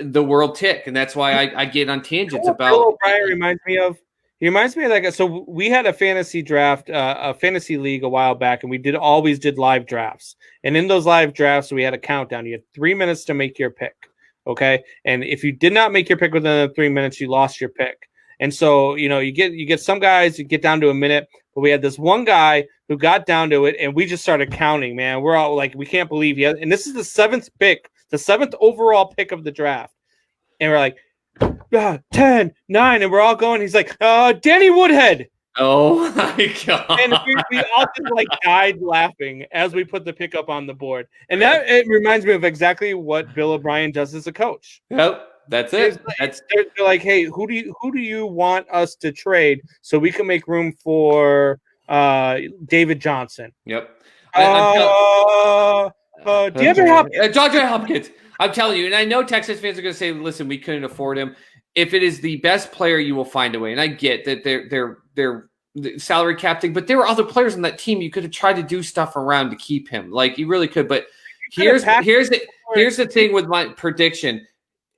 the world tick, and that's why I get on tangents about. Bill O'Brien reminds me of like so we had a fantasy draft, a fantasy league a while back, and we always did live drafts. And in those live drafts, we had a countdown. You had 3 minutes to make your pick. Okay, and if you did not make your pick within the 3 minutes, you lost your pick. And so, you get some guys, you get down to a minute, but we had this one guy who got down to it, and we just started counting, man. We're all like, we can't believe yet. And this is the 7th pick, the 7th overall pick of the draft. And we're like, 10, 9, and we're all going. He's like, Danny Woodhead. Oh my God. And we all just like died laughing as we put the pick up on the board. And it reminds me of exactly what Bill O'Brien does as a coach. Yep. That's it. They're like, hey, who do you want us to trade so we can make room for David Johnson? Yep. DeAndre Hopkins. I'm telling you, and I know Texas fans are going to say, "Listen, we couldn't afford him." If it is the best player, you will find a way. And I get that they're salary cap thing, but there were other players on that team you could have tried to do stuff around to keep him. Like, you really could. But here's the thing with my prediction.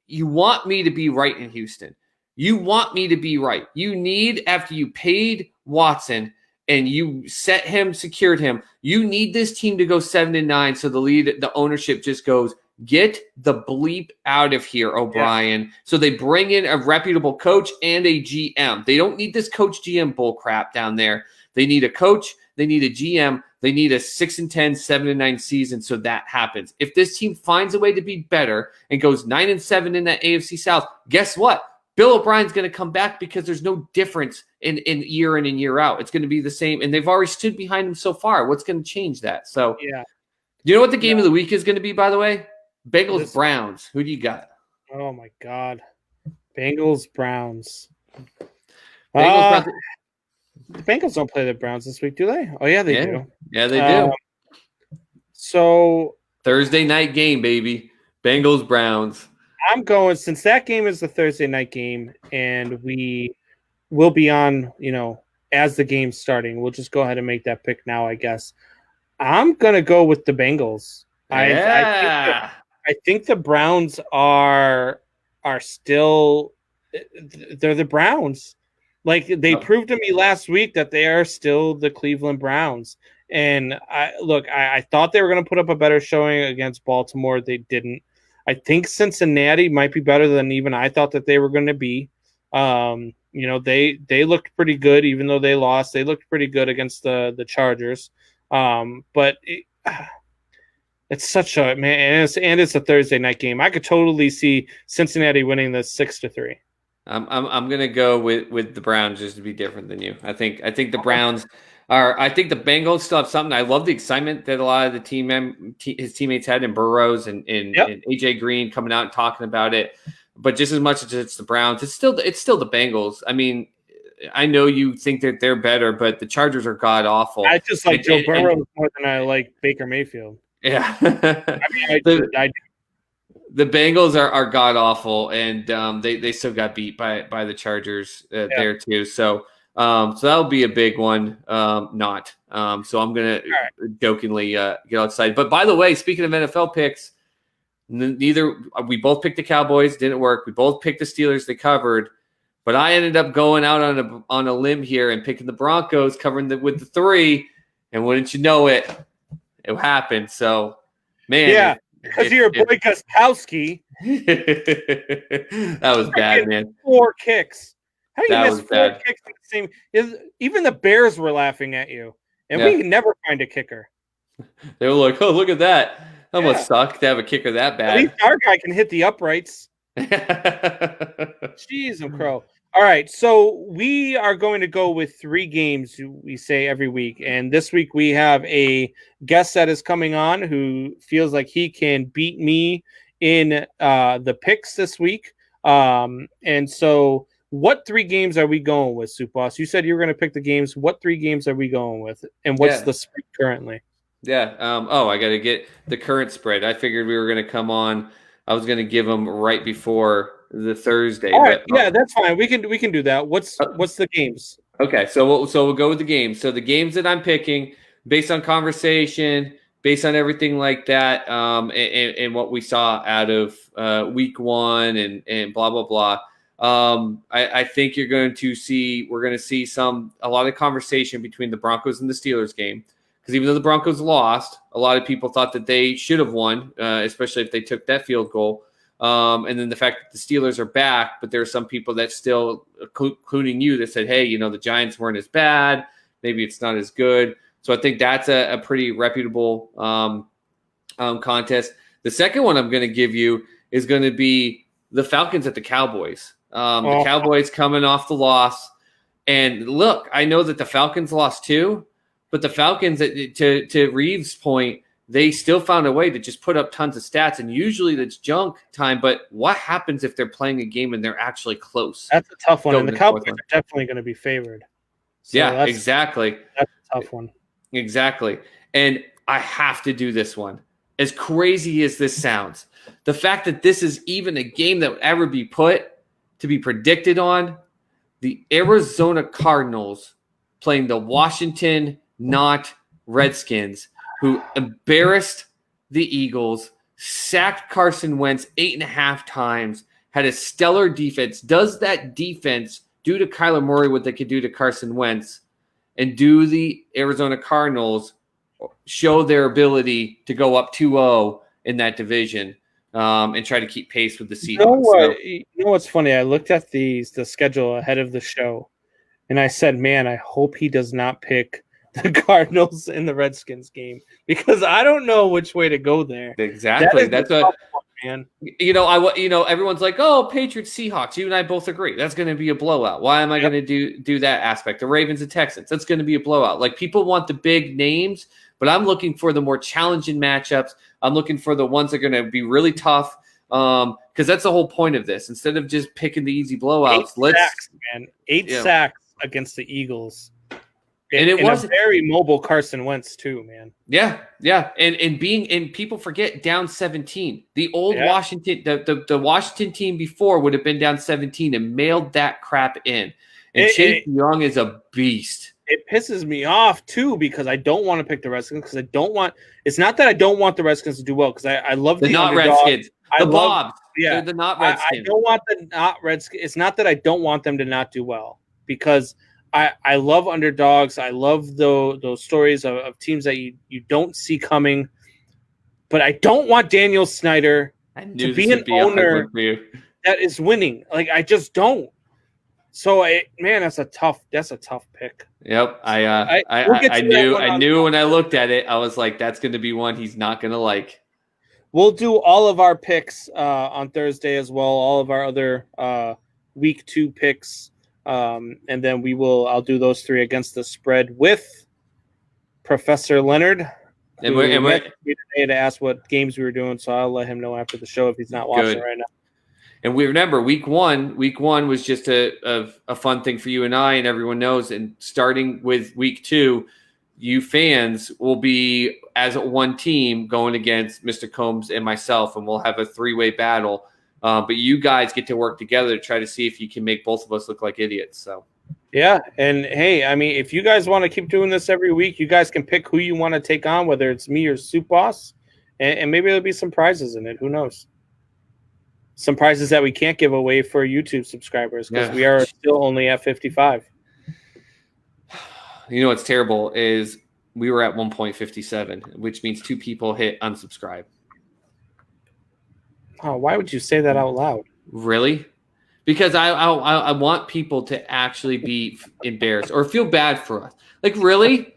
you want me to be right in Houston. You want me to be right. You need, after you paid Watson and you secured him, you need this team to go 7-9. So the ownership just goes, get the bleep out of here, O'Brien. Yeah. So they bring in a reputable coach and a GM. They don't need this coach GM bull crap down there. They need a coach. They need a GM. They need a 6-10, 7-9 season. So that happens. If this team finds a way to be better and goes 9-7 in that AFC South, guess what? Bill O'Brien's going to come back because there's no difference in year in and year out. It's going to be the same. And they've already stood behind him so far. What's going to change that? So, yeah. You know what the game of the week is going to be, by the way? Bengals Browns. Who do you got? Oh my God. Bengals Browns. Browns. The Bengals don't play the Browns this week, do they? Oh yeah, they do. Yeah, they do. So Thursday night game, baby. Bengals Browns. I'm going, since that game is the Thursday night game and we will be on, as the game's starting, we'll just go ahead and make that pick now, I guess. I'm going to go with the Bengals. Yeah. I think the Browns are still, they're the Browns. Like, they proved to me last week that they are still the Cleveland Browns. And I thought they were going to put up a better showing against Baltimore. They didn't. I think Cincinnati might be better than even I thought that they were going to be. They looked pretty good, even though they lost. They looked pretty good against the Chargers. But it's such a man, and it's a Thursday night game. I could totally see Cincinnati winning this 6-3. I'm gonna go with the Browns just to be different than you. I think the Browns are. I think the Bengals still have something. I love the excitement that a lot of the his teammates had in Burrows and AJ Green coming out and talking about it. But just as much as it's the Browns, it's still the Bengals. I mean, I know you think that they're better, but the Chargers are god awful. I just like Joe Burrow more than I like Baker Mayfield. Yeah, I do. The Bengals are god awful, and they still got beat by the Chargers there too. So that'll be a big one. So I'm gonna jokingly get outside. But by the way, speaking of NFL picks, we both picked the Cowboys, didn't work. We both picked the Steelers, they covered. But I ended up going out on a limb here and picking the Broncos, covering with the 3, and wouldn't you know it happened. So, man, yeah. Because you're a boy Gostkowski. That was bad, man. 4 kicks. How do you That miss was 4 bad. kicks at the same? Even the Bears were laughing at you, and we can never find a kicker. They were like, "Oh, look at that! That must suck to have a kicker that bad." At least our guy can hit the uprights. Jeez, and crow. All right, so we are going to go with 3 games we say every week. And this week we have a guest that is coming on who feels like he can beat me in the picks this week. And so what 3 games are we going with, Soup Boss? You said you were going to pick the games. What 3 games are we going with? And what's the spread currently? Yeah. I got to get the current spread. I figured we were going to come on. I was going to give them right before the Thursday. All right, that's fine. We can do that. What's the games? Okay, so we'll go with the games. So the games that I'm picking, based on conversation, based on everything like that, and what we saw out of week 1 and blah blah blah. I think we're going to see a lot of conversation between the Broncos and the Steelers game. Because even though the Broncos lost, a lot of people thought that they should have won, especially if they took that field goal. And then the fact that the Steelers are back, but there are some people that still, including you, that said, hey, the Giants weren't as bad. Maybe it's not as good. So I think that's a pretty reputable contest. The second one I'm going to give you is going to be the Falcons at the Cowboys. The Cowboys coming off the loss. And look, I know that the Falcons lost too, but the Falcons, to Reeves' point, they still found a way to just put up tons of stats, and usually that's junk time. But what happens if they're playing a game and they're actually close? That's a tough one, and the Cowboys are definitely going to be favored. So yeah, exactly. That's a tough one. Exactly. And I have to do this one. As crazy as this sounds, the fact that this is even a game that would ever be put to be predicted on, the Arizona Cardinals playing the Washington Redskins, who embarrassed the Eagles, sacked Carson Wentz 8.5 times, had a stellar defense. Does that defense do to Kyler Murray what they could do to Carson Wentz? And do the Arizona Cardinals show their ability to go up 2-0 in that division and try to keep pace with the Seahawks? You know what's funny? I looked at the schedule ahead of the show, and I said, man, I hope he does not pick the Cardinals in the Redskins game because I don't know which way to go there. Exactly. That's what, man. Everyone's like, oh, Patriots, Seahawks. You and I both agree. That's going to be a blowout. Why am I going to do that aspect? The Ravens and Texans. That's going to be a blowout. Like, people want the big names, but I'm looking for the more challenging matchups. I'm looking for the ones that are going to be really tough because that's the whole point of this. Instead of just picking the easy blowouts, Eight sacks against the Eagles. And it was a very mobile Carson Wentz too, man. Yeah. And people forget down 17. The old Washington, the Washington team before would have been down 17 and mailed that crap in. And Chase Young is a beast. It pisses me off too because I don't want to pick the Redskins because I don't want. It's not that I don't want the Redskins to do well because I love the not underdog. Redskins. Bobs. Yeah, they're the not Redskins. I don't want the not Redskins. It's not that I don't want them to not do well because I love underdogs. I love those stories of teams that you don't see coming. But I don't want Daniel Snyder to be an owner that is winning. Like, I just don't. So, that's a tough pick. Yep, I knew when I looked at it, I was like, that's going to be one he's not going to like. We'll do all of our picks on Thursday as well. All of our other week 2 picks. And then I'll do those 3 against the spread with Professor Leonard. And we're today to ask what games we were doing, so I'll let him know after the show if he's not watching right now. And we remember week one was just a fun thing for you and I, and everyone knows. And starting with week 2, you fans will be as one team going against Mr. Combs and myself, and we'll have a 3-way battle. But you guys get to work together to try to see if you can make both of us look like idiots. So, yeah. And hey, I mean, if you guys want to keep doing this every week, you guys can pick who you want to take on, whether it's me or Soup Boss, and maybe there'll be some prizes in it. Who knows? Some prizes that we can't give away for YouTube subscribers because we are still only at 55. You know what's terrible is we were at 1.57, which means 2 people hit unsubscribe. Oh, why would you say that out loud? Really? Because I want people to actually be embarrassed or feel bad for us. Like, really?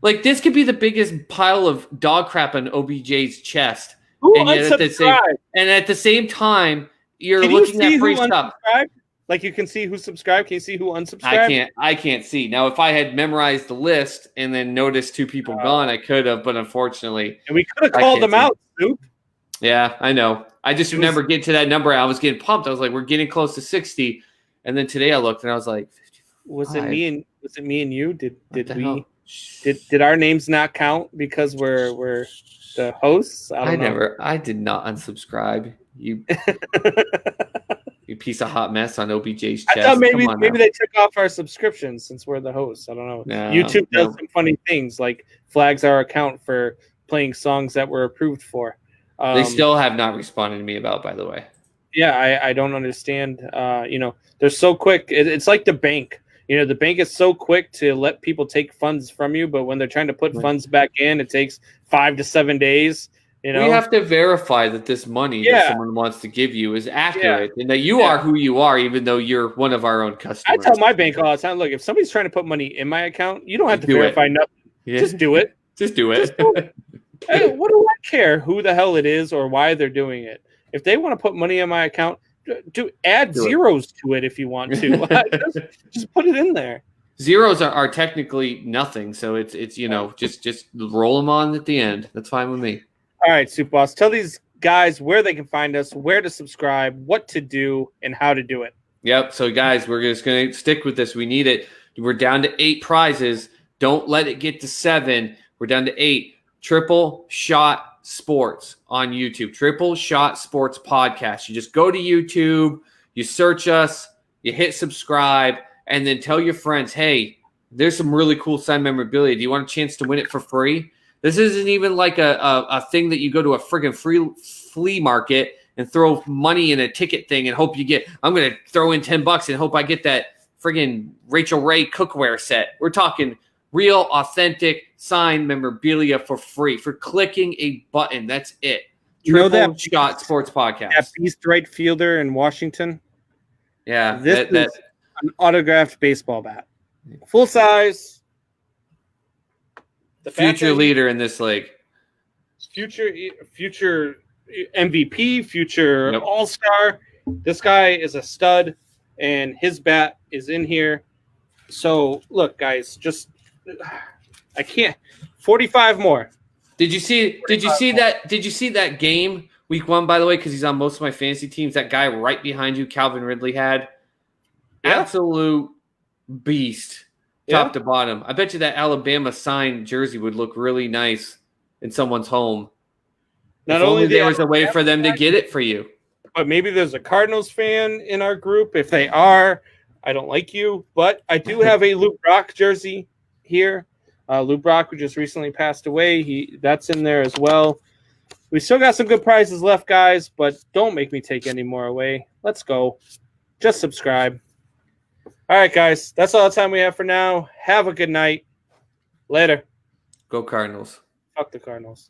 Like, this could be the biggest pile of dog crap on OBJ's chest. And at the same time, you're looking at free stuff. Like, you can see who subscribed. Can you see who unsubscribed? I can't see. Now, if I had memorized the list and then noticed 2 people gone, I could have, but unfortunately. And we could have called them out, Soup. Yeah, I know. I just remember getting to that number. I was getting pumped. I was like, we're getting close to 60. And then today I looked and I was like, 55. Was it me and you? Did our names not count because we're the hosts? I did not unsubscribe. You you piece of hot mess on OBJ's chest. I thought maybe they took off our subscriptions since we're the hosts. I don't know. No, YouTube does some funny things, like flags our account for playing songs that were approved for. They still have not responded to me about, by the way. Yeah, I don't understand. They're so quick. It's like the bank. The bank is so quick to let people take funds from you, but when they're trying to put funds back in, it takes 5 to 7 days. We have to verify that this money that someone wants to give you is accurate and that you are who you are, even though you're one of our own customers. I tell my bank all the time, look, if somebody's trying to put money in my account, you don't have to verify nothing. Yeah. Just do it. Just do it. Hey, what do I care who the hell it is or why they're doing it? If they want to put money in my account, add zeros to it if you want to. just put it in there. Zeros are technically nothing, so it's just roll them on at the end. That's fine with me. All right, Soup Boss, tell these guys where they can find us, where to subscribe, what to do, and how to do it. Yep. So, guys, we're just going to stick with this. We need it. We're down to 8 prizes. Don't let it get to 7. We're down to 8. Triple Shot Sports on YouTube. Triple Shot Sports Podcast. You just go to YouTube, you search us, you hit subscribe, and then tell your friends, hey, there's some really cool signed memorabilia. Do you want a chance to win it for free? This isn't even like a thing that you go to a friggin' flea market and throw money in a ticket thing and hope you get. I'm going to throw in $10 and hope I get that friggin' Rachel Ray cookware set. We're talking real, authentic, signed memorabilia for free for clicking a button. That's it. You know Triple that Shot Sports Podcast. That beast right fielder in Washington. Yeah, This is an autographed baseball bat, full size. The future leader in this league. Future MVP, future All-Star. This guy is a stud, and his bat is in here. So look, guys, I can't. 45 more. Did you see that game week 1, by the way, because he's on most of my fantasy teams? That guy right behind you, Calvin Ridley, had absolute beast, top to bottom. I bet you that Alabama signed jersey would look really nice in someone's home. Not only there was a way for them to get it for you. But maybe there's a Cardinals fan in our group. If they are, I don't like you. But I do have a Luke Brock jersey here. Luke Brock, who just recently passed away, that's in there as well. We still got some good prizes left, guys, but don't make me take any more away. Let's go. Just subscribe. All right, guys. That's all the time we have for now. Have a good night. Later. Go Cardinals. Fuck the Cardinals.